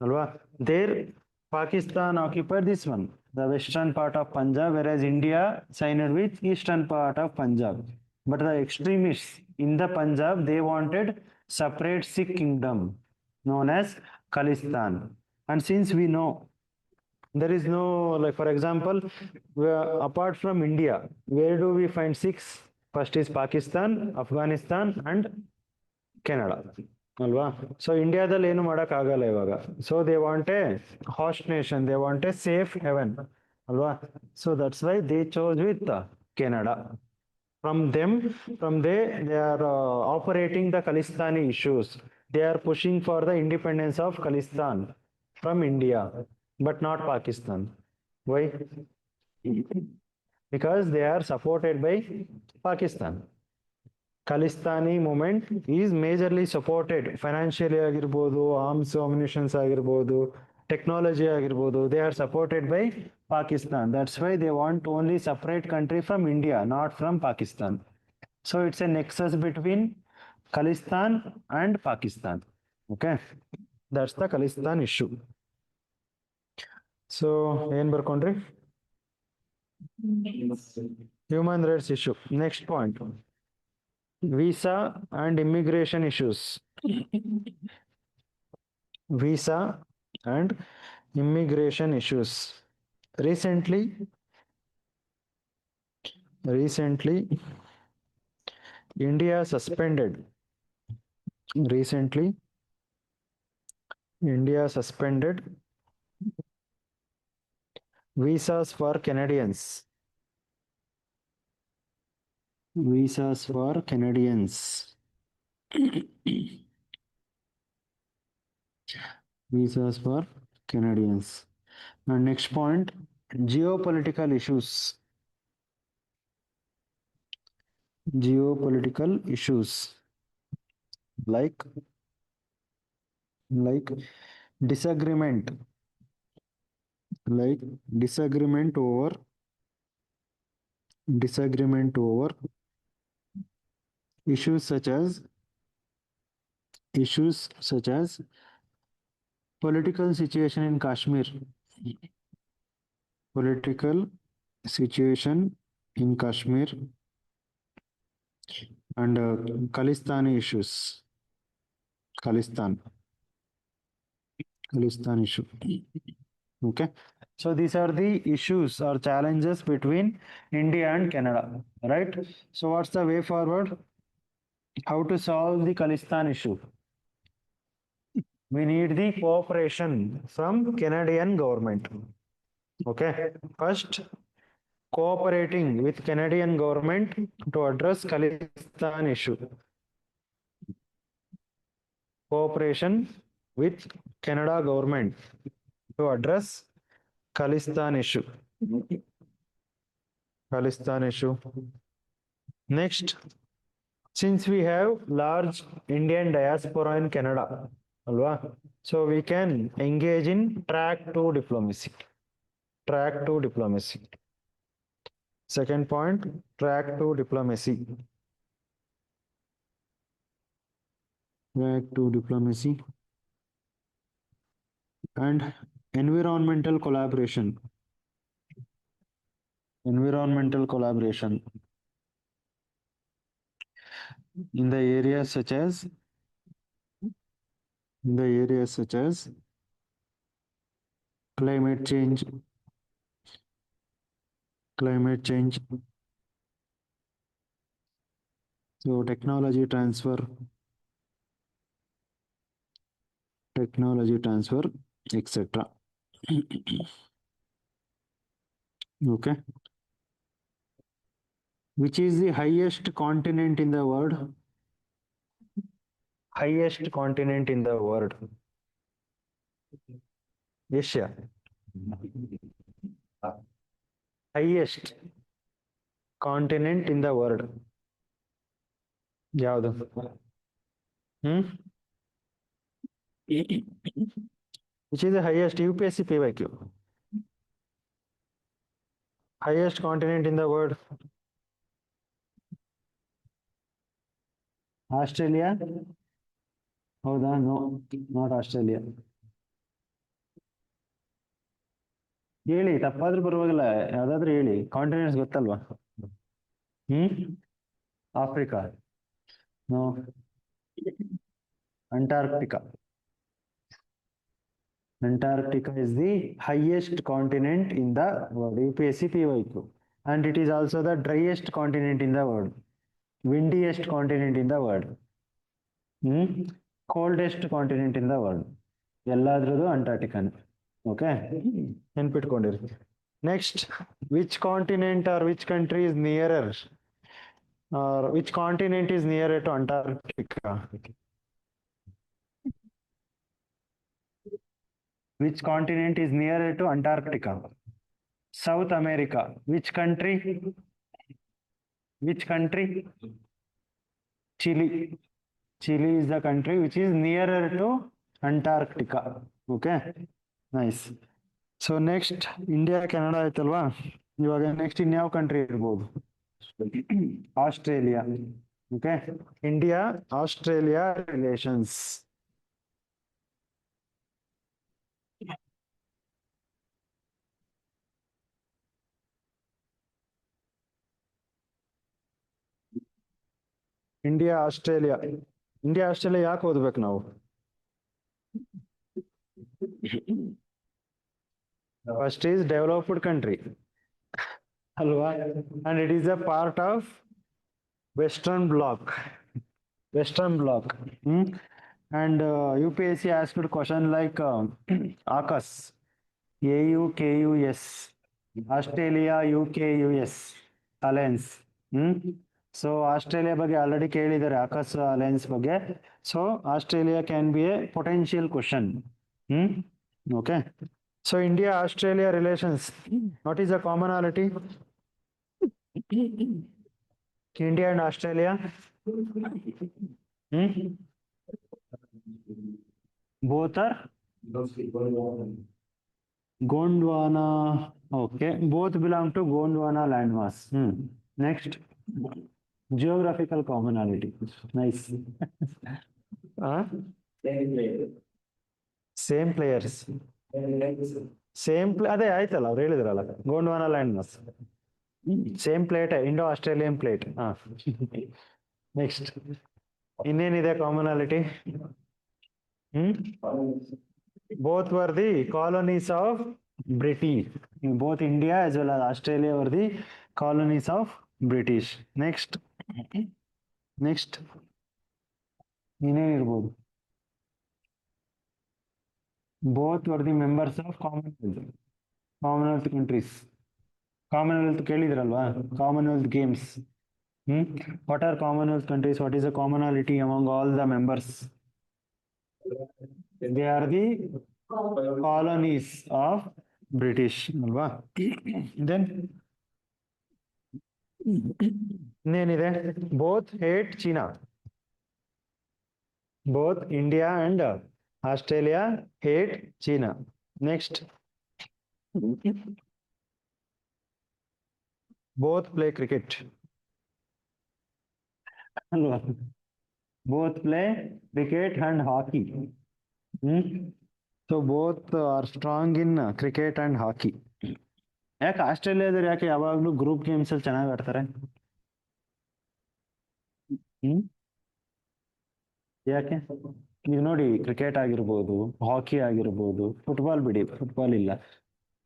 Alva? There, Pakistan occupied this one, the western part of Punjab, whereas India signed with eastern part of Punjab. But the extremists in the Punjab, they wanted separate Sikh kingdom known as Khalistan. And since we know there is no, like for example, apart from India, where do we find Sikhs? First is Pakistan, Afghanistan, and Canada ಅಲ್ವಾ. So ಇಂಡಿಯಾದಲ್ಲಿ ಏನು ಮಾಡೋಕ್ಕಾಗಲ್ಲ ಇವಾಗ. So they want a host nation, they want a safe haven ಅಲ್ವಾ. So that's why they chose with Canada. From they are operating the Khalistani issues. They are pushing for the independence of Khalistan from India, but not Pakistan. Why? Because they are supported by Pakistan. Khalistani movement is majorly supported financially ಆಗಿರ್ಬೋದು, arms ammunitions ಆಗಿರ್ಬೋದು, technology ಆಗಿರ್ಬೋದು, they are supported by Pakistan. That's why they want only separate country from India, not from Pakistan. So it's a nexus between Khalistan and Pakistan. Okay, that's the Khalistan issue. So ಏನ್ ಬರ್ಕೊಂಡ್ರಿ? Human rights issue. Next point. Visa and immigration issues. Visa and immigration issues. Recently, India suspended visas for Canadians. Visas for Canadians. Visas for Canadians. And next point, geopolitical issues. Geopolitical issues like disagreement, over issues such as political situation in Kashmir, and Khalistani issues. Khalistan issue. Okay. So these are the issues or challenges between India and Canada, right? So what's the way forward? How to solve the Khalistan issue? We need the cooperation from Canadian government. Okay. First, cooperating with Canadian government to address Khalistan issue. Cooperation with Canada government to address Khalistan issue. Next, since we have large Indian diaspora in Canada, so we can engage in track 2 diplomacy. Second point, track 2 diplomacy. And environmental collaboration. In the areas such as climate change, so technology transfer, etc. Okay. Which is the highest continent in the world? Highest continent in the world. Asia. Highest continent in the world. ಯಾವುದು? Which is the highest? UPSC PYQ. Highest continent in the world. Australia ಹೌದಾ? No, not Australia. ಹೇಳಿ, ತಪ್ಪಾದ್ರೂ ಪರವಾಗಿಲ್ಲ, ಯಾವ್ದಾದ್ರು ಹೇಳಿ. Continents ಗೊತ್ತಲ್ವಾ? ಹ್ಮ್. Africa. No. Antarctica. Antarctica is the highest continent in the world. UPSC PYQ. And it is also the driest continent in the world. Windiest continent in the world. Coldest continent in the world. ಎಲ್ಲಾದ್ರದ್ದು ಅಂಟಾರ್ಟಿಕಾನೆ. Okay, ನೆನ್ಪಿಟ್ಕೊಂಡಿರಿ. Next, which continent or which country is nearer or which continent is nearer to Antarctica? Which continent is nearer to Antarctica? South America. Which country? Which country? Chile. Chile is the country which is nearer to Antarctica. Okay, nice. So next, India, Canada ಆಯ್ತಲ್ವಾ? ಇವಾಗ next ಇನ್ಯಾವ country ಇರ್ಬೋದು? Australia. Okay, India Australia relations. India Australia. India Australia ಯಾಕೆ ಓದ್ಬೇಕು ನಾವು? First is developed country ಅಲ್ವಾ, and it is a part of western bloc. Western bloc. And UPSC asked question like AUKUS, AUKUS, Australia UKUS alliance. So Australia ಬಗ್ಗೆ already ಕೇಳಿದ್ದಾರೆ AUKUS alliance ಬಗ್ಗೆ. So Australia can be a potential question. Okay. So India Australia relations, what is the commonality? India and Australia. Both are Gondwana. Okay, both belong to Gondwana landmass. Next, geographical commonality. Nice. Same players. ಅದೇ ಆಯ್ತಲ್ಲ, ಅವ್ರು ಹೇಳಿದ್ರಲ್ಲ Gondwana land mass. Same plate, Indo Australian plate. Next, ಇನ್ನೇನಿದೆ commonality? Both were the colonies of British. Both India as well as Australia were the colonies of British. Next, ಇನ್ನೇನಿರ್ಬೋದು? Both were the members of Commonwealth countries. Commonwealth ಕೇಳಿದ್ರಲ್ವಾ? Commonwealth games. What are Commonwealth countries? What is the commonality among all the members? They are the colonies of British, alva. Then ಇನ್ನೇನಿದೆ? Both hate China. Both India and Australia hate China. Next, both play cricket. Both play cricket and hockey. So both are strong in cricket and hockey. ಯಾಕೆ ಆಸ್ಟ್ರೇಲಿಯಾದವ್ರು ಯಾಕೆ ಯಾವಾಗ್ಲೂ group games ಅಲ್ಲಿ ಚೆನ್ನಾಗಿ ಆಡ್ತಾರೆ? ಯಾಕೆ? ಈಗ ನೋಡಿ, ಕ್ರಿಕೆಟ್ ಆಗಿರ್ಬೋದು, ಹಾಕಿ ಆಗಿರ್ಬೋದು, ಫುಟ್ಬಾಲ್ ಬಿಡಿ, ಫುಟ್ಬಾಲ್ ಇಲ್ಲ,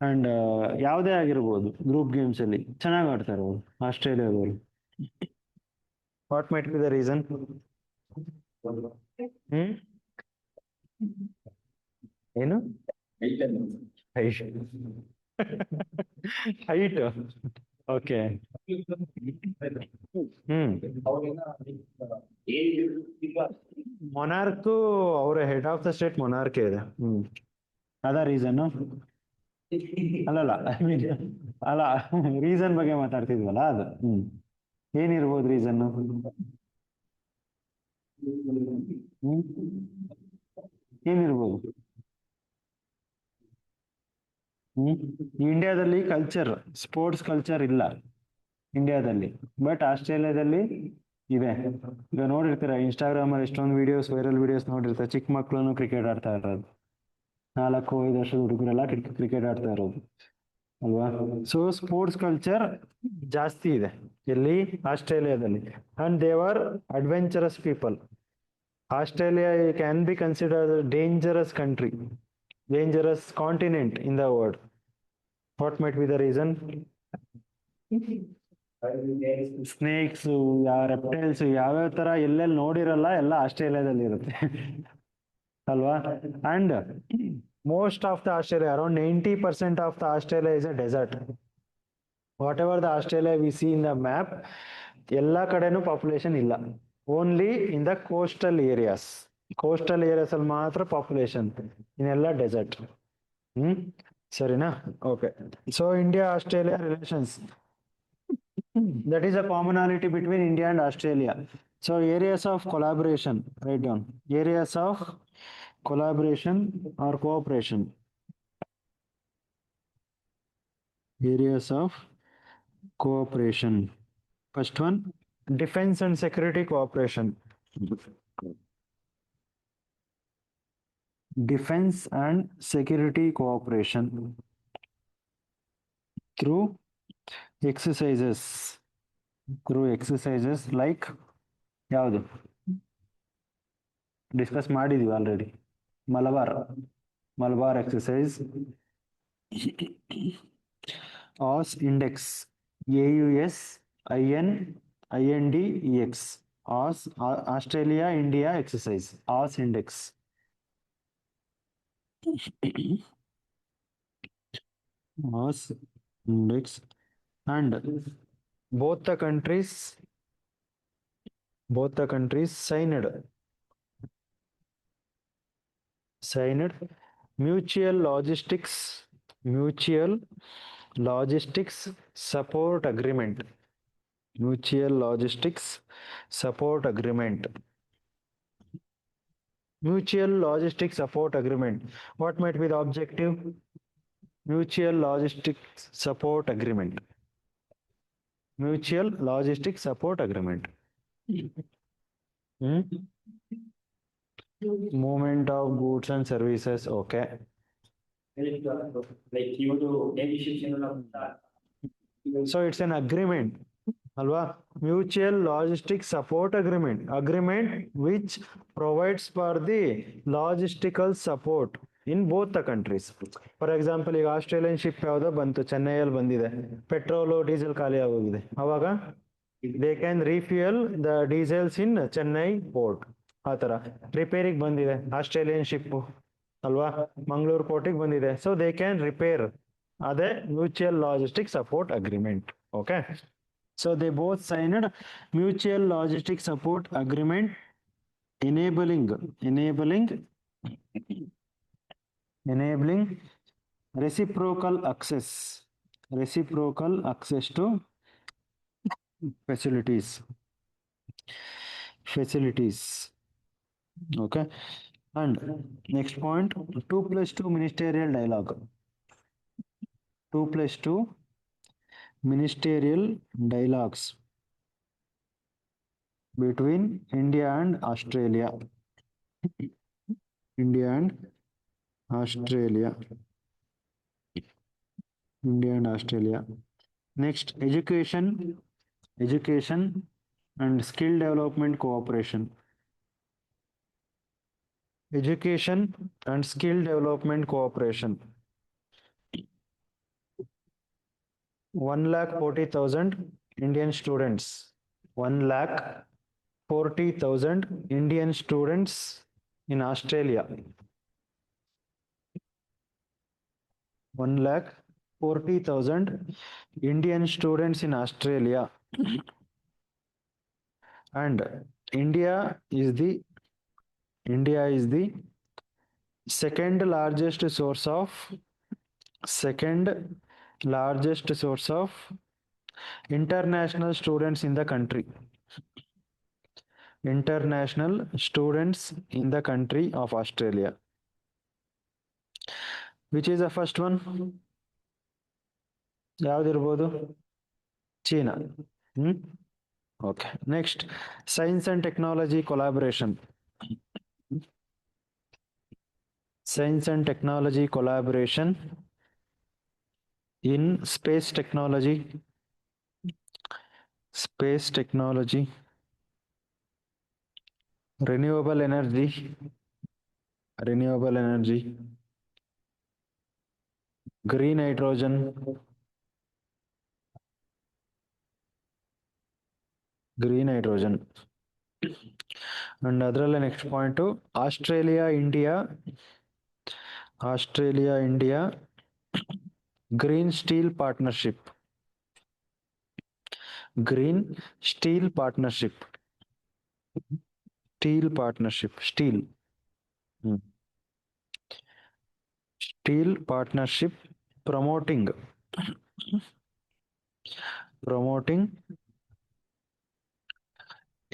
ಅಂಡ್ ಯಾವುದೇ ಆಗಿರ್ಬೋದು, ಗ್ರೂಪ್ ಗೇಮ್ಸ್ ಅಲ್ಲಿ ಚೆನ್ನಾಗಿ ಆಡ್ತಾರೆ ಅವರು ಆಸ್ಟ್ರೇಲಿಯಾದವರು. What might be the reason? ಏನು? ಹೈಟ್. ಓಕೆ. ಮೊನಾರ್ಕು ಅವರ head of the state monarch ಇದೆ. ಅದ ರೀಸನ್? ಅಲ್ಲಲ್ಲ, ಐ ಮೀನ್ ಅಲ್ಲ, ರೀಸನ್ ಬಗ್ಗೆ ಮಾತಾಡ್ತಿದ್ವಲ್ಲ ಅದು. ಏನಿರ್ಬೋದು ರೀಸನ್? ಏನಿರ್ಬೋದು? ಇಂಡಿಯಾದಲ್ಲಿ ಕಲ್ಚರ್, ಸ್ಪೋರ್ಟ್ಸ್ ಕಲ್ಚರ್ ಇಲ್ಲ ಇಂಡಿಯಾದಲ್ಲಿ, ಬಟ್ ಆಸ್ಟ್ರೇಲಿಯಾದಲ್ಲಿ ಇದೆ. ಈಗ ನೋಡಿರ್ತೀರ ಇನ್ಸ್ಟಾಗ್ರಾಮ್ ಅಲ್ಲಿ ಎಷ್ಟೊಂದು ವಿಡಿಯೋಸ್, ವೈರಲ್ ವಿಡಿಯೋಸ್ ನೋಡಿರ್ತಾರೆ, ಚಿಕ್ಕ ಮಕ್ಕಳು ಕ್ರಿಕೆಟ್ ಆಡ್ತಾ ಇರೋದು, 4-5 ವರ್ಷದ ಹುಡುಗರೆಲ್ಲ ಕ್ರಿಕೆಟ್ ಆಡ್ತಾ ಇರೋದು ಅಲ್ವಾ. ಸೊ ಸ್ಪೋರ್ಟ್ಸ್ ಕಲ್ಚರ್ ಜಾಸ್ತಿ ಇದೆ ಇಲ್ಲಿ ಆಸ್ಟ್ರೇಲಿಯಾದಲ್ಲಿ. And they are adventurous people. Australia can be considered dangerous country, dangerous continent in the world. What might be the reason? Snakes, reptiles, ಯಾವ್ಯಾವ ತರ ಎಲ್ಲೆಲ್ಲಿ ನೋಡಿರಲ್ಲ ಎಲ್ಲ ಆಸ್ಟ್ರೇಲಿಯಾದಲ್ಲಿ ಇರುತ್ತೆ ಅಲ್ವಾ. And most of the Australia, around 90% of the Australia is a desert. Whatever the Australia we see in the map, ಎಲ್ಲ ಕಡೆನೂ ಪಾಪ್ಯುಲೇಷನ್ ಇಲ್ಲ. Only in the coastal areas. Coastal areas ಅಲ್ಲಿ ಮಾತ್ರ ಪಾಪ್ಯುಲೇಷನ್, ಇನ್ನೆಲ್ಲ ಡೆಸರ್ಟ್. ಸರಿನಾ? Okay. So India Australia relations, that is a commonality between India and Australia. So areas of collaboration, write down areas of collaboration or cooperation. Areas of cooperation. First one, defense and security cooperation. Defense and security cooperation through exercises. Through exercises like ಯಾವುದು discuss ಮಾಡಿದೀವಿ already, Malabar exercise, as index, AUSINDEX, as Australia India exercise, as index. As index. And both the countries signed mutual logistics support agreement. Mutual logistics support agreement. Mutual logistics support agreement. What might be the objective? Mutual logistics support agreement. Mutual logistics support agreement. Movement of goods and services. Okay. Like you do any shipping of that. So it's an agreement, alwa. Mutual logistics support agreement. Agreement which provides for the logistical support in both the countries. For example, ಈಗ Australian ship ಯಾವುದೋ ಬಂತು, ಚೆನ್ನೈಯಲ್ಲಿ ಬಂದಿದೆ, petrol diesel ಖಾಲಿ ಆಗೋಗಿದೆ, ಅವಾಗ they can refuel the diesels in Chennai port. ಆ ತರ ರಿಪೇರಿಗೆ ಬಂದಿದೆ ಆಸ್ಟ್ರೇಲಿಯನ್ ಶಿಪ್ ಅಲ್ವಾ, ಮಂಗಳೂರು ಪೋರ್ಟಿಗೆ ಬಂದಿದೆ, ಸೊ ದೇ ಕ್ಯಾನ್ ರಿಪೇರ್. ಅದೇ mutual logistic support agreement. Okay. So they both signed mutual logistic support agreement enabling reciprocal access to facilities. Okay. And next point, 2+2 ministerial dialogue. 2+2 ministerial dialogues between India and Australia. India and Australia. Next, education and skill development cooperation. Education and skill development cooperation. 1,40,000 Indian students. 1,40,000 Indian students in Australia. 1,40,000 Indian students in Australia. And India is the second largest source of international students in the country. International students in the country of Australia. Which is the first one? ಯಾವ್ದಿರ್ಬೋದು? China. Okay. Next, science and technology collaboration. Science and technology collaboration in space technology, renewable energy, green hydrogen, and ಅದರಲ್ಲೇ next point Australia India green steel partnership. Steel partnership. Hmm. Steel partnership promoting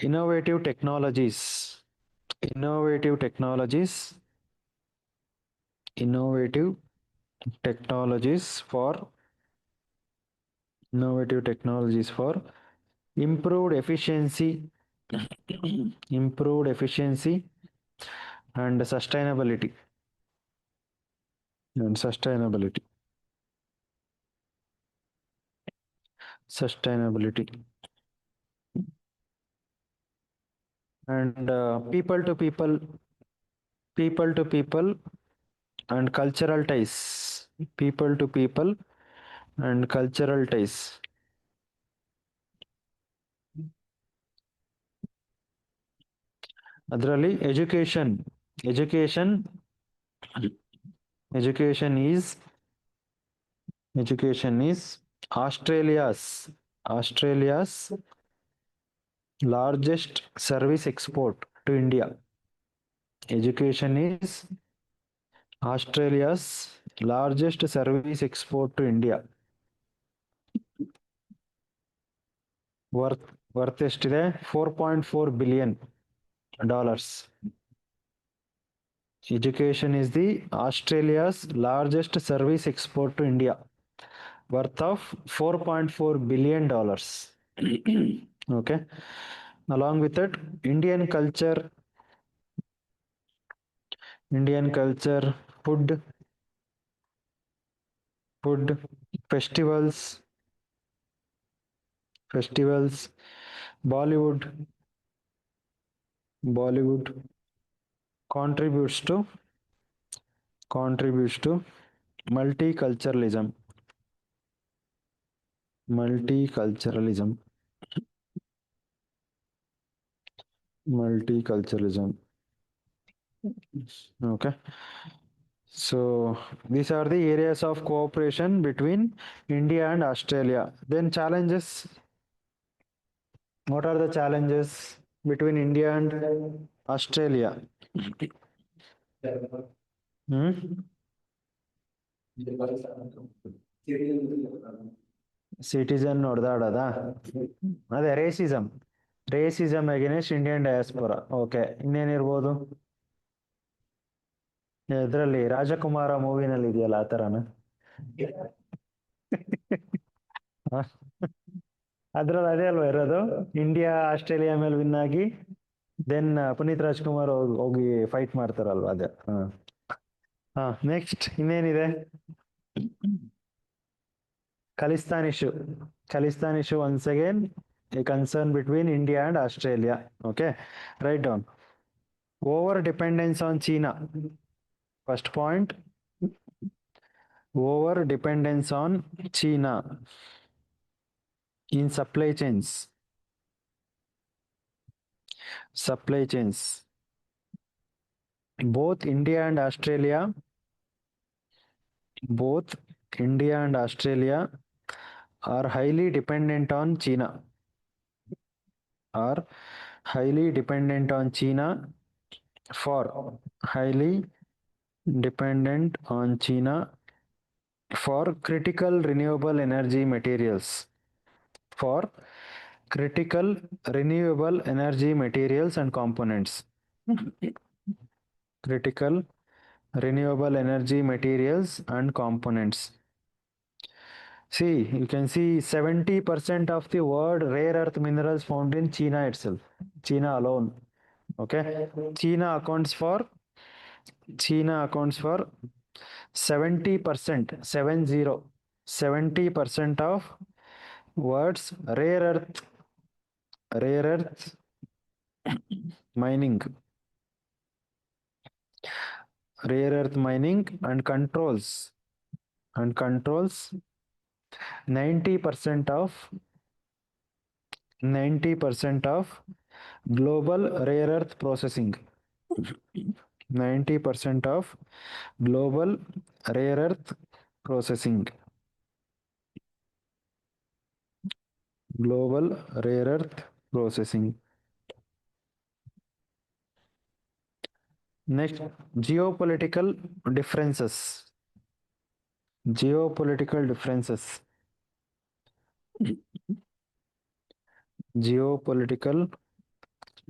innovative technologies for improved efficiency and sustainability and people to people and cultural ties. ಅದರಲ್ಲಿ education is Australia's largest service export to India. Education is Australia's largest service export to India. worth ಎಷ್ಟಿದೆ? $4.4 billion. Education is the Australia's largest service export to India, worth of $4.4 billion. Okay. Along with that, Indian culture, food, festivals, Bollywood contributes to multiculturalism. Okay. So these are the areas of cooperation between India and Australia. Then challenges. What are the challenges between India and Australia? Citizen ಹೊಡೆದಾಡೋದಾ? ಅದೇ racism against Indian diaspora. Okay, ಇನ್ನೇನಿರ್ಬೋದು? ಇದರಲ್ಲಿ ರಾಜಕುಮಾರ ಮೂವಿನಲ್ಲಿ ಇದೆಯಲ್ಲ ಆ ಥರನ? ಅದ್ರಲ್ಲಿ ಅದೇ ಅಲ್ವಾ ಇರೋದು? ಇಂಡಿಯಾ ಆಸ್ಟ್ರೇಲಿಯಾ ಮೇಲೆ ವಿನ್ ಆಗಿ ದೆನ್ ಪುನೀತ್ ರಾಜ್ಕುಮಾರ್ ಹೋಗಿ ಫೈಟ್ ಮಾಡ್ತಾರಲ್ವಾ, ಅದೇ. ನೆಕ್ಸ್ಟ್ ಇನ್ನೇನಿದೆ? Khalistan issue once again a concern between India and Australia. Okay, write down. Over dependence on China. First point, over dependence on China in supply chains. Both India and Australia are highly dependent on China. For critical renewable energy materials. And components. Critical renewable energy materials and components. See, you can see 70% of the world rare earth minerals found in China itself. China alone. Okay. China accounts for 70%, 70% of world's rare earth mining, rare earth mining and controls 90% of 90% of global rare earth processing. 90% of global rare earth processing. Global rare earth processing. Next, geopolitical differences. Geopolitical differences. Geopolitical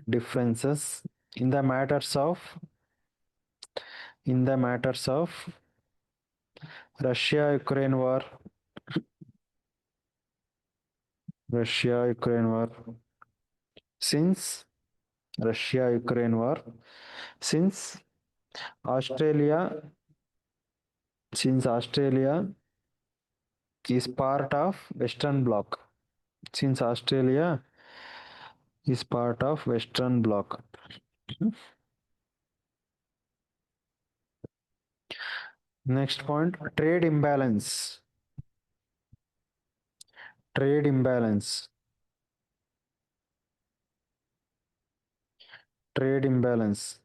differences in the matters of Russia-Ukraine war. Russia-Ukraine war. Since Russia-Ukraine war, since Australia, is part of Western Bloc. Since Australia is part of Western Bloc. Next point, trade imbalance. Trade imbalance. Trade imbalance.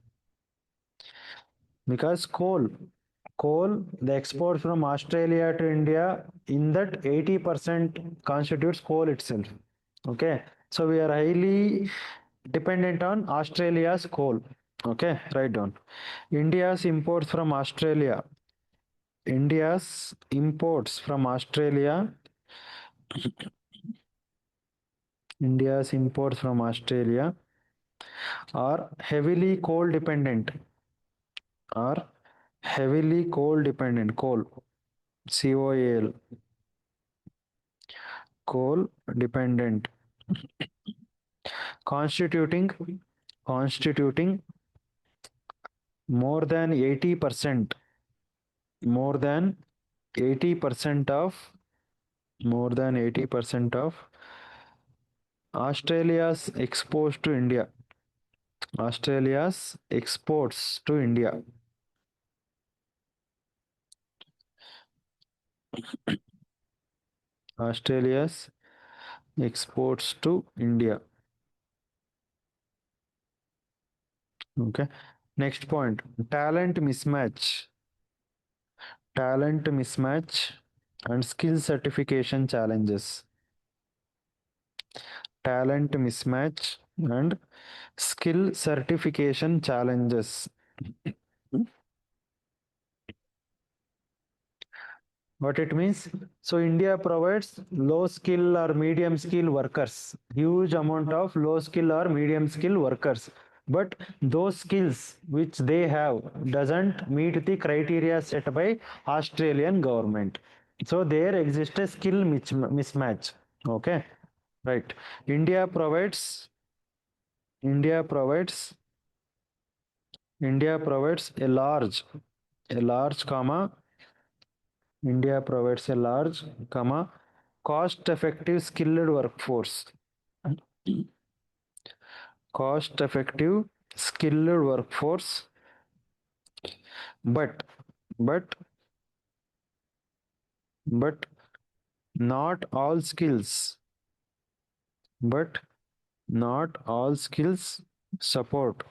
Because coal, the export from Australia to India, in that 80% constitutes coal itself. Okay, so we are highly dependent on Australia's coal. Okay, write down. India's imports from Australia. India's imports from Australia. India's imports from Australia are heavily coal dependent. Are heavily coal dependent. Coal. COAL. Coal dependent. Constituting more than 80%. More than 80% of Australia's exports to India. Australia's exports to India. Australia's exports to India. Okay. Next point, talent mismatch. Talent mismatch and skill certification challenges. Talent mismatch and skill certification challenges. What it means? So India provides low skill or medium skill workers, huge amount of low skill or medium skill workers. But those skills which they have doesn't meet the criteria set by Australian government. So there exists a skill mismatch. Okay, right. India provides a large comma. India provides a large, comma, cost-effective skilled workforce. Cost-effective skilled workforce, but not all skills. But not all skills support.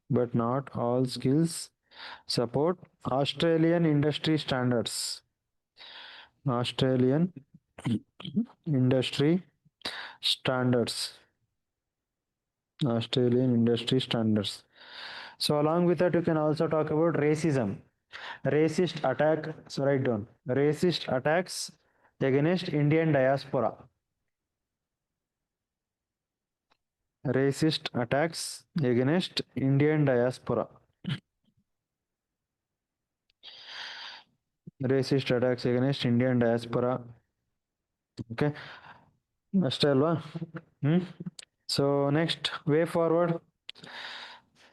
But not all skills support Australian industry standards. Australian industry standards. Australian industry standards. So along with that, you can also talk about racism. Racist attack, so write down. Racist attacks against Indian diaspora. Racist attacks against Indian diaspora. racist attacks against Indian diaspora. Okay, ಅಷ್ಟೇ ಅಲ್ವಾ? So next, way forward.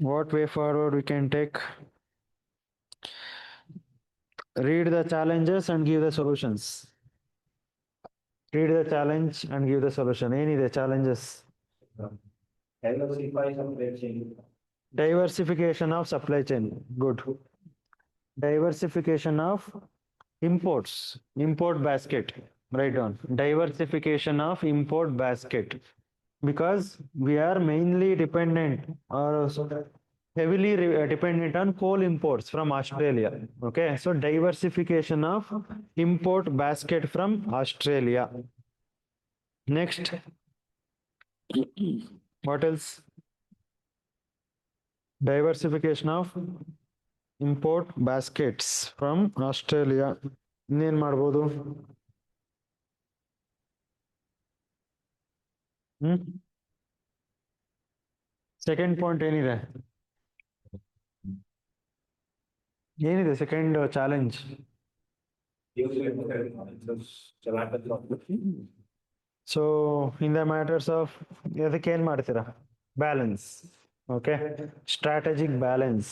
What way forward we can take? Read the challenges and give the solutions. Read the challenge and give the solution. ಏನಿದೆ challenges? Diversify supply chain. Diversification of supply chain. Good. Diversification of imports. Import basket. Write down. Diversification of import basket. Because we are mainly dependent or heavily dependent on coal imports from Australia. Okay, so diversification of import basket from Australia. Next, what else? Diversification of import baskets from Australia. ಇನ್ನೇನ್ ಮಾಡ್ಬೋದು? Second point ಏನಿದೆ? ಏನಿದೆ second challenge? So in the matters of ಅದಕ್ಕೆ ಏನ್ ಮಾಡ್ತೀರಾ? Balance. Okay, strategic balance.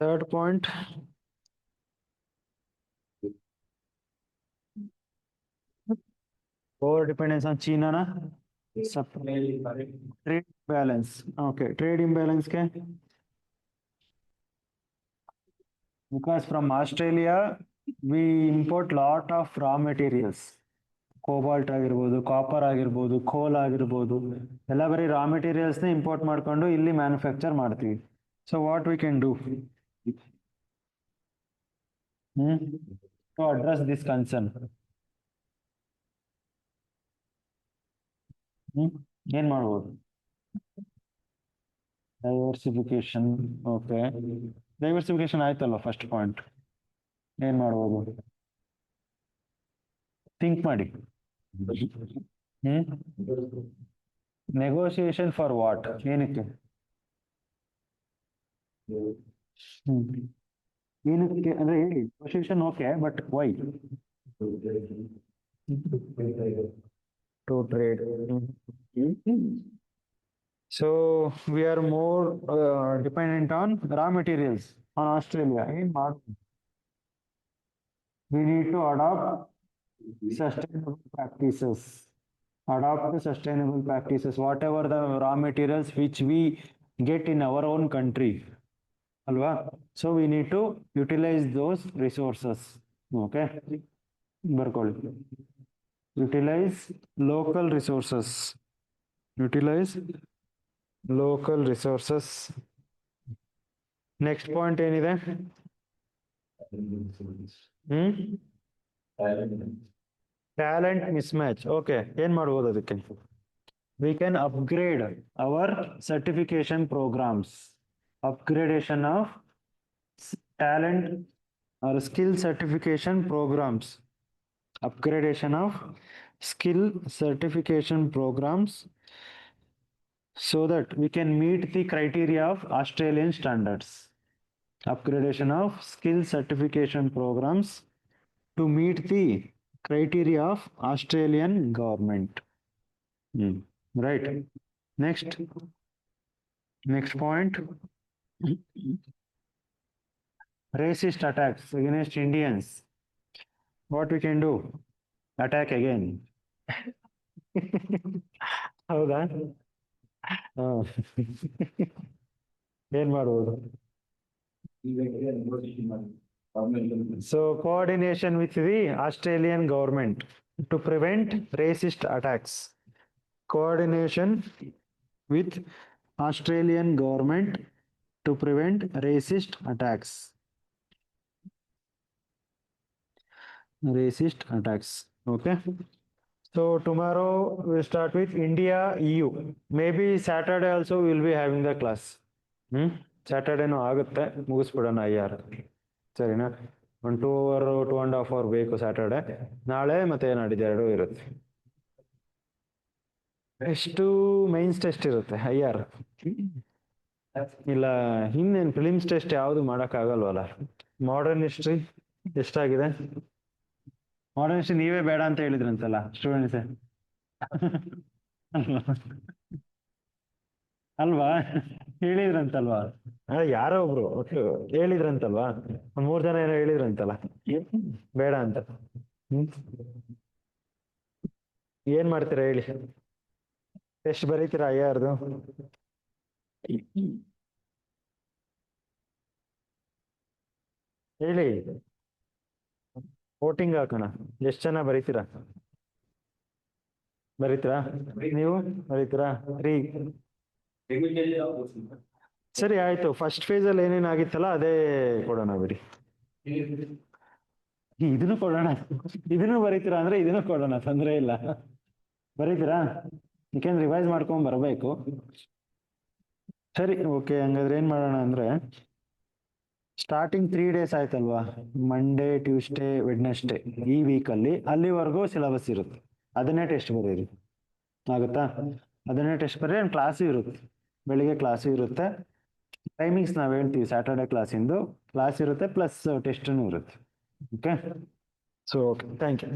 Third point, over dependence on China na? Trade balance. Okay, trade imbalance ke? Because from Australia we import lot of raw materials. Cobalt ಆಗಿರ್ಬೋದು, copper ಆಗಿರ್ಬೋದು, ಕೋಲ್ ಆಗಿರ್ಬೋದು, ಎಲ್ಲ ಬರೀ raw materials ನ ಇಂಪೋರ್ಟ್ ಮಾಡ್ಕೊಂಡು ಇಲ್ಲಿ manufacture ಮಾಡ್ತೀವಿ. So what we can do to address this concern? ಏನ್ ಮಾಡ್ಬೋದು? ಡೈವರ್ಸಿಫಿಕೇಶನ್. ಓಕೆ, ಡೈವರ್ಸಿಫಿಕೇಶನ್ ಆಯ್ತಲ್ಲ ಫಸ್ಟ್ ಪಾಯಿಂಟ್. ಏನ್ ಮಾಡ್ಬೋದು? ಥಿಂಕ್ ಮಾಡಿ. Negotiation for what? ಏನಕ್ಕೆ? ಏನಕ್ಕೆ ಅಂದ್ರೆ ಹೇಳಿ. Negotiation okay, but why? To trade. So we are more dependent on raw materials on Australia. We need to adopt sustainable practices. Adopt the sustainable practices. Whatever the raw materials which we get in our own country, alwa? So we need to utilize those resources. Okay, barkoli. Utilize local resources. Utilize local resources. Next point ಏನಿದೆ? Talent mismatch. Okay, ಏನ್ ಮಾಡ್ಬೋದು ಅದಕ್ಕೆ? We can upgrade our certification programs. Upgradation of talent or skill certification programs. Upgradation of skill certification programs so that we can meet the criteria of Australian standards. Upgradation of skill certification programs to meet the criteria of Australian government. Right. Next point. Racist attacks against Indians. What we can do? Attack again. ಹೌದಾ? ಏನ್ ಮಾಡ್ಬೋದು? So coordination with the Australian government to prevent racist attacks. Coordination with Australian government to prevent racist attacks. Racist attacks. Okay. So tomorrow we'll start with India EU. Maybe Saturday also we'll be having the class. Saturday no ಆಗುತ್ತೆ, ಮುಗಿಸ್ಬಿಡೋಣ IR. ಸರಿನಾ? 1 2 hour 2.5 hour ಬೇಕು Saturday. ನಾಳೆ ಮತ್ತೆ ನಾಡಿದ್ದು 2 ಇರುತ್ತೆ. ಎಷ್ಟು mains test ಇರುತ್ತೆ IR? ಇಲ್ಲ ಇನ್ನೇನು ಫಿಲಿಮ್ಸ್ ಟೆಸ್ಟ್ ಯಾವುದು ಆಗಲ್ವಲ್ಲ. ಮಾಡರ್ನ್ ಹಿಸ್ಟ್ರಿ ಎಷ್ಟಾಗಿದೆ? ಮಾಡರ್ನ್ ಹಿಸ್ಟ್ರಿ ನೀವೇ ಬೇಡ ಅಂತ ಹೇಳಿದ್ರಂತಲ್ಲ ಸ್ಟೂಡೆಂಟ್ಸ್. ಅಲ್ವಾ ಹೇಳಿದ್ರಂತಲ್ವಾ? ಯಾರೋ ಒಬ್ರು ಒಟ್ಟು ಹೇಳಿದ್ರಂತಲ್ವಾ, ಒಂದ್ 3 ಜನ ಏನೋ ಹೇಳಿದ್ರಂತಲ್ಲ ಬೇಡ ಅಂತ. ಹ್ಮ್ ಏನ್ ಮಾಡ್ತೀರಾ ಹೇಳಿ? ಟೆಸ್ಟ್ ಬರೀತೀರಾ ಯಾರ್ದು? ಹೇಳಿ, ವೋಟಿಂಗ್ ಹಾಕೋಣ. ಎಷ್ಟ್ ಜನ ಬರೀತೀರಾ? ಬರೀತೀರಾ? ನೀವು ಬರೀತೀರಾ? ಸರಿ ಆಯ್ತು, ಫಸ್ಟ್ ಫೇಸ್ ಅಲ್ಲಿ ಏನೇನಾಗಿತ್ತಲ್ಲ ಅದೇ ಕೊಡೋಣ ಬಿಡಿ. ಇದನ್ನು ಕೊಡೋಣ, ಇದನ್ನು ಬರೀತೀರಾ ಅಂದ್ರೆ ಇದನ್ನು ಕೊಡೋಣ, ತೊಂದ್ರೆ ಇಲ್ಲ. ಬರೀತೀರಾ? ಯಾಕೆಂದ್ರೆ ರಿವೈಸ್ ಮಾಡ್ಕೊಂಡ್ ಬರ್ಬೇಕು. ಸರಿ ಓಕೆ, ಹಂಗಾದ್ರೆ ಏನ್ ಮಾಡೋಣ ಅಂದ್ರೆ ಸ್ಟಾರ್ಟಿಂಗ್ 3 days ಆಯ್ತಲ್ವಾ, ಮಂಡೇ ಟ್ಯೂಸ್ಡೇ ವೆಡ್ನೆಸ್ಡೇ, ಈ ವೀಕ್ ಅಲ್ಲಿ ಅಲ್ಲಿವರೆಗೂ ಸಿಲೆಬಸ್ ಇರುತ್ತೆ, ಅದನ್ನೇ ಟೆಸ್ಟ್ ಬರೀರಿ. ಆಗುತ್ತಾ? ಅದನ್ನೇ ಟೆಸ್ಟ್ ಬರೀ, ಕ್ಲಾಸು ಇರುತ್ತೆ, ಬೆಳಿಗ್ಗೆ ಕ್ಲಾಸು ಇರುತ್ತೆ. ಟೈಮಿಂಗ್ಸ್ ನಾವ್ ಹೇಳ್ತೀವಿ, ಸ್ಯಾಟರ್ಡೆ ಕ್ಲಾಸಿಂದು ಕ್ಲಾಸ್ ಇರುತ್ತೆ ಪ್ಲಸ್ ಟೆಸ್ಟ್ನು ಇರುತ್ತೆ. Okay, so okay, thank you.